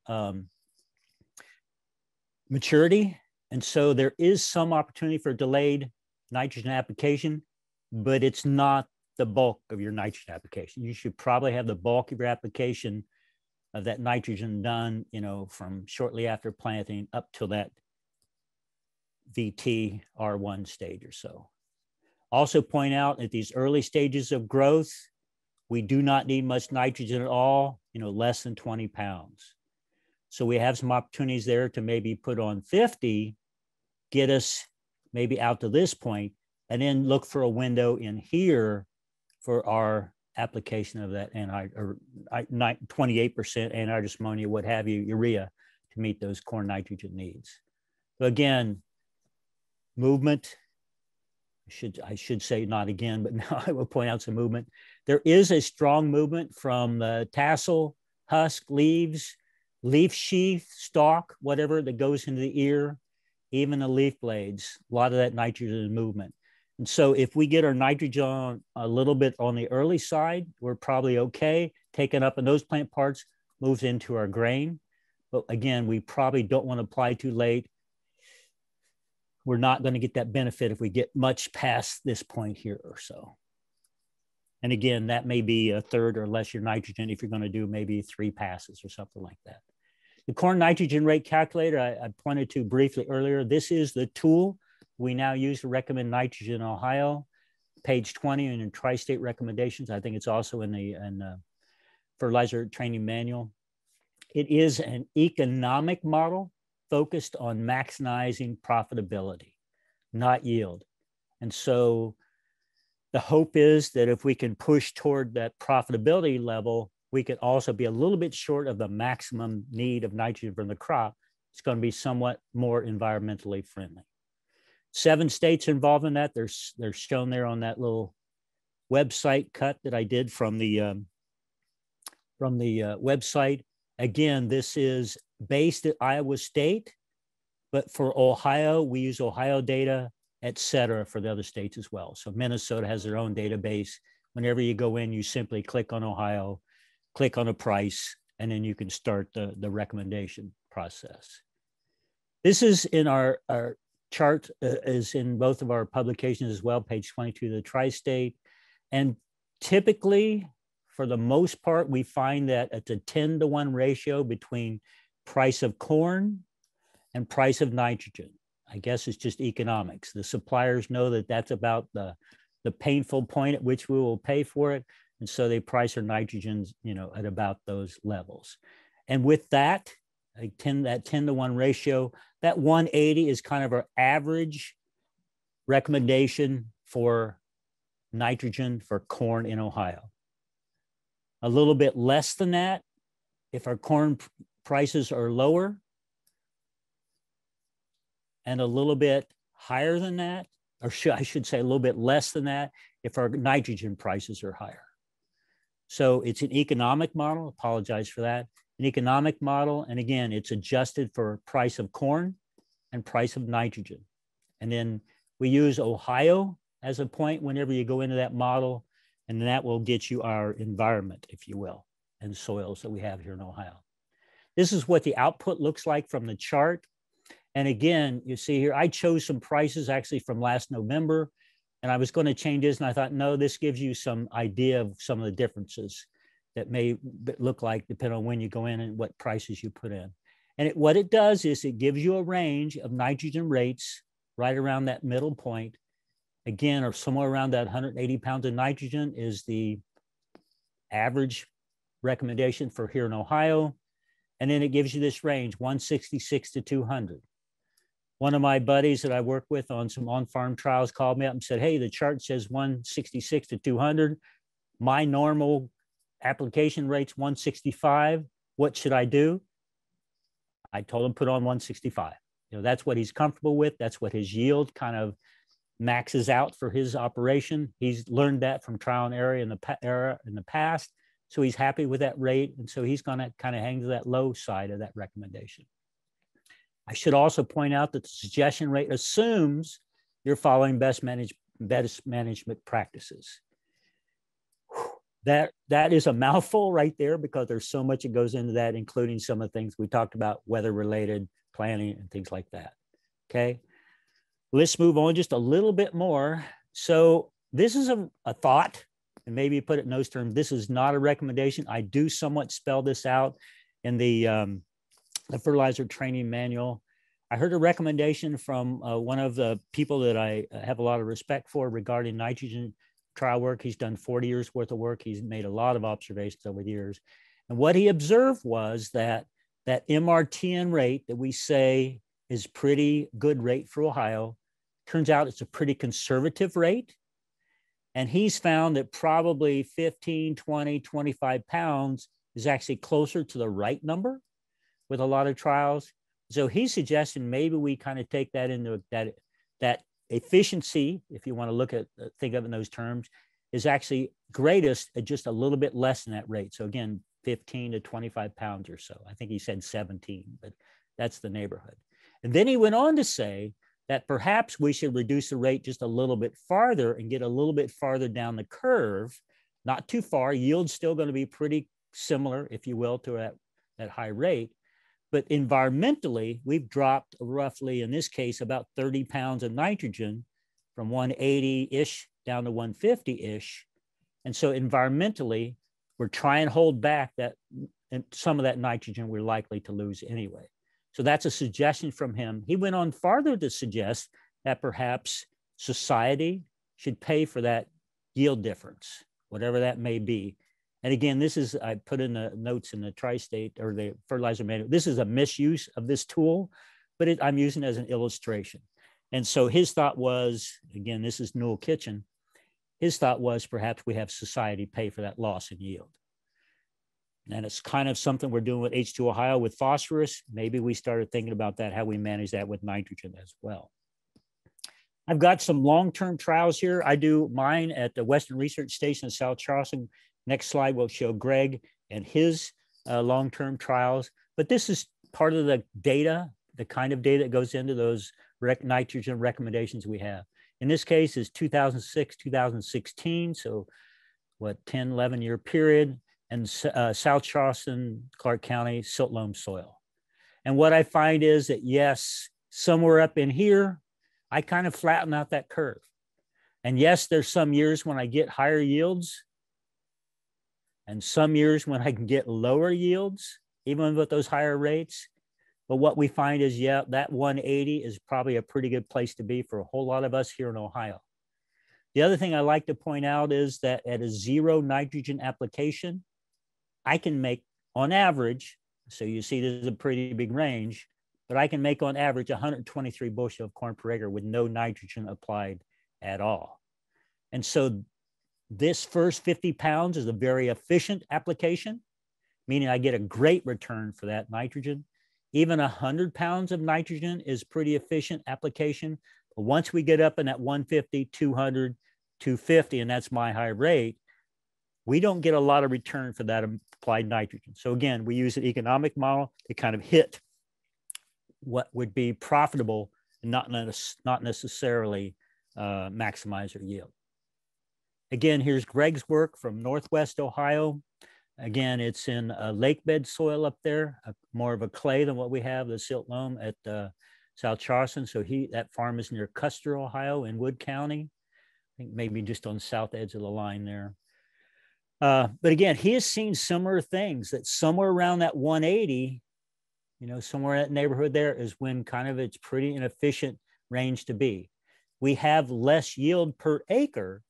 maturity. And so there is some opportunity for delayed nitrogen application, but it's not the bulk of your nitrogen application. You should probably have the bulk of your application of that nitrogen done, you know, from shortly after planting up till that VT R1 stage or so. Also point out at these early stages of growth, we do not need much nitrogen at all, you know, less than 20 pounds. So we have some opportunities there to maybe put on 50, get us maybe out to this point, and then look for a window in here for our application of that 28% anhydrous ammonia, what have you, urea, to meet those corn nitrogen needs. So again, movement, I should say not again, but now I will point out some movement. There is a strong movement from the tassel, husk, leaves, leaf sheath, stalk, whatever that goes into the ear, even the leaf blades, a lot of that nitrogen movement. And so if we get our nitrogen a little bit on the early side, we're probably okay. Taken up in those plant parts, moves into our grain. But again, we probably don't want to apply too late. We're not going to get that benefit if we get much past this point here or so. And again, that may be a third or less your nitrogen if you're going to do maybe 3 passes or something like that. The corn nitrogen rate calculator I pointed to briefly earlier. This is the tool we now use to recommend nitrogen in Ohio, page 20 in tri-state recommendations. I think it's also in the fertilizer training manual. It is an economic model focused on maximizing profitability, not yield. And so the hope is that if we can push toward that profitability level, we could also be a little bit short of the maximum need of nitrogen from the crop. It's going to be somewhat more environmentally friendly. 7 states involved in that. They're shown there on that little website cut that I did from the website. Again, this is based at Iowa State, but for Ohio, we use Ohio data, et cetera, for the other states as well. So Minnesota has their own database. Whenever you go in, you simply click on Ohio, click on a price, and then you can start the recommendation process. This is in our chart, is in both of our publications as well, page 22 of the tri-state. And typically, for the most part, we find that it's a 10-to-1 ratio between price of corn and price of nitrogen. I guess it's just economics. The suppliers know that that's about the painful point at which we will pay for it. And so they price their nitrogens, you know, at about those levels. And with that, that 10-to-1 ratio, that 180 is kind of our average recommendation for nitrogen for corn in Ohio. A little bit less than that if our corn prices are lower, and a little bit higher than that, or I should say a little bit less than that if our nitrogen prices are higher. So it's an economic model, apologize for that, an economic model. And again, it's adjusted for price of corn and price of nitrogen. And then we use Ohio as a point whenever you go into that model, and that will get you our environment, if you will, and soils that we have here in Ohio. This is what the output looks like from the chart. And again, you see here, I chose some prices actually from last November, and I was going to change this, and I thought, no, this gives you some idea of some of the differences that may look like depending on when you go in and what prices you put in. And what it does is it gives you a range of nitrogen rates right around that middle point. Again, or somewhere around that 180 pounds of nitrogen is the average recommendation for here in Ohio. And then it gives you this range, 166 to 200. One of my buddies that I work with on some on-farm trials called me up and said, hey, the chart says 166 to 200. My normal application rate's 165. What should I do? I told him put on 165. You know, that's what he's comfortable with. That's what his yield kind of maxes out for his operation. He's learned that from trial and error in the past. So he's happy with that rate. And so he's going to kind of hang to that low side of that recommendation. I should also point out that the suggestion rate assumes you're following best management practices. That is a mouthful right there because there's so much that goes into that, including some of the things we talked about, weather-related planning and things like that. Okay, let's move on just a little bit more. So this is a thought and maybe put it in those terms, this is not a recommendation. I do somewhat spell this out in the fertilizer training manual. I heard a recommendation from one of the people that I have a lot of respect for regarding nitrogen trial work. He's done 40 years worth of work. He's made a lot of observations over the years. And what he observed was that that MRTN rate that we say is pretty good rate for Ohio, turns out it's a pretty conservative rate. And he's found that probably 15, 20, 25 pounds is actually closer to the right number with a lot of trials. So he's suggesting maybe we kind of take that into that efficiency, if you want to look at, think of it in those terms, is actually greatest at just a little bit less than that rate. So again, 15 to 25 pounds or so. I think he said 17, but that's the neighborhood. And then he went on to say that perhaps we should reduce the rate just a little bit farther and get a little bit farther down the curve, not too far. Yield's still going to be pretty similar, if you will, to that high rate. But environmentally, we've dropped roughly, in this case, about 30 pounds of nitrogen from 180-ish down to 150-ish. And so environmentally, we're trying to hold back that, and some of that nitrogen we're likely to lose anyway. So that's a suggestion from him. He went on farther to suggest that perhaps society should pay for that yield difference, whatever that may be. And again, this is, I put in the notes in the tri-state or the fertilizer manual. This is a misuse of this tool, but I'm using it as an illustration. And so his thought was, again, this is Newell Kitchen. His thought was perhaps we have society pay for that loss in yield. And it's kind of something we're doing with H2 Ohio with phosphorus. Maybe we started thinking about that, how we manage that with nitrogen as well. I've got some long-term trials here. I do mine at the Western Research Station in South Charleston. Next slide will show Greg and his long-term trials. But this is part of the data, the kind of data that goes into those nitrogen recommendations we have. In this case is 2006, 2016. So what, 10, 11 year period. And South Charleston, Clark County, silt loam soil. And what I find is that, yes, somewhere up in here, I kind of flatten out that curve. And yes, there's some years when I get higher yields and some years when I can get lower yields, even with those higher rates. But what we find is, yeah, that 180 is probably a pretty good place to be for a whole lot of us here in Ohio. The other thing I like to point out is that at a zero nitrogen application, I can make on average, so you see this is a pretty big range, but I can make on average 123 bushel of corn per acre with no nitrogen applied at all. And so this first 50 pounds is a very efficient application, meaning I get a great return for that nitrogen. Even 100 pounds of nitrogen is pretty efficient application. But once we get up in that 150, 200, 250, and that's my high rate, we don't get a lot of return for that applied nitrogen. So again, we use an economic model to kind of hit what would be profitable and not necessarily maximize our yield. Again, here's Greg's work from Northwest Ohio. Again, it's in a lake bed soil up there, more of a clay than what we have, the silt loam at South Charleston. So that farm is near Custer, Ohio in Wood County. I think maybe just on the south edge of the line there. But again, he has seen similar things that somewhere around that 180, somewhere in that neighborhood there is when kind of it's pretty inefficient range to be. We have less yield per acre.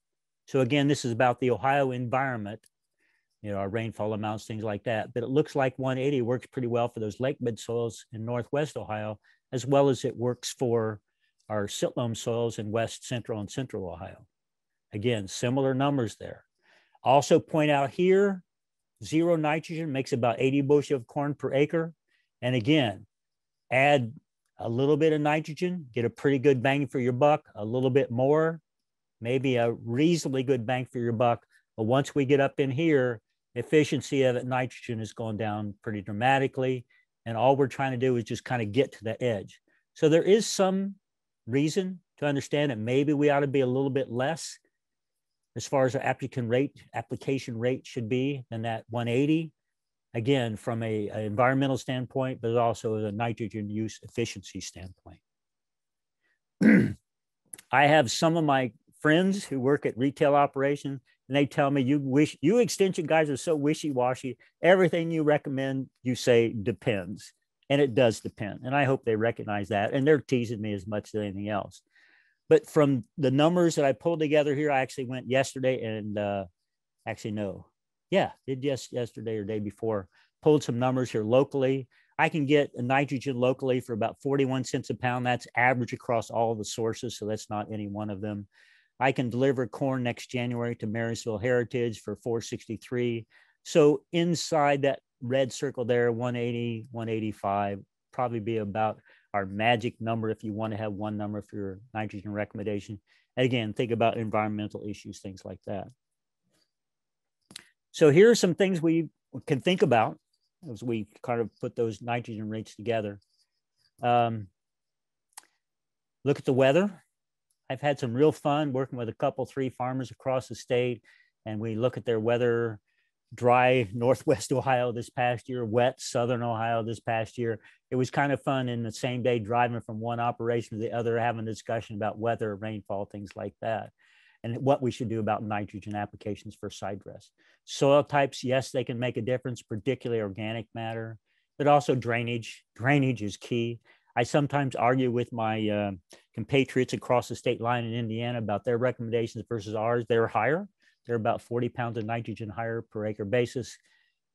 So again, this is about the Ohio environment, our rainfall amounts, things like that. But it looks like 180 works pretty well for those lake bed soils in Northwest Ohio, as well as it works for our silt loam soils in West Central and Central Ohio. Again, similar numbers there. Also point out here, zero nitrogen makes about 80 bushel of corn per acre. And again, add a little bit of nitrogen, get a pretty good bang for your buck, a little bit more, maybe a reasonably good bang for your buck. But once we get up in here, efficiency of that nitrogen has gone down pretty dramatically. And all we're trying to do is just kind of get to the edge. So there is some reason to understand that maybe we ought to be a little bit less as far as our application rate should be than that 180. Again, from an environmental standpoint, but also a nitrogen use efficiency standpoint. I have some of my friends who work at retail operations, and they tell me, you extension guys are so wishy-washy. Everything you recommend, you say depends. And it does depend. And I hope they recognize that. And they're teasing me as much as anything else. But from the numbers that I pulled together here, I actually went yesterday and did yesterday or day before, pulled some numbers here locally. I can get a nitrogen locally for about 41 cents a pound. That's average across all of the sources. So that's not any one of them. I can deliver corn next January to Marysville Heritage for $4.63. So inside that red circle there, 180, 185, probably be about our magic number if you want to have one number for your nitrogen recommendation. And again, think about environmental issues, things like that. So here are some things we can think about as we kind of put those nitrogen rates together. Look at the weather. I've had some real fun working with a couple, 3 farmers across the state, and we look at their weather. Dry Northwest Ohio this past year, wet Southern Ohio this past year. It was kind of fun in the same day driving from one operation to the other, having a discussion about weather, rainfall, things like that, and what we should do about nitrogen applications for side dress. Soil types, yes, they can make a difference, particularly organic matter, but also drainage. Drainage is key. I sometimes argue with my compatriots across the state line in Indiana about their recommendations versus ours. They're higher. They're about 40 pounds of nitrogen higher per acre basis.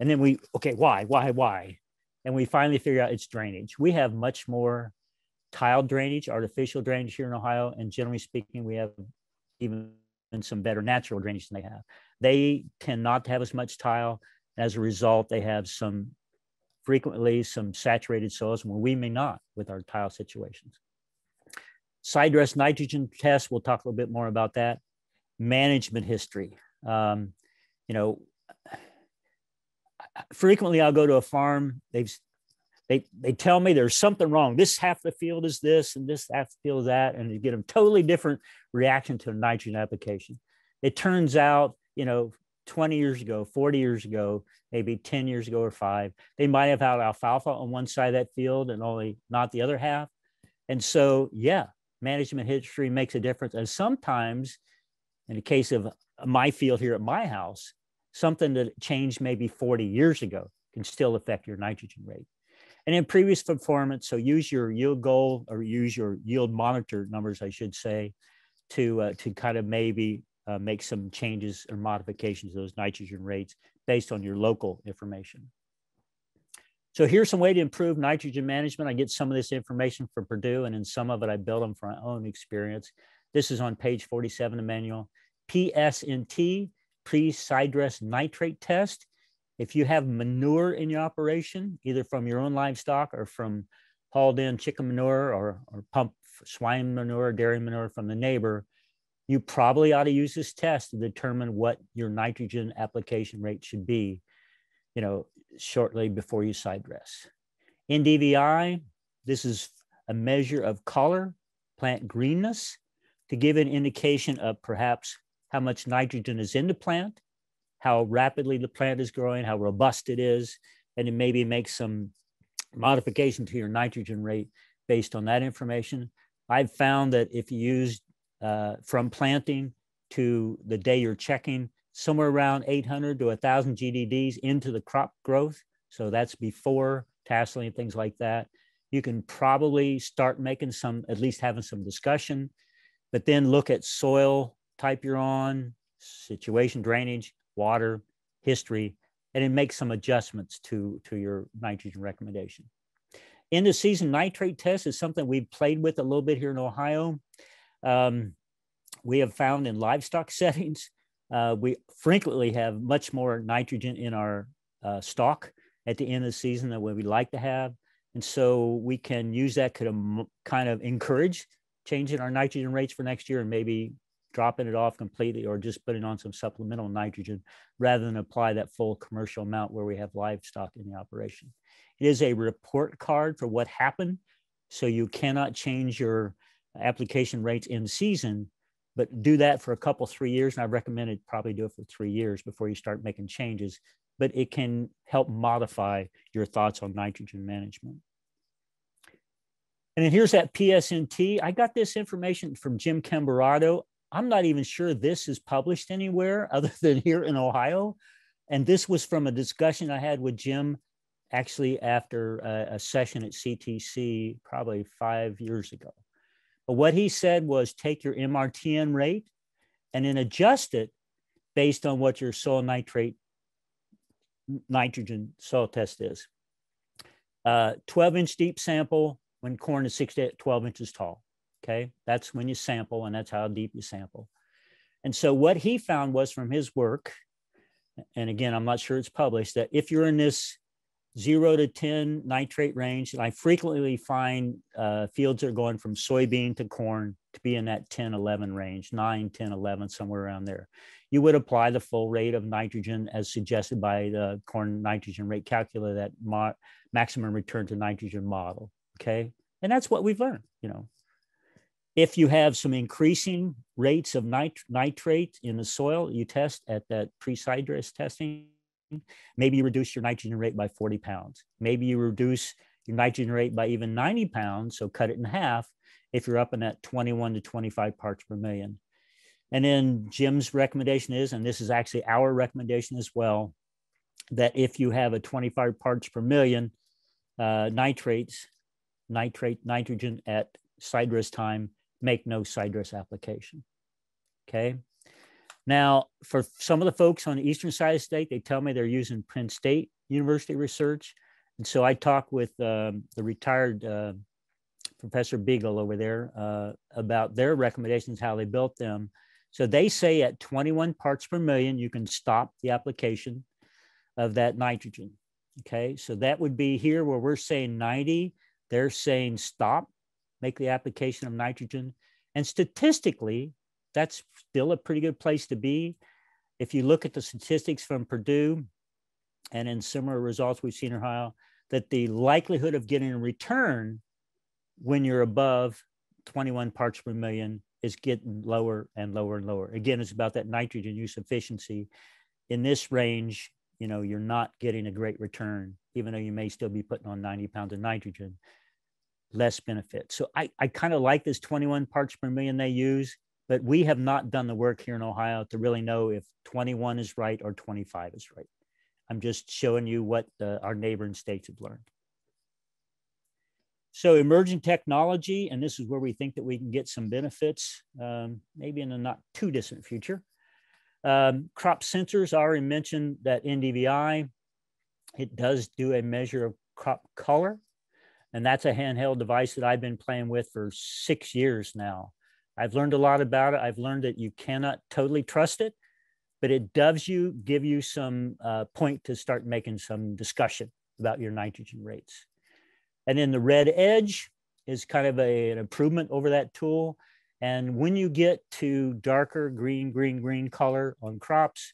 And then why? And we finally figure out it's drainage. We have much more tile drainage, artificial drainage here in Ohio. And generally speaking, we have even some better natural drainage than they have. They tend not to have as much tile. As a result, they have frequently some saturated soils where we may not with our tile situations. Side dress nitrogen test, we'll talk a little bit more about that. Management history. Frequently I'll go to a farm. They tell me there's something wrong. This half the field is this, and this half the field is that, and you get a totally different reaction to a nitrogen application. It turns out, 20 years ago, 40 years ago, maybe 10 years ago or 5, they might have had alfalfa on one side of that field and only not the other half. And so, yeah, management history makes a difference. And sometimes, in the case of my field here at my house, something that changed maybe 40 years ago can still affect your nitrogen rate. And in previous performance, so use your yield goal or use your yield monitor numbers, I should say, to kind of maybe make some changes or modifications to those nitrogen rates based on your local information. So here's some way to improve nitrogen management. I get some of this information from Purdue, and in some of it I built them from my own experience. This is on page 47 of the manual. PSNT, pre-side dress nitrate test. If you have manure in your operation, either from your own livestock or from hauled in chicken manure or pump swine manure, dairy manure from the neighbor, you probably ought to use this test to determine what your nitrogen application rate should be, shortly before you side dress. NDVI, this is a measure of color, plant greenness, to give an indication of perhaps how much nitrogen is in the plant, how rapidly the plant is growing, how robust it is, and then maybe make some modification to your nitrogen rate based on that information. I've found that if you use from planting to the day you're checking, somewhere around 800 to 1,000 GDDs into the crop growth, so that's before tasseling, things like that, you can probably start making at least having some discussion, but then look at soil type you're on, situation, drainage, water, history, and then make some adjustments to your nitrogen recommendation. End of season nitrate test is something we've played with a little bit here in Ohio. We have found in livestock settings, we frequently have much more nitrogen in our stock at the end of the season than what we'd like to have. And so we can use that to kind of encourage changing our nitrogen rates for next year and maybe dropping it off completely or just putting on some supplemental nitrogen rather than apply that full commercial amount where we have livestock in the operation. It is a report card for what happened. So you cannot change your application rates in season, but do that for a couple, 3 years. And I recommend probably do it for 3 years before you start making changes, but it can help modify your thoughts on nitrogen management. And then here's that PSNT. I got this information from Jim Camberado. I'm not even sure this is published anywhere other than here in Ohio. And this was from a discussion I had with Jim actually after a session at CTC probably 5 years ago. But what he said was take your MRTN rate and then adjust it based on what your soil nitrogen soil test is. 12-inch deep sample when corn is 6 to 12 inches tall. Okay, that's when you sample, and that's how deep you sample. And so what he found was from his work, and again, I'm not sure it's published, that if you're in this 0 to 10 nitrate range, and I frequently find fields that are going from soybean to corn to be in that 10, 11 range, 9, 10, 11, somewhere around there. You would apply the full rate of nitrogen as suggested by the corn nitrogen rate calculator, that maximum return to nitrogen model, okay? And that's what we've learned, you know. If you have some increasing rates of nitrate in the soil, you test at that pre-sidedress testing, maybe you reduce your nitrogen rate by 40 pounds. Maybe you reduce your nitrogen rate by even 90 pounds, so cut it in half if you're up in that 21 to 25 parts per million. And then Jim's recommendation is, and this is actually our recommendation as well, that if you have a 25 parts per million nitrogen at sidedress time, make no sidedress application, okay? Now, for some of the folks on the eastern side of the state, they tell me they're using Penn State University research. And so I talked with the retired Professor Beagle over there about their recommendations, how they built them. So they say at 21 parts per million, you can stop the application of that nitrogen, okay? So that would be here where we're saying 90, they're saying stop, make the application of nitrogen. And statistically, that's still a pretty good place to be. If you look at the statistics from Purdue and in similar results we've seen in Ohio, that the likelihood of getting a return when you're above 21 parts per million is getting lower and lower and lower. Again, it's about that nitrogen use efficiency. In this range, you know, you're not getting a great return, even though you may still be putting on 90 pounds of nitrogen. Less benefit. So I kind of like this 21 parts per million they use, but we have not done the work here in Ohio to really know if 21 is right or 25 is right. I'm just showing you what our neighboring states have learned. So emerging technology, and this is where we think that we can get some benefits, maybe in the not too distant future. Crop sensors, I already mentioned that NDVI, it does do a measure of crop color. And that's a handheld device that I've been playing with for 6 years now. I've learned a lot about it. I've learned that you cannot totally trust it, but it does give you some point to start making some discussion about your nitrogen rates. And then the red edge is kind of an improvement over that tool. And when you get to darker green color on crops,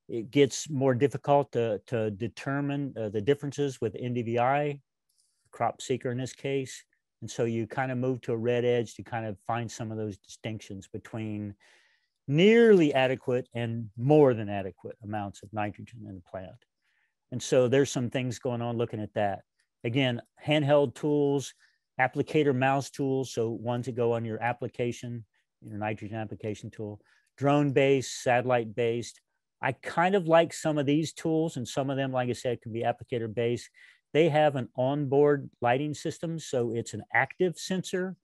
it gets more difficult to determine the differences with NDVI, crop seeker in this case. And so you kind of move to a red edge to kind of find some of those distinctions between nearly adequate and more than adequate amounts of nitrogen in the plant. And so there's some things going on looking at that. Again, handheld tools, applicator mouse tools, so ones that go on your application, your nitrogen application tool, drone-based, satellite-based. I kind of like some of these tools, and some of them, like I said, can be applicator-based. They have an onboard lighting system, so it's an active sensor,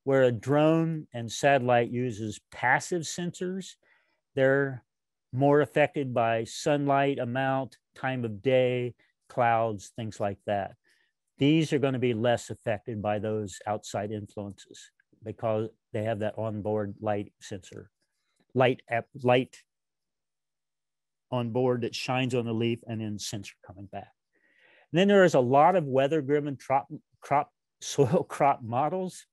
where a drone and satellite uses passive sensors. They're more affected by sunlight amount, time of day, clouds, things like that. These are going to be less affected by those outside influences because they have that onboard light sensor, light on board that shines on the leaf and then sensor coming back. And then there is a lot of weather-driven soil crop models.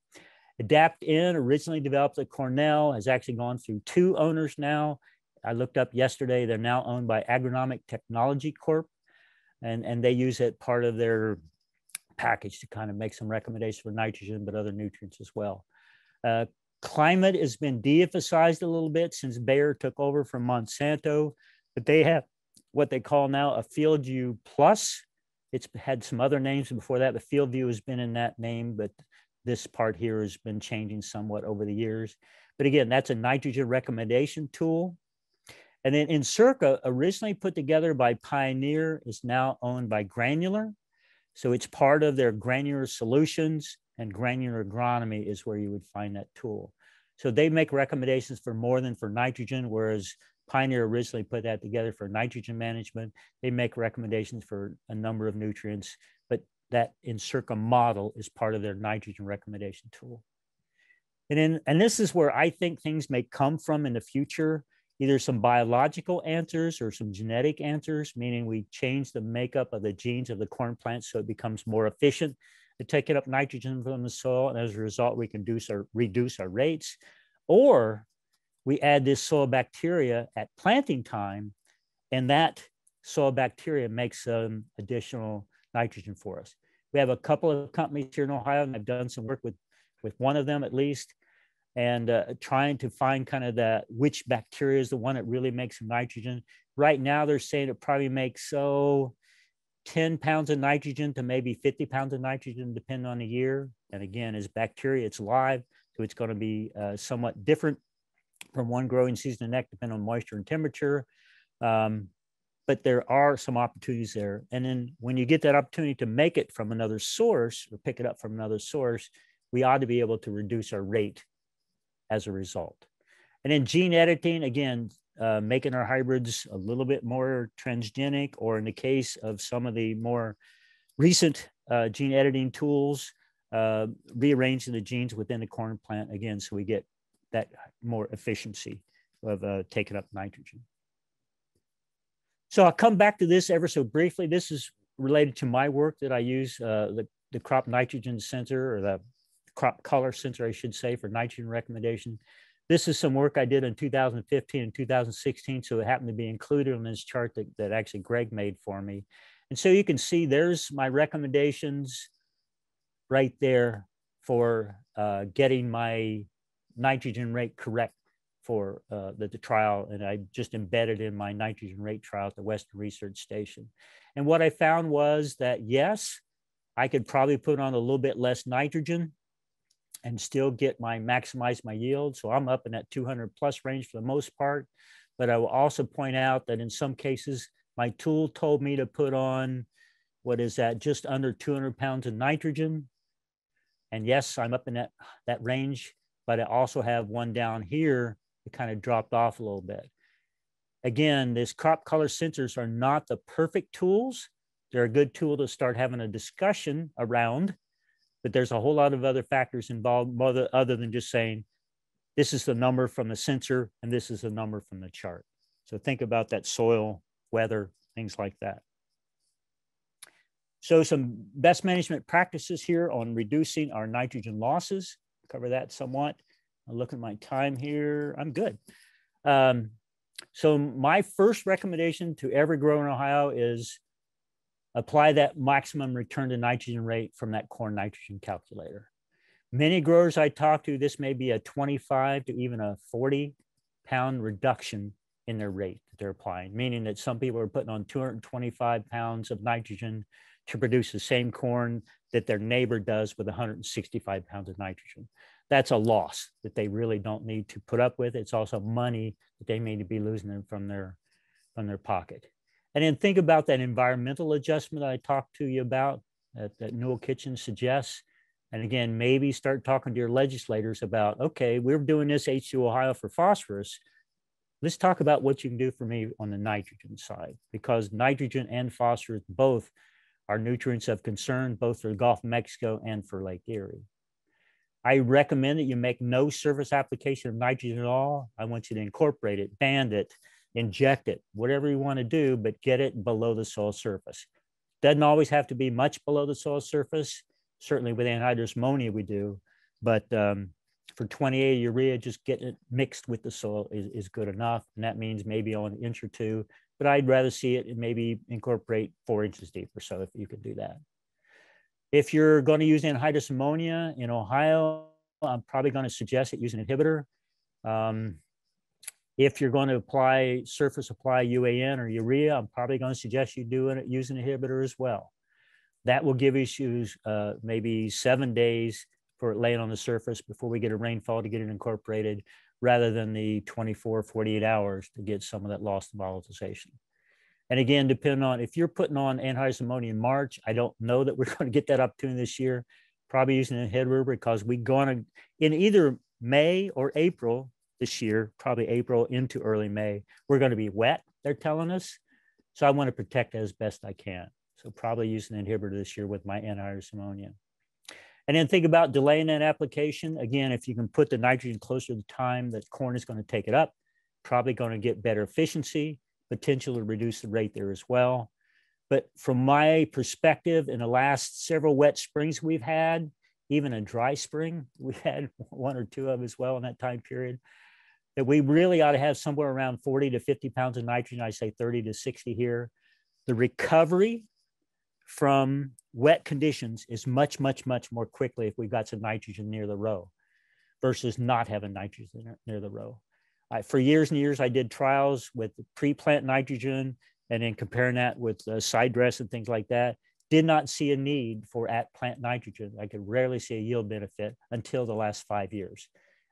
AdaptN, originally developed at Cornell, has actually gone through 2 owners now. I looked up yesterday, they're now owned by Agronomic Technology Corp. And they use it part of their package to kind of make some recommendations for nitrogen, but other nutrients as well. Climate has been de-emphasized a little bit since Bayer took over from Monsanto, but they have what they call now a FieldView Plus. It's had some other names before that, but FieldView has been in that name, but this part here has been changing somewhat over the years. But again, that's a nitrogen recommendation tool. And then Encirca, originally put together by Pioneer, is now owned by Granular. So it's part of their Granular Solutions, and Granular Agronomy is where you would find that tool. So they make recommendations for more than for nitrogen, whereas Pioneer originally put that together for nitrogen management. They make recommendations for a number of nutrients, but that Encirca model is part of their nitrogen recommendation tool. And this is where I think things may come from in the future, either some biological answers or some genetic answers, meaning we change the makeup of the genes of the corn plant so it becomes more efficient at taking up nitrogen from the soil. And as a result, we can reduce our rates. Or we add this soil bacteria at planting time, and that soil bacteria makes some additional nitrogen for us. We have a couple of companies here in Ohio, and I've done some work with one of them at least, and trying to find kind of which bacteria is the one that really makes some nitrogen. Right now, they're saying it probably makes 10 pounds of nitrogen to maybe 50 pounds of nitrogen, depending on the year. And again, as bacteria, it's live, so it's going to be somewhat different from one growing season to the next, depending on moisture and temperature. But there are some opportunities there. And then when you get that opportunity to make it from another source or pick it up from another source, we ought to be able to reduce our rate as a result. And then gene editing, again, making our hybrids a little bit more transgenic, or in the case of some of the more recent gene editing tools, rearranging the genes within the corn plant, again, so we get that more efficiency of taking up nitrogen. So I'll come back to this ever so briefly. This is related to my work that I use, the crop nitrogen sensor, or the crop color sensor, I should say, for nitrogen recommendation. This is some work I did in 2015 and 2016, so it happened to be included on this chart that actually Greg made for me. And so you can see there's my recommendations right there for getting my nitrogen rate correct for the trial, and I just embedded in my nitrogen rate trial at the Western Research Station. And what I found was that, yes, I could probably put on a little bit less nitrogen and still maximize my yield. So I'm up in that 200 plus range for the most part. But I will also point out that in some cases, my tool told me to put on, what is that, just under 200 pounds of nitrogen. And yes, I'm up in that range, but I also have one down here that kind of dropped off a little bit. Again, these crop color sensors are not the perfect tools. They're a good tool to start having a discussion around, but there's a whole lot of other factors involved other than just saying, this is the number from the sensor and this is the number from the chart. So think about that soil, weather, things like that. So some best management practices here on reducing our nitrogen losses. Cover that somewhat. I'll look at my time here. I'm good. So my first recommendation to every grower in Ohio is apply that maximum return to nitrogen rate from that corn nitrogen calculator. Many growers I talk to, this may be a 25 to even a 40 pound reduction in their rate that they're applying, meaning that some people are putting on 225 pounds of nitrogen to produce the same corn that their neighbor does with 165 pounds of nitrogen. That's a loss that they really don't need to put up with. It's also money that they may be losing from their pocket. And then think about that environmental adjustment I talked to you about that Newell Kitchen suggests. And again, maybe start talking to your legislators about, okay, we're doing this H2 Ohio for phosphorus. Let's talk about what you can do for me on the nitrogen side, because nitrogen and phosphorus both are nutrients of concern, both for the Gulf of Mexico and for Lake Erie. I recommend that you make no surface application of nitrogen at all. I want you to incorporate it, band it, inject it, whatever you want to do, but get it below the soil surface. Doesn't always have to be much below the soil surface. Certainly with anhydrous ammonia we do, but for 20A urea, just getting it mixed with the soil is good enough. And that means maybe on an inch or two, but I'd rather see it and maybe incorporate 4 inches deep or so if you could do that. If you're going to use anhydrous ammonia in Ohio, I'm probably going to suggest that use an inhibitor. If you're going to surface apply UAN or urea, I'm probably going to suggest you use an inhibitor as well. That will give you maybe 7 days for it laying on the surface before we get a rainfall to get it incorporated, rather than the 24, 48 hours to get some of that lost volatilization. And again, depending on if you're putting on anhydrous ammonia in March, I don't know that we're going to get that opportunity this year, probably using a head river, because we're going to, in either May or April this year, probably April into early May, we're going to be wet, they're telling us. So I want to protect that as best I can. So probably using an inhibitor this year with my anhydrous ammonia. And then think about delaying that application. Again, if you can put the nitrogen closer to the time that corn is going to take it up, probably going to get better efficiency, potential to reduce the rate there as well. But from my perspective, in the last several wet springs we've had, even a dry spring, we've had one or two of as well in that time period, that we really ought to have somewhere around 40 to 50 pounds of nitrogen. I say 30 to 60 here. The recovery from wet conditions is much, much, much more quickly if we've got some nitrogen near the row versus not having nitrogen near the row. For years and years, I did trials with pre-plant nitrogen and then comparing that with side dress and things like that. Did not see a need for at-plant nitrogen. I could rarely see a yield benefit until the last 5 years.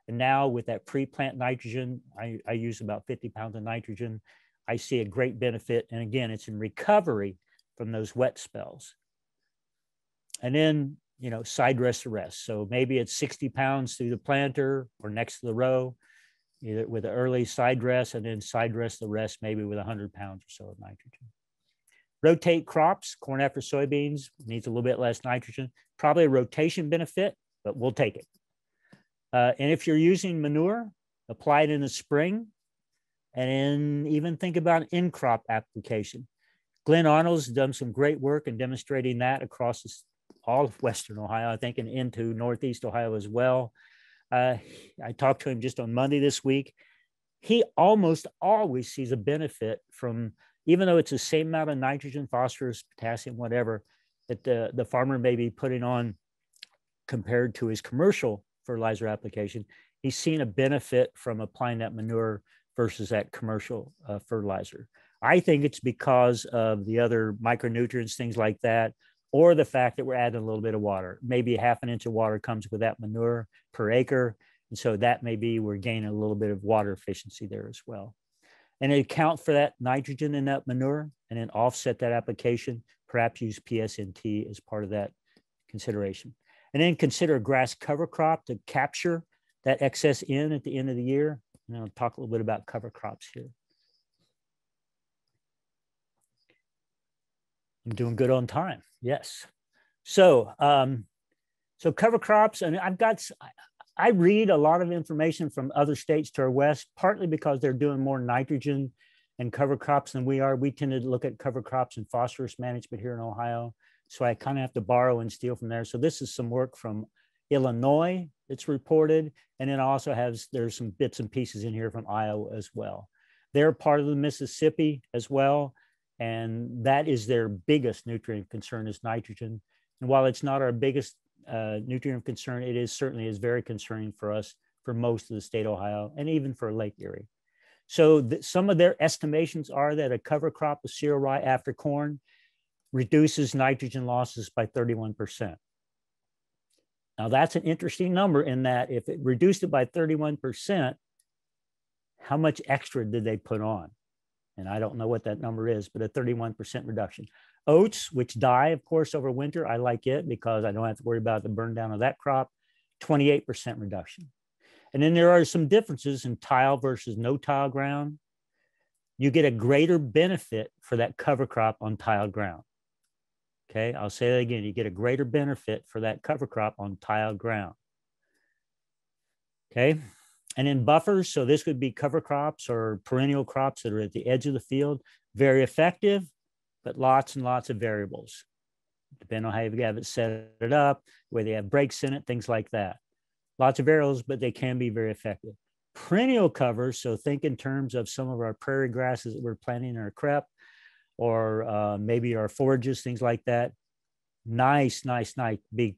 And now with that pre-plant nitrogen, I use about 50 pounds of nitrogen. I see a great benefit. And again, it's in recovery from those wet spells. And then, you know, side dress the rest. So maybe it's 60 pounds through the planter or next to the row, either with an early side dress, and then side dress the rest maybe with 100 pounds or so of nitrogen. Rotate crops, corn after soybeans needs a little bit less nitrogen, probably a rotation benefit, but we'll take it. And if you're using manure, apply it in the spring, and then even think about an in-crop application. Glenn Arnold's done some great work in demonstrating that across all of Western Ohio, I think, and into Northeast Ohio as well. I talked to him just on Monday this week. He almost always sees a benefit from, even though it's the same amount of nitrogen, phosphorus, potassium, whatever, that the farmer may be putting on compared to his commercial fertilizer application, he's seen a benefit from applying that manure versus that commercial fertilizer. I think it's because of the other micronutrients, things like that, or the fact that we're adding a little bit of water. Maybe half an inch of water comes with that manure per acre. And so that may be we're gaining a little bit of water efficiency there as well. And account for that nitrogen in that manure and then offset that application, perhaps use PSNT as part of that consideration. And then consider a grass cover crop to capture that excess in at the end of the year. And I'll talk a little bit about cover crops here. I'm doing good on time. Yes. So, so cover crops, and I read a lot of information from other states to our west, partly because they're doing more nitrogen and cover crops than we are. We tended to look at cover crops and phosphorus management here in Ohio. So I kind of have to borrow and steal from there. So this is some work from Illinois that's reported. And then also there's some bits and pieces in here from Iowa as well. They're part of the Mississippi as well. And that is their biggest nutrient concern is nitrogen. And while it's not our biggest nutrient of concern, it is certainly is very concerning for us for most of the state of Ohio and even for Lake Erie. So some of their estimations are that a cover crop of cereal rye after corn reduces nitrogen losses by 31%. Now that's an interesting number in that if it reduced it by 31%, how much extra did they put on? And I don't know what that number is, but a 31% reduction. Oats, which die, of course, over winter, I like it because I don't have to worry about the burn down of that crop, 28% reduction. And then there are some differences in tile versus no tile ground. You get a greater benefit for that cover crop on tiled ground. Okay, I'll say that again. You get a greater benefit for that cover crop on tiled ground. Okay. And then buffers, so this would be cover crops or perennial crops that are at the edge of the field, very effective, but lots and lots of variables. Depending on how you have it set it up, where they have breaks in it, things like that. Lots of variables, but they can be very effective. Perennial covers, so think in terms of some of our prairie grasses that we're planting in our crep, or maybe our forages, things like that. Nice, big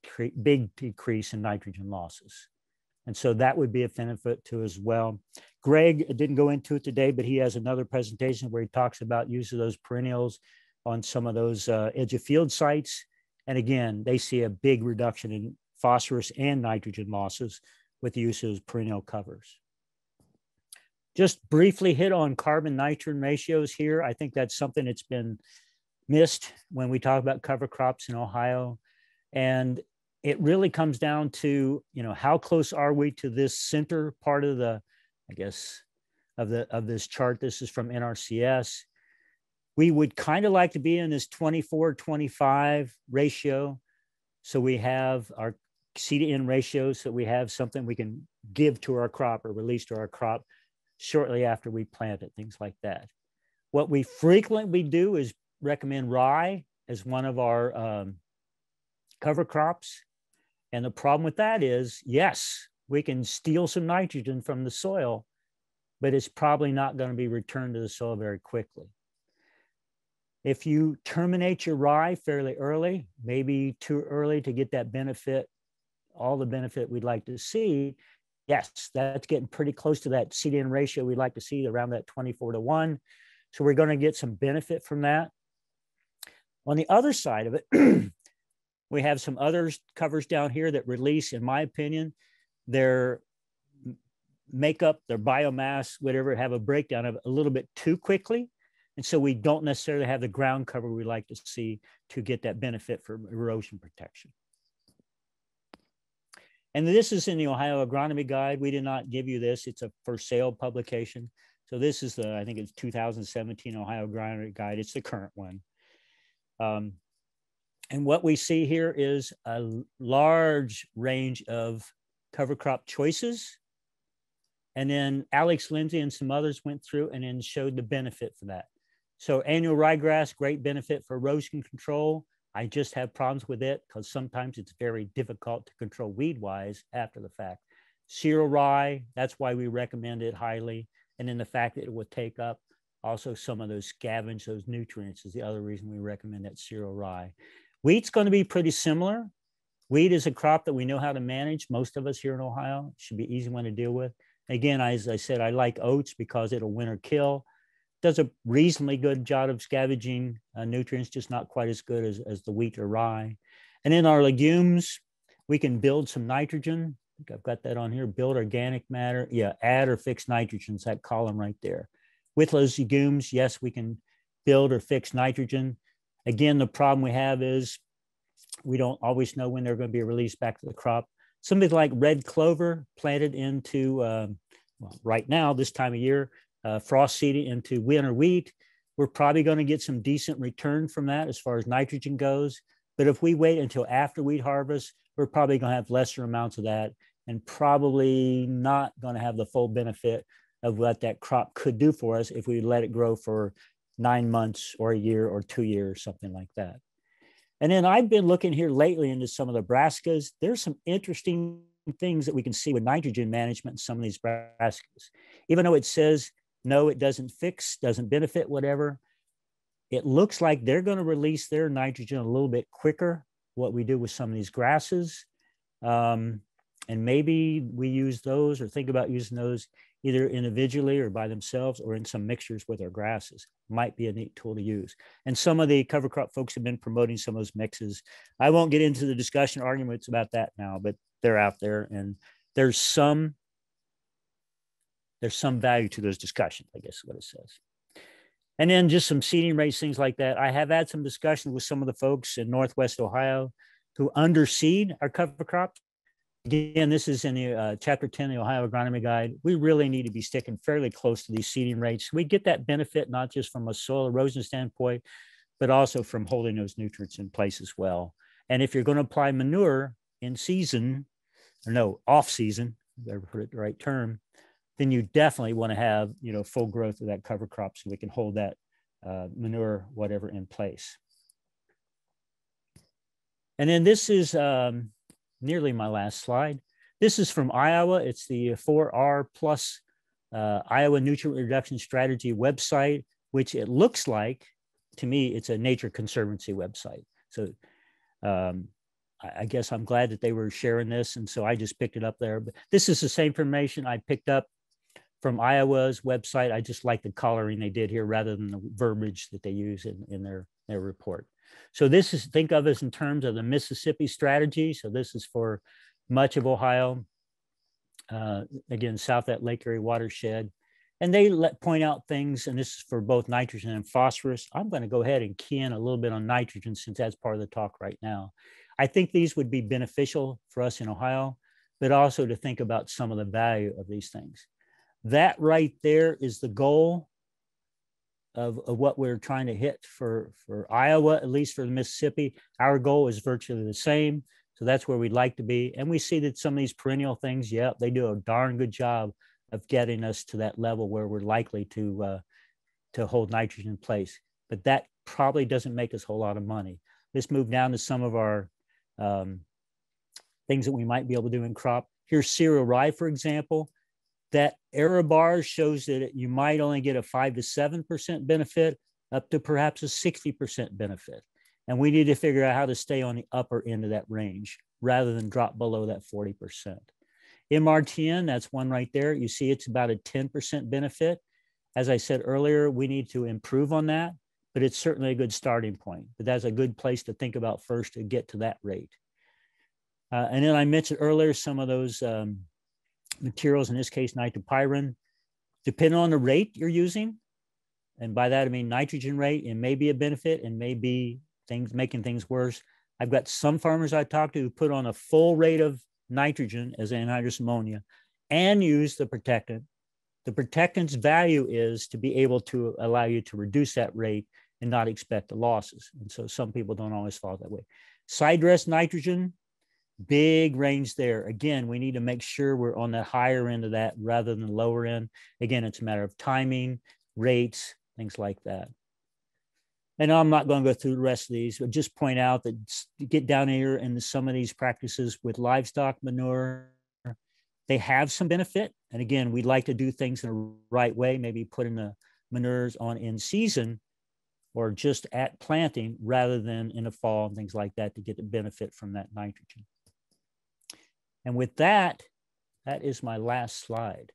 decrease in nitrogen losses. And so that would be a benefit to as well. Greg didn't go into it today, but he has another presentation where he talks about use of those perennials on some of those edge of field sites. And again, they see a big reduction in phosphorus and nitrogen losses with the use of perennial covers. Just briefly hit on carbon nitrogen ratios here. I think that's something that's been missed when we talk about cover crops in Ohio. And it really comes down to, how close are we to this center part of the, I guess, of this chart. This is from NRCS. We would kind of like to be in this 24-25 ratio. So we have our C to N ratio, so we have something we can give to our crop or release to our crop shortly after we plant it, things like that. What we frequently do is recommend rye as one of our cover crops. And the problem with that is, yes, we can steal some nitrogen from the soil, but it's probably not going to be returned to the soil very quickly. If you terminate your rye fairly early, maybe too early to get that benefit, all the benefit we'd like to see, yes, that's getting pretty close to that C/N ratio we'd like to see, around that 24-1. So we're going to get some benefit from that. On the other side of it, we have some other covers down here that release, in my opinion, their makeup, their biomass, whatever, have a breakdown of a little bit too quickly. And so we don't necessarily have the ground cover we like to see to get that benefit for erosion protection. And this is in the Ohio Agronomy Guide. We did not give you this. It's a for sale publication. So this is the, I think it's 2017 Ohio Agronomy Guide. It's the current one. And what we see here is a large range of cover crop choices. And then Alex Lindsay and some others went through and then showed the benefit for that. So annual ryegrass, great benefit for erosion control. I just have problems with it because sometimes it's very difficult to control weed-wise after the fact. Cereal rye, that's why we recommend it highly. And then the fact that it will take up also some of those scavenge, those nutrients is the other reason we recommend that cereal rye. Wheat's going to be pretty similar. Wheat is a crop that we know how to manage. Most of us here in Ohio, should be an easy one to deal with. Again, as I said, I like oats because it'll winter kill. Does a reasonably good job of scavenging nutrients, just not quite as good as the wheat or rye. And then our legumes, we can build some nitrogen. I think I've got that on here, build organic matter. Yeah, add or fix nitrogen, it's that column right there. With those legumes, yes, we can build or fix nitrogen. Again, the problem we have is we don't always know when they're going to be released back to the crop. Something like red clover planted into, well, right now, this time of year, frost seeding into winter wheat, we're probably going to get some decent return from that as far as nitrogen goes. But if we wait until after wheat harvest, we're probably going to have lesser amounts of that and probably not going to have the full benefit of what that crop could do for us if we let it grow for 9 months or a year or 2 years, something like that. And then I've been looking here lately into some of the brassicas. There's some interesting things that we can see with nitrogen management in some of these brassicas. Even though it says, no, it doesn't fix, doesn't benefit, whatever, it looks like they're going to release their nitrogen a little bit quicker, what we do with some of these grasses. And maybe we use those or think about using those either individually or by themselves or in some mixtures with our grasses. Might be a neat tool to use. And some of the cover crop folks have been promoting some of those mixes. I won't get into the discussion arguments about that now, but they're out there and there's some value to those discussions, I guess is what it says. And then just some seeding rates, things like that. I have had some discussions with some of the folks in Northwest Ohio who underseed our cover crops. Again, this is in the Chapter 10, the Ohio Agronomy Guide. We really need to be sticking fairly close to these seeding rates. We get that benefit not just from a soil erosion standpoint, but also from holding those nutrients in place as well. And if you're going to apply manure in season, or no, off season, better put it the right term, then you definitely want to have, full growth of that cover crop so we can hold that manure, whatever, in place. And then this is nearly my last slide. This is from Iowa. It's the 4R plus Iowa Nutrient Reduction Strategy website, which it looks like, to me, it's a Nature Conservancy website. So I guess I'm glad that they were sharing this. And so I just picked it up there. But this is the same information I picked up from Iowa's website. I just like the coloring they did here rather than the verbiage that they use in their report. So this is, think of us in terms of the Mississippi strategy. So this is for much of Ohio, again, south that Lake Erie watershed. And they point out things, and this is for both nitrogen and phosphorus. I'm going to go ahead and key in a little bit on nitrogen since that's part of the talk right now. I think these would be beneficial for us in Ohio, but also to think about some of the value of these things. That right there is the goal of what we're trying to hit for Iowa, at least for the Mississippi. Our goal is virtually the same. So that's where we'd like to be. And we see that some of these perennial things, yeah, they do a darn good job of getting us to that level where we're likely to hold nitrogen in place. But that probably doesn't make us a whole lot of money. Let's move down to some of our things that we might be able to do in crop. Here's cereal rye, for example. That error bar shows that you might only get a 5 to 7% benefit up to perhaps a 60% benefit. And we need to figure out how to stay on the upper end of that range rather than drop below that 40%. MRTN, that's one right there. You see it's about a 10% benefit. As I said earlier, we need to improve on that, but it's certainly a good starting point. But that's a good place to think about first to get to that rate. And then I mentioned earlier some of those materials, in this case, nitropyrin, depending on the rate you're using. And by that, I mean nitrogen rate, it may be a benefit and may be making things worse. I've got some farmers I talked to who put on a full rate of nitrogen as anhydrous ammonia and use the protectant. The protectant's value is to be able to allow you to reduce that rate and not expect the losses. And so some people don't always follow that way. Side dress nitrogen, big range there. Again, we need to make sure we're on the higher end of that rather than the lower end. Again, it's a matter of timing, rates, things like that. And I'm not going to go through the rest of these, but just point out that get down here into some of these practices with livestock manure, they have some benefit. And again, we'd like to do things in the right way, maybe putting the manures on in season or just at planting rather than in the fall and things like that to get the benefit from that nitrogen. And with that, that is my last slide.